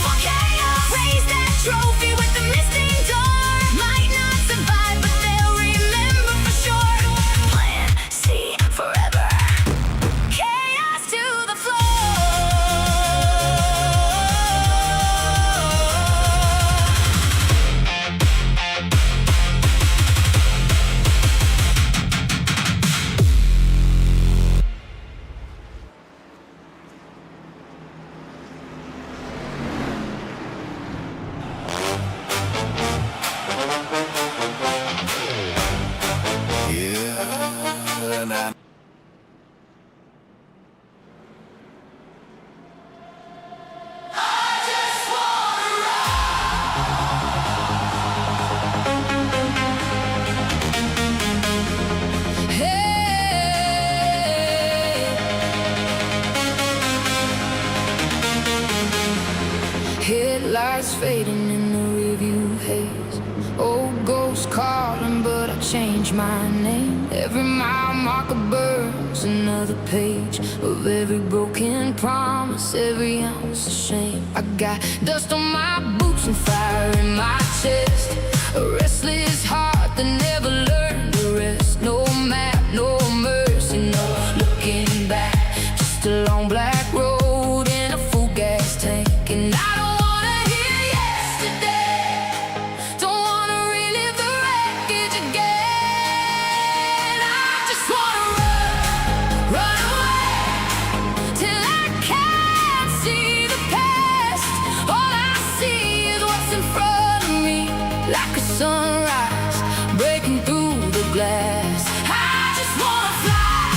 for chaos. Raise that trophy with the misting door. Might not survive, but they'll remember for sure. Plan C forever. Chaos to the floor. Headlights fading in the rearview haze. Old ghost calling, but I changed my name. Every mile marker burns another page of every broken promise, every ounce of shame. I got dust on my boots and fire in my chest. A restless heart that never learned to rest. No map, no mercy, no looking back. Just a long black road in a full gas tank. And I don't wanna hear yesterday. Don't wanna relive the wreckage again. I just wanna run away till I can't see the past. All I see is what's in front of me, like a sunrise breaking through the glass. I just wanna fly,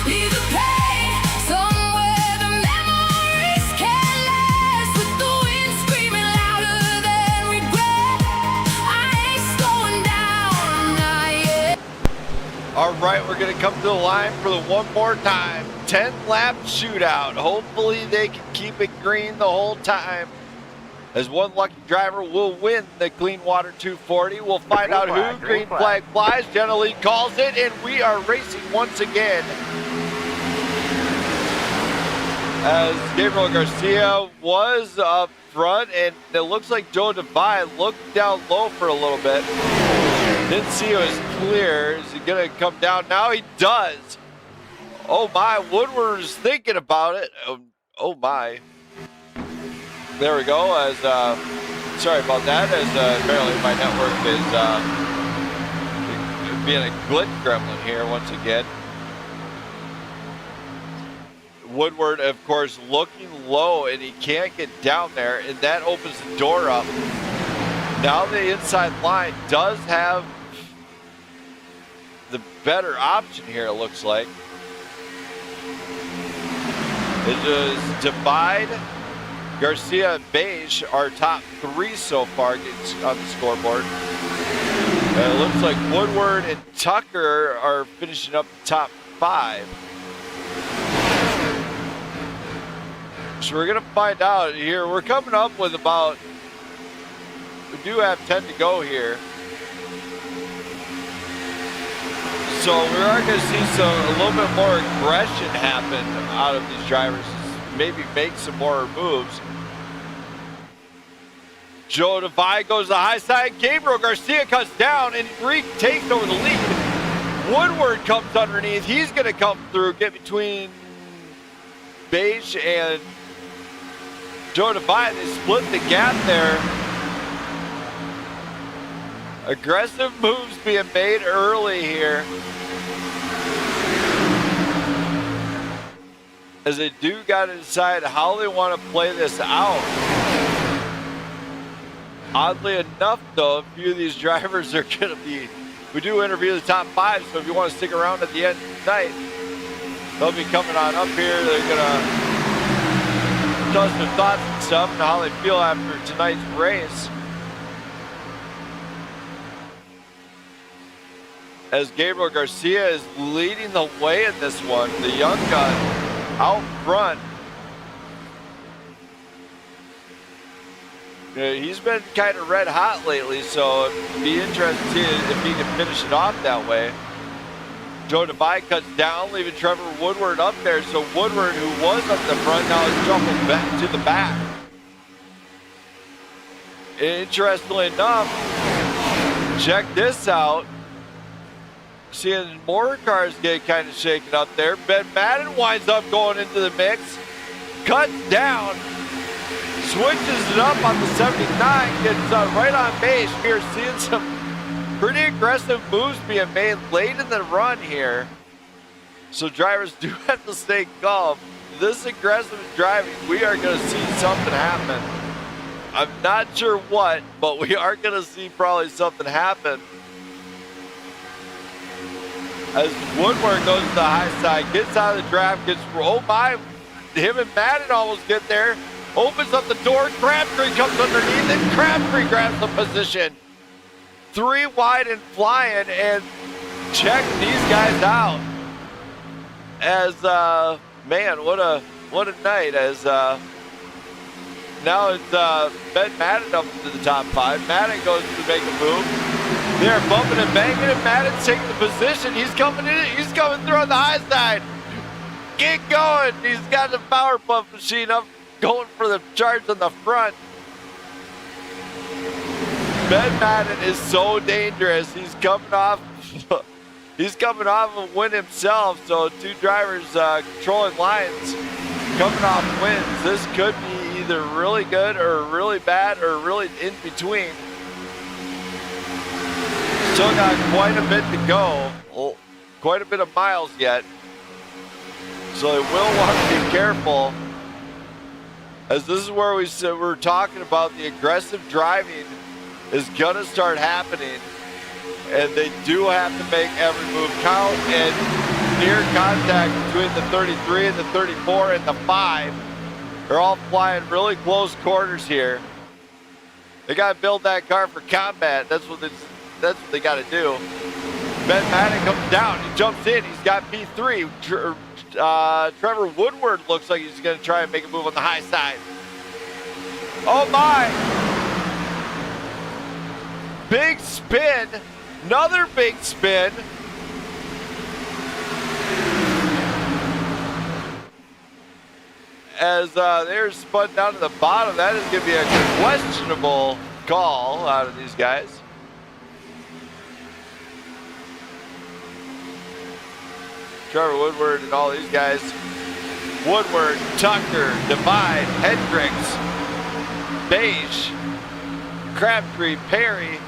leave the pain somewhere the memories can last. With the wind screaming louder than regret, I ain't slowing down, not yet. All right, we're going to come to the line for the one more time. 10-lap shootout. Hopefully they can keep it green the whole time, as one lucky driver will win the Clean Water 240. We'll find out who green flag flies. Generally calls it, and we are racing once again. As Gabriel Garcia was up front, and it looks like Joe Devine looked down low for a little bit. Didn't see it was clear. Is he going to come down now? He does. Oh my, Woodward is thinking about it. Oh my. There we go. As sorry about that. As apparently my network is being a glitch gremlin here once again. Woodward, of course, looking low, and he can't get down there, and that opens the door up. Now the inside line does have the better option here, it looks like. It is Divide, Garcia, and Beige, our top three so far gets on the scoreboard. And it looks like Woodward and Tucker are finishing up the top five. So we're gonna find out here. We're coming up with about, we do have 10 to go here. So we are gonna see a little bit more aggression happen out of these drivers. Maybe make some more moves. Joe Devine goes to the high side. Gabriel Garcia cuts down and takes over the lead. Woodward comes underneath. He's gonna come through, get between Beige and Joe Devine. They split the gap there. Aggressive moves being made early here, as they do got to decide how they want to play this out. Oddly enough, though, a few of these drivers are going to be, we do interview the top 5, so if you want to stick around at the end of the night, they'll be coming on up here. They're going to tell us their thoughts and stuff and how they feel after tonight's race. As Gabriel Garcia is leading the way in this one, the young gun out front. He's been kind of red hot lately, so it'd be interesting to see if he can finish it off that way. Joe Devine cuts down, leaving Trevor Woodward up there. So Woodward, who was up the front, now is jumping back to the back. Interestingly enough, check this out. Seeing more cars get kind of shaken up there. Ben Madden winds up going into the mix, cuts down, switches it up on the 79, gets right on base. We're seeing some pretty aggressive moves being made late in the run here. So drivers do have to stay calm. This aggressive driving, we are going to see something happen. I'm not sure what, but we are going to see probably something happen. As Woodward goes to the high side, gets out of the draft, gets, oh my, him and Madden almost get there. Opens up the door, Crabtree comes underneath it, Crabtree grabs the position. 3 wide and flying, and check these guys out. As, man, what a night. As, now it's Ben Madden up to the top 5. Madden goes to make a move. They're bumping and banging, and Madden's taking the position. He's coming in. He's coming through on the high side. Get going. He's got the power pump machine up, going for the charge on the front. Ben Madden is so dangerous. He's coming off. He's coming off a win himself. So 2 drivers controlling lines, coming off wins. This could be either really good or really bad or really in between. Still got quite a bit to go, quite a bit of miles yet. So they will want to be careful, as this is where we're talking about the aggressive driving is going to start happening, and they do have to make every move count, and near contact between the 33 and the 34 and the 5. They're all flying really close quarters here. They got to build that car for combat. That's what they got to do. Ben Madden comes down. He jumps in. He's got P3. Trevor Woodward looks like he's going to try and make a move on the high side. Oh my! Big spin. Another big spin. As they're spun down to the bottom, that is going to be a questionable call out of these guys. Trevor Woodward and all these guys. Woodward, Tucker, Divide, Hendricks, Beige, Crabtree, Perry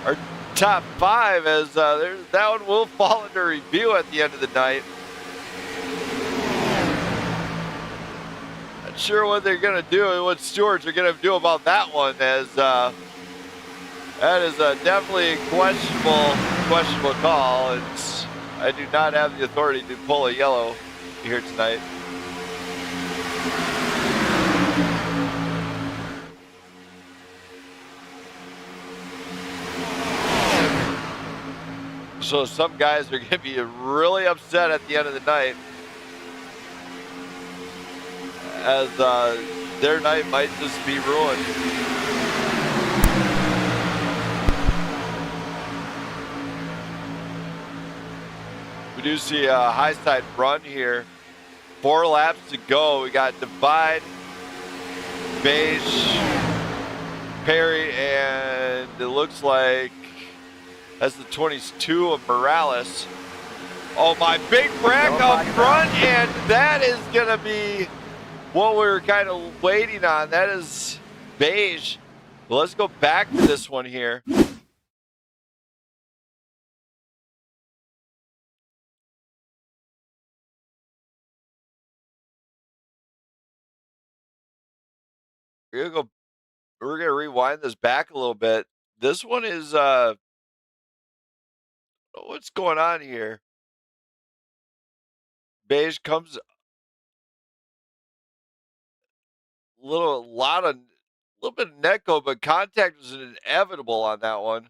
are top 5, as that one will fall into review at the end of the night. Not sure what they're going to do, what stewards are going to do about that one, as that is definitely a questionable call. I do not have the authority to pull a yellow here tonight. So some guys are going to be really upset at the end of the night, as their night might just be ruined. We do see a high side run here. 4 laps to go. We got Divide, Beige, Perry, and it looks like that's the 22 of Morales. Oh, my big wreck up front, and that is going to be what we were kind of waiting on. That is Beige. Well, let's go back to this one here. We're gonna rewind this back a little bit. This one is what's going on here? Beige comes little bit of netco, but contact was inevitable on that one.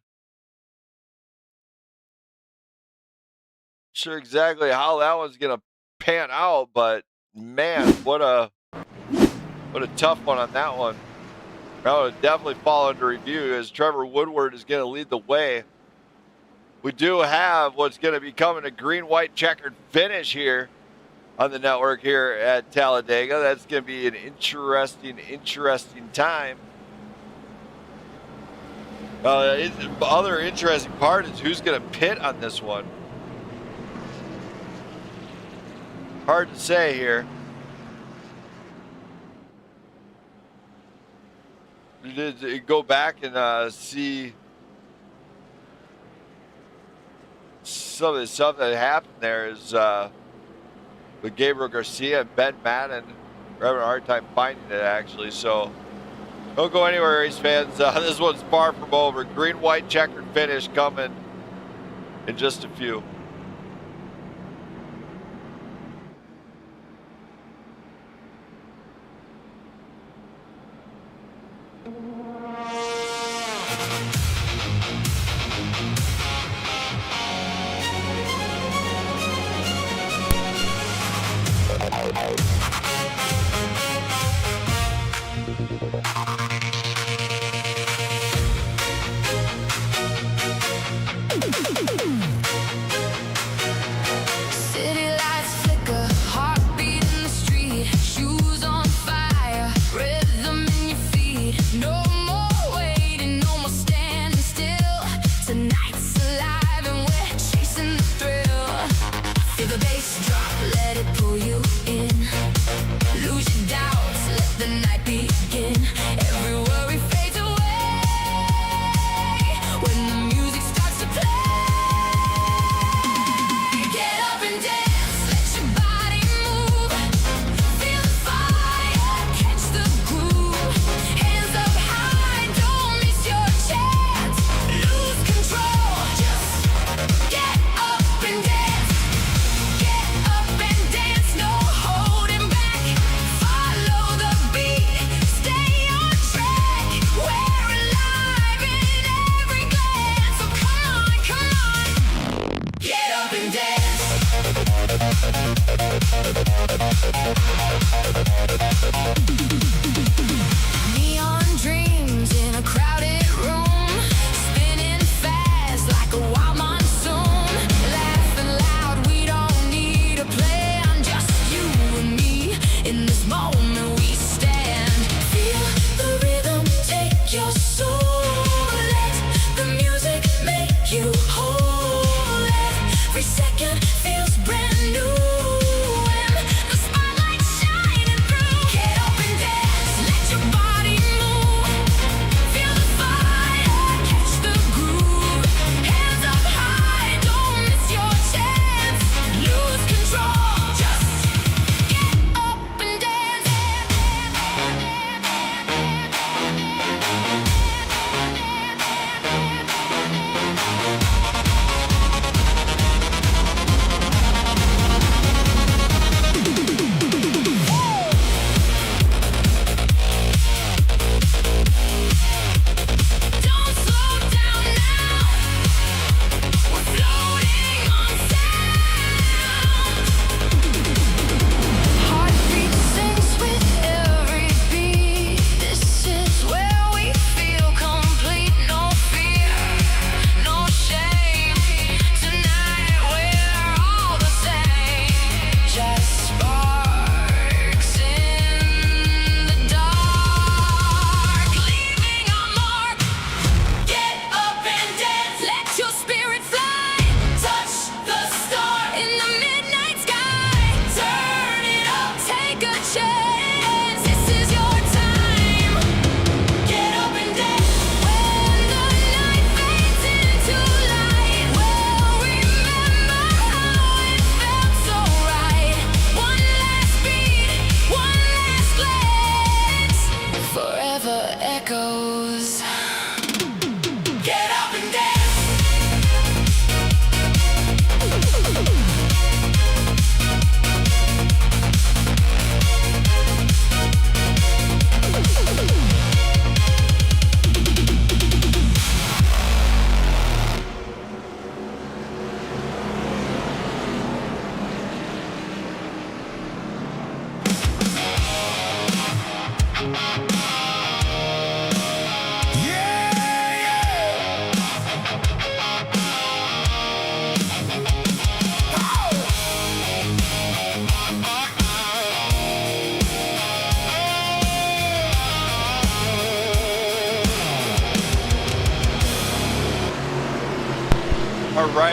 Sure exactly how that one's gonna pan out, but man, what a tough one on that one. That would definitely fall under review as Trevor Woodward is going to lead the way. We do have what's going to be coming a green-white checkered finish here on the network here at Talledega. That's going to be an interesting time. The other interesting part is who's going to pit on this one. Hard to say here. Go back and see some of the stuff that happened there is with Gabriel Garcia and Ben Madden. We're having a hard time finding it actually, so don't go anywhere, race fans. This one's far from over. Green, white, checkered finish coming in just a few. City lights flicker, heartbeat in the street, shoes on fire, rhythm in your feet. No more waiting, no more standing still. Tonight's alive and we're chasing the thrill. Feel the bass drop, let it pull you in. Lose your doubts, let the night begin. Every worry fades away when the music starts to play. Get up and dance, let your body move. Feel the fire, catch the groove. Hands up high, don't miss your chance. Lose control, just get up and dance. Get up and dance, no holding back. Follow the beat, stay on track. We're alive in every glance, so come on, get up and dance. Neon dreams in a crowded room, spinning fast like a wild monsoon. Laughing loud, we don't need a plan, just you and me. In this moment we stand. Feel the rhythm take your soul. Let the music make you whole. Every second feels brand new. And the spotlight shining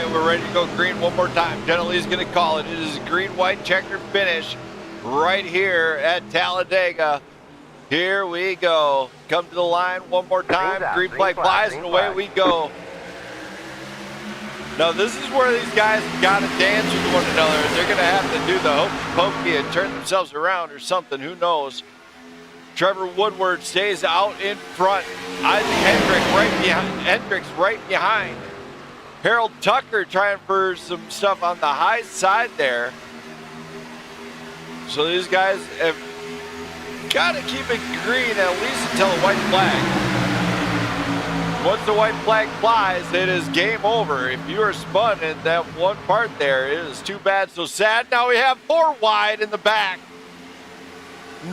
and we're ready to go green one more time. Jenna Lee's going to call it. It is a green, white, checkered finish right here at Talledega. Here we go. Come to the line one more time. Green flag flies, and away we go. Now, this is where these guys got to dance with one another. They're going to have to do the hokey pokey and turn themselves around or something. Who knows? Trevor Woodward stays out in front. Isaac Hendricks right behind. Harold Tucker trying for some stuff on the high side there. So these guys have got to keep it green at least until a white flag. Once the white flag flies, it is game over. If you are spun in that one part there, it is too bad, so sad. Now we have 4 wide in the back.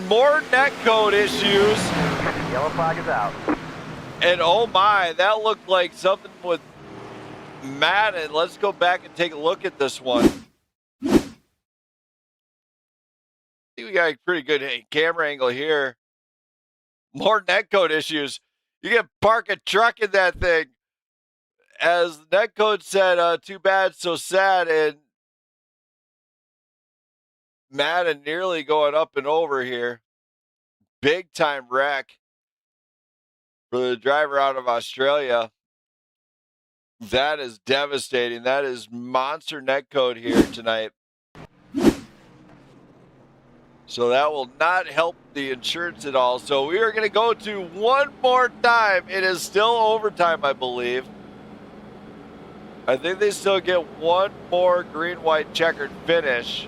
More net code issues. Yellow flag is out. And oh my, that looked like something with Madden. Let's go back and take a look at this one. I think we got a pretty good camera angle here. More netcode issues. You can park a truck in that thing. As netcode said, too bad, so sad. And Madden nearly going up and over here. Big time wreck for the driver out of Australia. That is devastating. That is monster netcode here tonight. So that will not help the insurance at all. So we are going to go to one more time. It is still overtime, I believe. I think they still get one more green, white, checkered finish.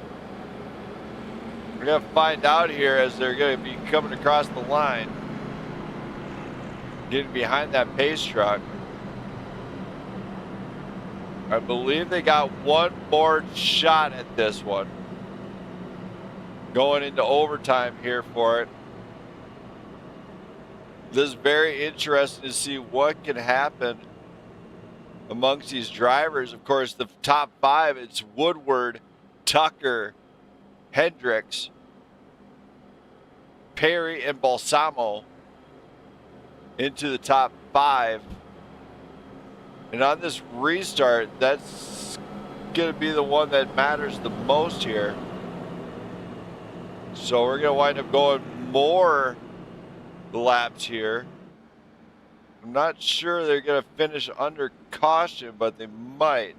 We're going to find out here as they're going to be coming across the line. Getting behind that pace truck. I believe they got one more shot at this one. Going into overtime here for it. This is very interesting to see what can happen amongst these drivers. Of course, the top 5, it's Woodward, Tucker, Hendricks, Perry, and Balsamo into the top 5. And on this restart, that's going to be the one that matters the most here. So we're going to wind up going more laps here. I'm not sure they're going to finish under caution, but they might.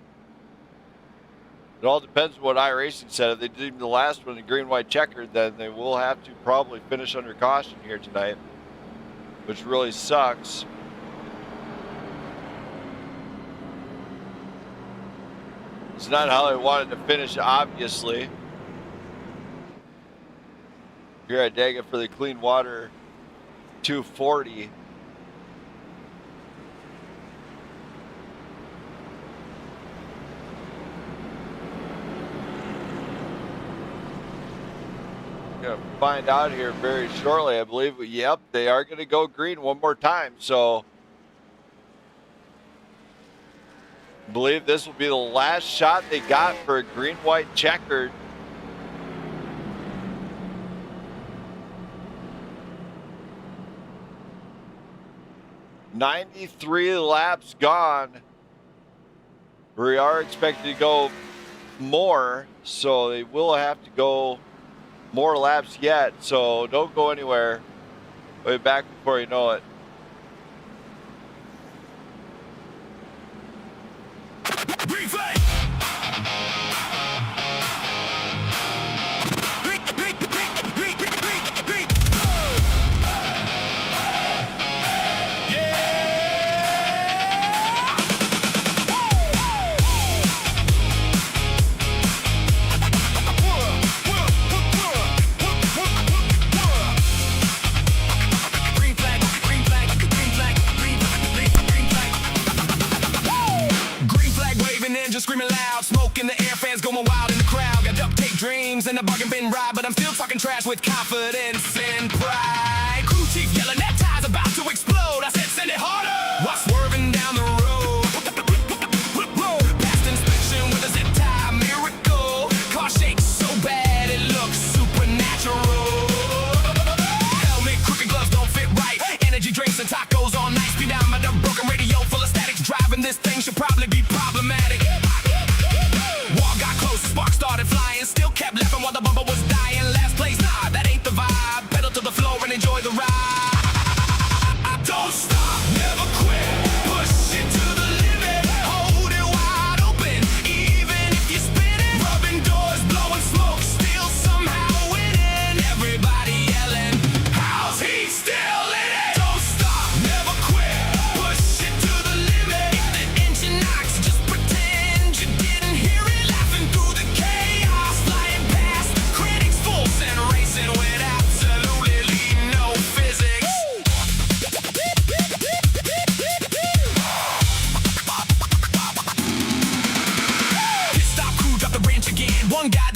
It all depends on what iRacing said. If they did the last one, the green, white, checkered, then they will have to probably finish under caution here tonight, which really sucks. It's not how they wanted to finish, obviously. Here at Dega for the Clean Water 240. Gonna find out here very shortly. I believe, yep, they are gonna go green one more time. So I believe this will be the last shot they got for a green, white, checkered. $93 laps gone. We are expected to go more, so they will have to go more laps yet. So don't go anywhere. We'll be back before you know it. Green flag! Screaming loud, smoke in the air, fans going wild in the crowd. Got duct tape dreams and the bargain bin ride, but I'm still talking trash with confidence and pride. Crew chief yelling, that tire's about to explode. I said, send it harder. While swerving down the road, past inspection with a zip tie, miracle. Car shakes so bad it looks supernatural. Helmet, crooked gloves don't fit right. Energy drinks and tacos all night. Speed down by the broken radio full of static. Driving this thing should probably be problematic.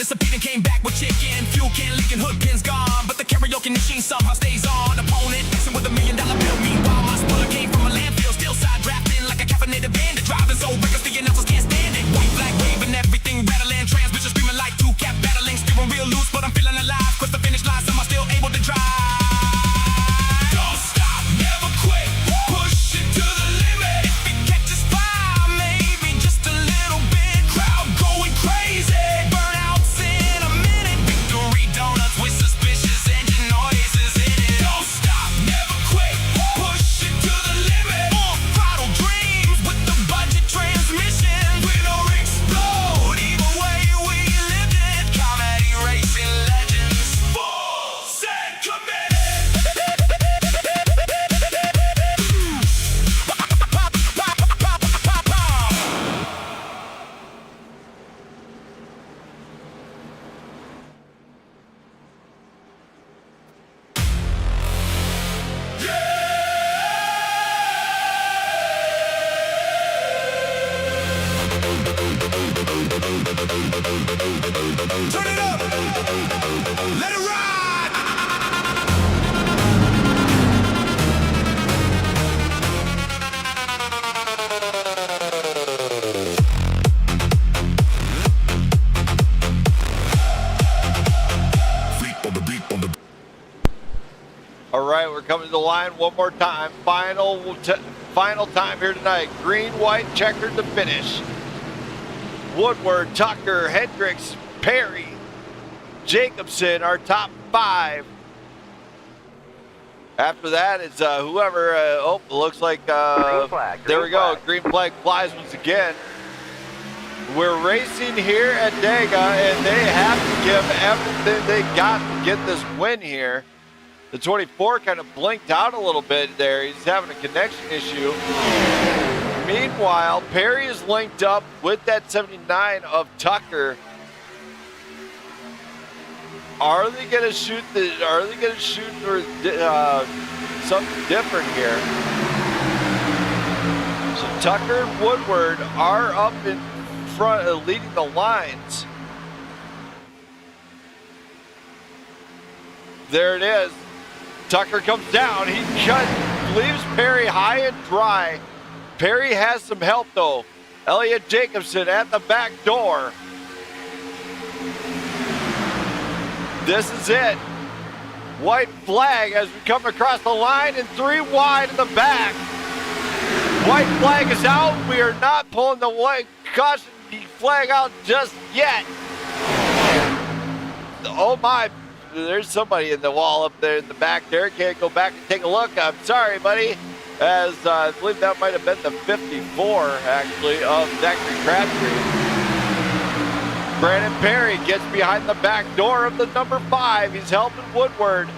disappeared and came back with chicken. Fuel can leaking, hood pins gone, but the karaoke machine somehow stays on. Opponent mixing with $1 million bill. Meanwhile, my spoiler came from a landfill, still side drafting like a caffeinated bandit. Driving so reckless, the announcers can't stand it. White flag waving, everything rattling, transmission screaming like two cap battling. Steering real loose, but I'm feeling alive. Cause the finish line, somehow still able to drive. Don't stop, never quit, push it to the limit. If it catches fire, maybe just a little bit. Crowd going crazy, burnouts in a minute. Victory donuts with suspicious engine noises in it. Don't stop, never quit, push it to the limit. Full throttle dreams with the budget transmission. Win or explode, either way we lived it. Comedy racing legends, full set committed. Turn it up, let it ride. All right, we're coming to the line one more time. Final time here tonight. Green, white, checkered to finish. Woodward, Tucker, Hendricks, Perry, Jacobson, our top 5. After that, it's whoever. It looks like Green flag, there we green go. flag. Green flag flies once again. We're racing here at Dega, and they have to give everything they got to get this win here. The 24 kind of blinked out a little bit there. He's having a connection issue. Meanwhile, Perry is linked up with that 79 of Tucker. Are they going to shoot for something different here? So Tucker and Woodward are up in front, leading the lines. There it is. Tucker comes down. He leaves Perry high and dry. Perry has some help though. Elliot Jacobson at the back door. This is it. White flag as we come across the line and 3 wide in the back. White flag is out. We are not pulling the white caution flag out just yet. Oh my. There's somebody in the wall up there in the back there. Can't go back and take a look. I'm sorry, buddy. As I believe that might have been the 54, actually, of Zachary Crabtree. Brandon Perry gets behind the back door of the number 5. He's helping Woodward.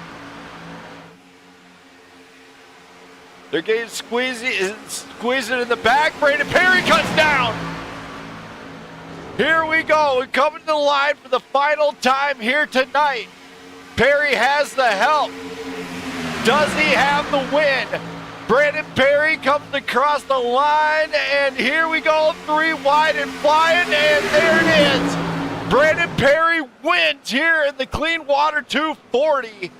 They're getting squeezing in the back. Brandon Perry cuts down. Here we go. We're coming to the line for the final time here tonight. Perry has the help. Does he have the win? Brandon Perry comes across the line, and here we go, 3 wide and flying, and there it is. Brandon Perry wins here in the Clean Water 240.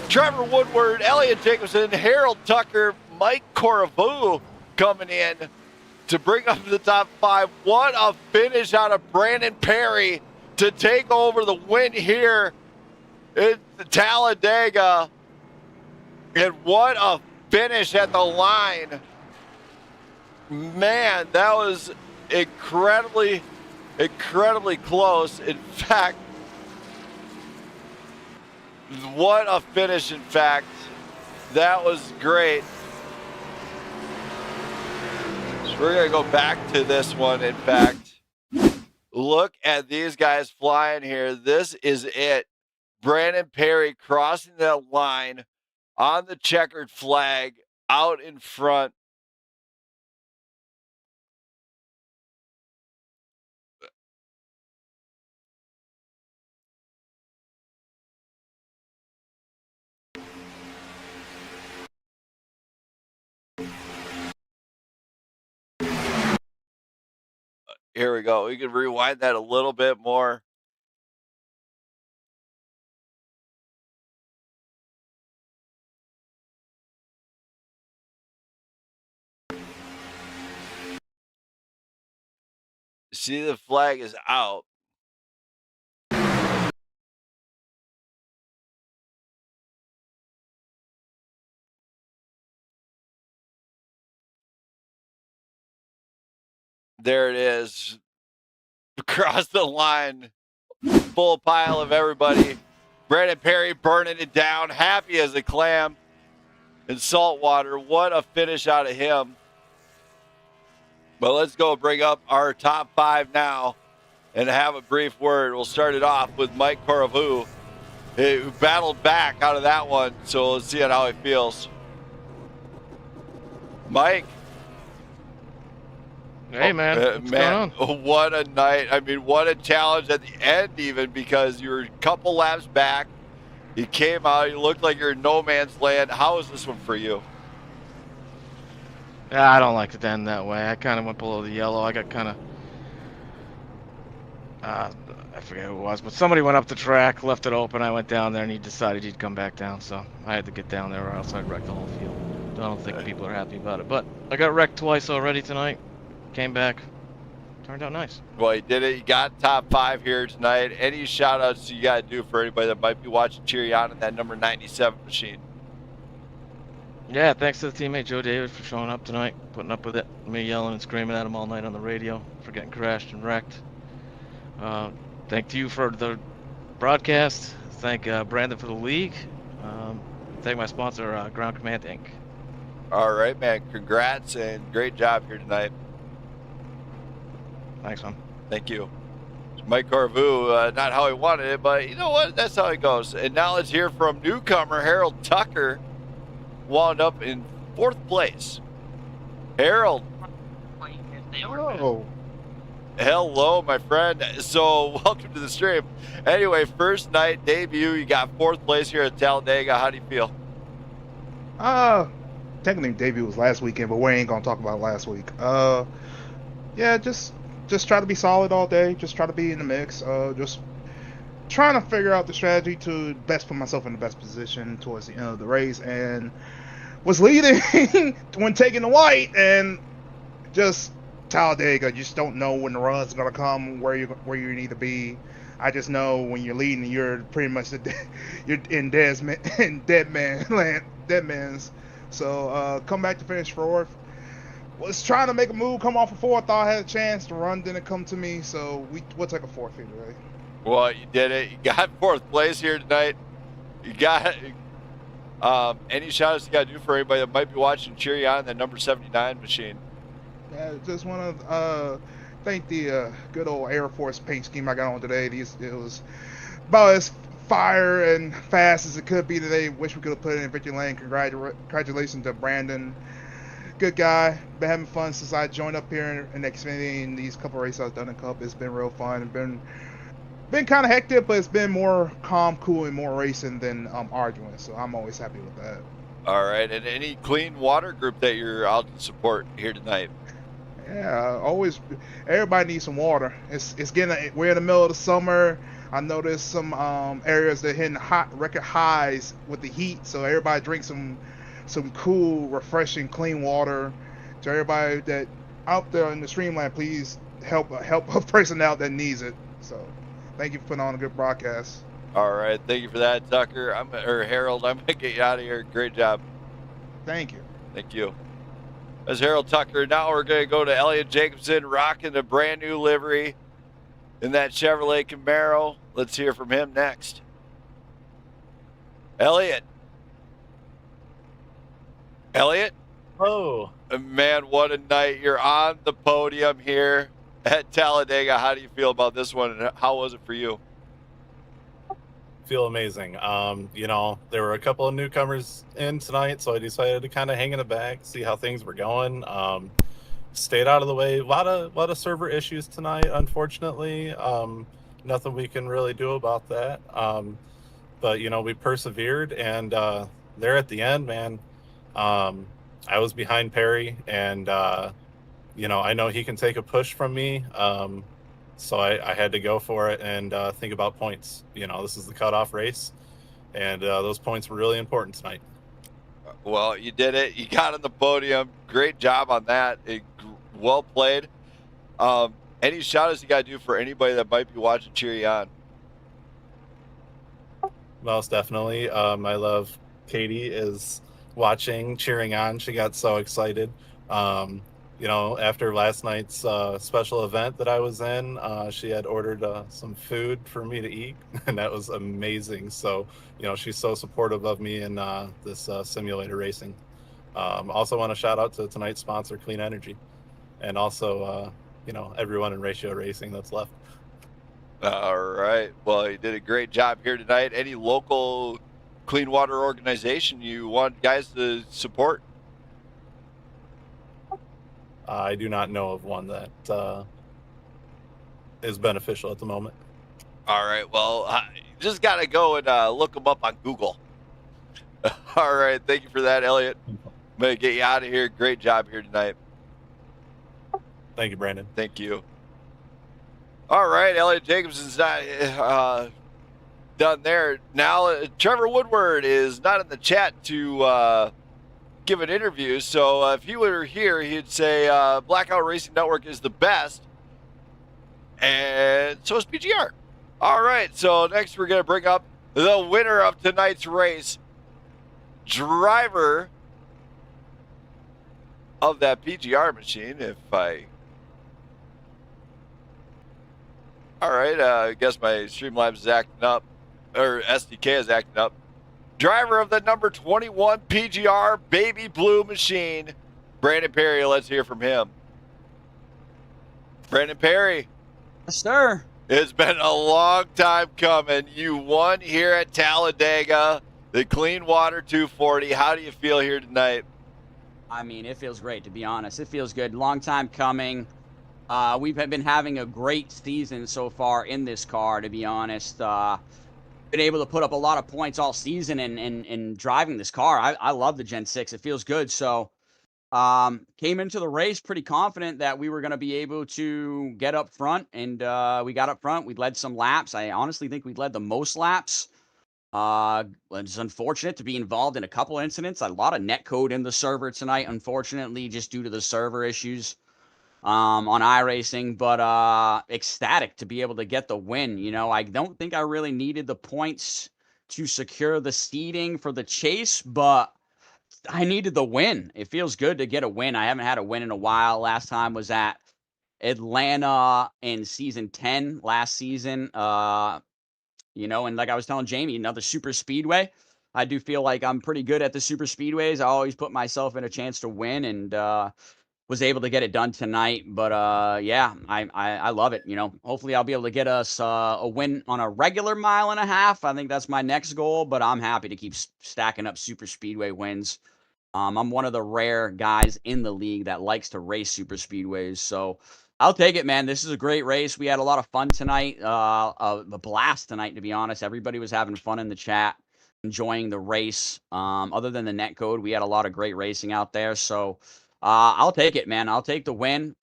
Trevor Woodward, Elliot Jacobson, Harold Tucker, Mike Coravu coming in to bring up the top 5. What a finish out of Brandon Perry to take over the win here in Talledega. And what a finish at the line. Man, that was incredibly close. In fact, what a finish, in fact. That was great. So we're going to go back to this one, in fact. Look at these guys flying here. This is it. Brandon Perry crossing that line on the checkered flag out in front. Here we go. We can rewind that a little bit more. see the flag is out. There it is. Across the line. Full pile of everybody. Brandon Perry burning it down. Happy as a clam in saltwater. What a finish out of him. But let's go bring up our top 5 now and have a brief word. We'll start it off with Mike Coravu, who battled back out of that one. So let's see how he feels. Mike. Hey, man. What's man, going on? What a night. I mean, what a challenge at the end, even, because you were a couple laps back. You came out, you looked like you're in no man's land. How was this one for you? Yeah, I don't like it to end that way. I kind of went below the yellow. I got kind of, I forget who it was, but somebody went up the track, left it open. I went down there, and he decided he'd come back down, so I had to get down there or else I'd wreck the whole field. I don't think people are happy about it, but I got wrecked twice already tonight. Came back. Turned out nice. Well, you did it. You got top 5 here tonight. Any shout-outs you got to do for anybody that might be watching, cheer you on in that number 97 machine? Yeah, thanks to the teammate Joe David for showing up tonight, putting up with it. Me yelling and screaming at him all night on the radio for getting crashed and wrecked. Thank you for the broadcast. Thank Brandon for the league. Thank my sponsor, Ground Command Inc. All right, man. Congrats and great job here tonight. Thanks, man. Thank you. Mike Corvu, not how he wanted it, but you know what? That's how it goes. And now let's hear from newcomer Harold Tucker, wound up in 4th place. Harold. Hello. Hello, my friend. So, welcome to the stream. Anyway, first night debut, you got 4th place here at Talledega. How do you feel? Technically debut was last weekend, but we ain't gonna talk about last week. Yeah, just try to be solid all day. Just try to be in the mix. Just trying to figure out the strategy to best put myself in the best position towards the end of the race, and was leading when taking the white, and just Talledega. You just don't know when the run's gonna come, where you need to be. I just know when you're leading, you're pretty much you're in dead man's. So come back to finish 4th. Was trying to make a move, come off a 4th. Thought I had a chance to run, didn't come to me. So we'll take a 4th here today. Well, you did it. You got 4th place here tonight. You got any shout-outs you got to do for anybody that might be watching, cheer you on in that number 79 machine? Yeah, just want to thank the good old Air Force paint scheme I got on today. It was about as fire and fast as it could be today. Wish we could have put it in victory lane. Congratulations to Brandon. Good guy. Been having fun since I joined up here in Xfinity, and these couple races I've done in Cup. It's been real fun. Been kind of hectic, but it's been more calm, cool, and more racing than arguing. So I'm always happy with that. All right. And any clean water group that you're out to support here tonight? Yeah, always. Everybody needs some water. We're in the middle of the summer. I noticed some areas that are hitting record highs with the heat. So everybody drink some cool, refreshing, clean water. To everybody that out there in the streamline, please help a person out that needs it. So, thank you for putting on a good broadcast. All right, thank you for that, Tucker. Harold. I'm gonna get you out of here. Great job. Thank you. Thank you. That's Harold Tucker. Now we're gonna go to Elliot Jacobson, rocking the brand new livery in that Chevrolet Camaro. Let's hear from him next. Elliot. Oh. Man, what a night. You're on the podium here at Talledega. How do you feel about this one, and how was it for you? Feel amazing. There were a couple of newcomers in tonight, so I decided to kind of hang in the back, see how things were going. Stayed out of the way. A lot of server issues tonight, unfortunately. Nothing we can really do about that. But we persevered, and there at the end, man, I was behind Perry, and I know he can take a push from me. So I had to go for it and think about points. This is the cutoff race, and those points were really important tonight. Well, you did it. You got on the podium. Great job on that. Well played. Any shout outs you got to do for anybody that might be watching cheer you on? Most definitely. I love Katie is watching, cheering on. She got so excited. After last night's special event that I was in, she had ordered some food for me to eat, and that was amazing. So, she's so supportive of me in this simulator racing. Also want to shout out to tonight's sponsor, Clean Energy, and also, everyone in Ratio Racing that's left. All right. Well, you did a great job here tonight. Any local clean water organization you want guys to support? I do not know of one that is beneficial at the moment. All right. Well, you just got to go and look them up on Google. All right. Thank you for that, Elliot. I'm going to get you out of here. Great job here tonight. Thank you, Brandon. Thank you. All right. Elliot Jacobson's not done there. Now, Trevor Woodward is not in the chat to give an interview. So if he were here, he'd say Blackout Racing Network is the best. And so is PGR. All right. So next we're going to bring up the winner of tonight's race, driver of that PGR machine. All right. I guess my Streamlabs is acting up, or SDK is acting up. Driver of the number 21 PGR Baby Blue machine, Brandon Perry. Let's hear from him. Brandon Perry. Yes, sir. It's been a long time coming. You won here at Talledega, the Clean Water 240. How do you feel here tonight? I mean, it feels great, to be honest. It feels good. Long time coming. We've been having a great season so far in this car, to be honest. Been able to put up a lot of points all season and driving this car. I love the Gen 6. It feels good. So came into the race pretty confident that we were going to be able to get up front, and we got up front. We led some laps. I honestly think we led the most laps. It's unfortunate to be involved in a couple incidents. A lot of netcode in the server tonight, unfortunately, just due to the server issues on iRacing, but ecstatic to be able to get the win. I don't think I really needed the points to secure the seeding for the chase, but I needed the win. It feels good to get a win. I haven't had a win in a while. Last time was at Atlanta in season 10 last season. And like I was telling Jamie, another super speedway. I do feel like I'm pretty good at the super speedways. I always put myself in a chance to win, and was able to get it done tonight. But yeah, I love it. Hopefully I'll be able to get us a win on a regular mile and a half. I think that's my next goal, but I'm happy to keep stacking up super speedway wins. I'm one of the rare guys in the league that likes to race super speedways, so I'll take it, man. This is a great race. We had a lot of fun tonight, a blast tonight, to be honest. Everybody was having fun in the chat, enjoying the race. Other than the netcode, we had a lot of great racing out there, so I'll take it, man. I'll take the win.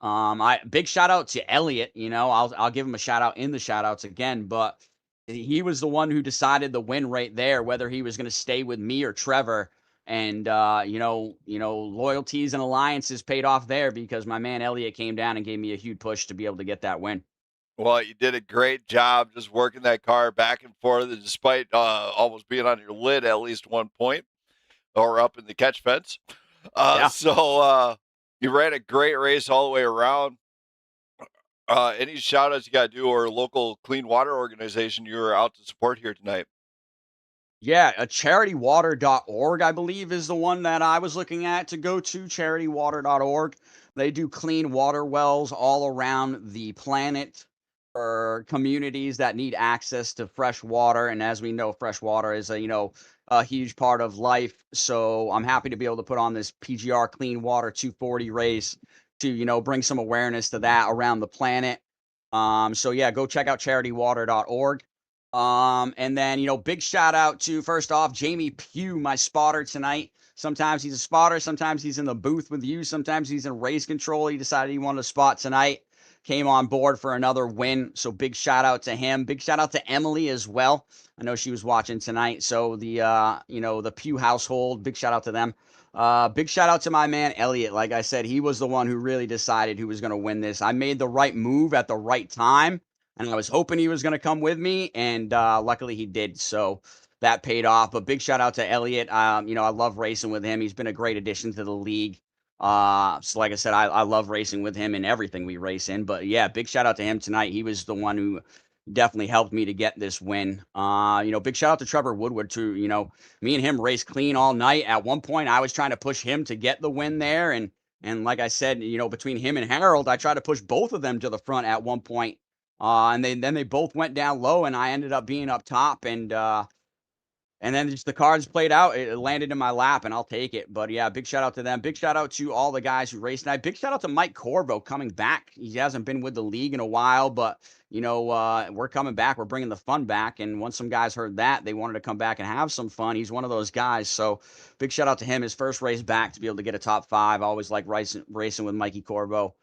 Big shout out to Elliot. I'll give him a shout out in the shout outs again, but he was the one who decided the win right there, whether he was going to stay with me or Trevor. And loyalties and alliances paid off there, because my man Elliot came down and gave me a huge push to be able to get that win. Well, you did a great job just working that car back and forth, despite almost being on your lid at least 1 point, or up in the catch fence. So you ran a great race all the way around. Any shout outs you got to do, or local clean water organization you were out to support here tonight? Yeah, charitywater.org, I believe, is the one that I was looking at to go to, charitywater.org. They do clean water wells all around the planet for communities that need access to fresh water. And as we know, fresh water is a huge part of life. So I'm happy to be able to put on this PGR Clean Water 240 race to, bring some awareness to that around the planet. So yeah, go check out charitywater.org. And then, big shout out to, first off, Jamie Pugh, my spotter tonight. Sometimes he's a spotter. Sometimes he's in the booth with you. Sometimes he's in race control. He decided he wanted to spot tonight. Came on board for another win. So big shout out to him. Big shout out to Emily as well. I know she was watching tonight. So the Pugh household, big shout out to them. Big shout out to my man Elliot. Like I said, he was the one who really decided who was going to win this. I made the right move at the right time, and I was hoping he was going to come with me, and luckily he did. So that paid off. But big shout out to Elliot. I love racing with him. He's been a great addition to the league. So like I said, I love racing with him in everything we race in. But yeah, big shout out to him tonight. He was the one who definitely helped me to get this win. Big shout out to Trevor Woodward too. Me and him raced clean all night. At one point, I was trying to push him to get the win there, and like I said, between him and Harold, I tried to push both of them to the front at one point. And then they both went down low, and I ended up being up top, and then just the cards played out. It landed in my lap, and I'll take it. But yeah, big shout out to them. Big shout out to all the guys who raced tonight. Big shout out to Mike Corbo coming back. He hasn't been with the league in a while, but we're coming back. We're bringing the fun back. And once some guys heard that, they wanted to come back and have some fun. He's one of those guys. So big shout out to him. His first race back to be able to get a top 5. I always like racing with Mikey Corbo.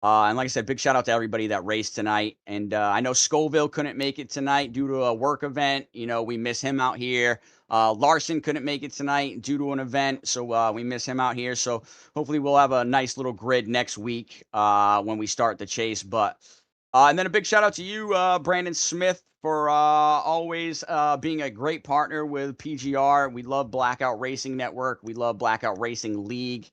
And like I said, big shout out to everybody that raced tonight. And I know Scoville couldn't make it tonight due to a work event. We miss him out here. Larson couldn't make it tonight due to an event. So we miss him out here. So hopefully we'll have a nice little grid next week when we start the chase. And then a big shout out to you, Brandon Smith, for always being a great partner with PGR. We love Blackout Racing Network. We love Blackout Racing League.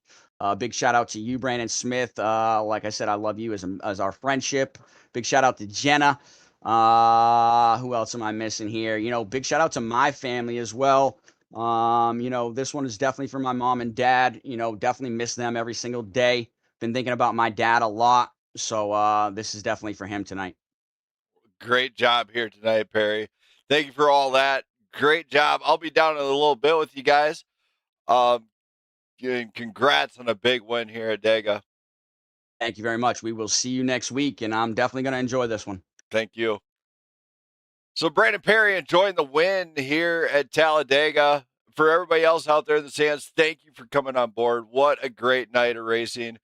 Big shout out to you, Brandon Smith. Like I said, I love you as our friendship. Big shout out to Jenna. Who else am I missing here? Big shout out to my family as well. This one is definitely for my mom and dad. Definitely miss them every single day. Been thinking about my dad a lot. So this is definitely for him tonight. Great job here tonight, Perry. Thank you for all that. Great job. I'll be down in a little bit with you guys. Congrats on a big win here at Dega. Thank you very much. We will see you next week, and I'm definitely going to enjoy this one. Thank you. So Brandon Perry enjoying the win here at Talledega. For everybody else out there in the stands, thank you for coming on board. What a great night of racing.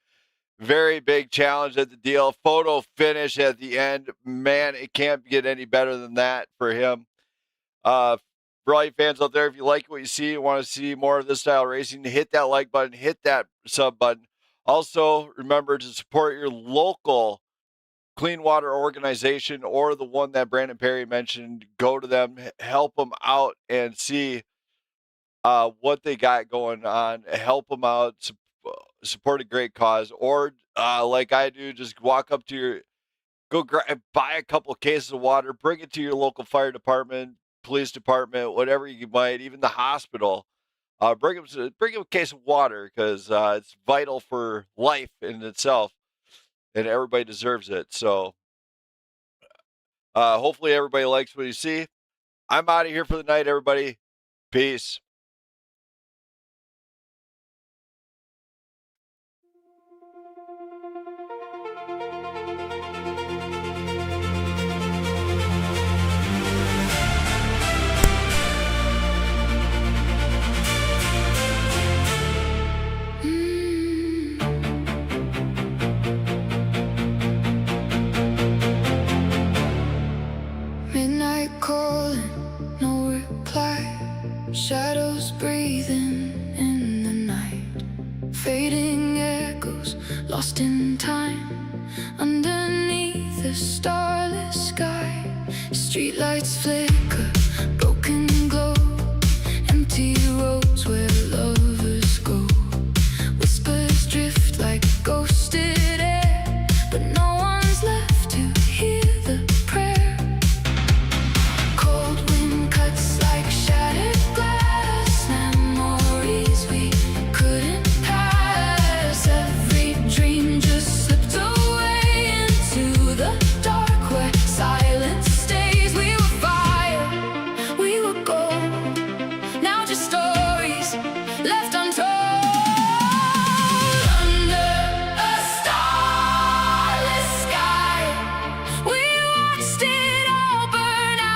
Very big challenge at the deal. Photo finish at the end. Man, it can't get any better than that for him. For all you fans out there, if you like what you see and want to see more of this style of racing, hit that like button, hit that sub button. Also, remember to support your local clean water organization or the one that Brandon Perry mentioned. Go to them, help them out, and see what they got going on. Help them out, support a great cause. Or like I do, just walk up to buy a couple of cases of water, bring it to your local fire department, police department, whatever you might, even the hospital. Bring them a case of water because it's vital for life in itself, and everybody deserves it. So hopefully everybody likes what you see. I'm out of here for the night, everybody. Peace. Midnight calling, no reply. Shadows breathing in the night. Fading echoes, lost in time. Underneath the starless sky, streetlights flicker.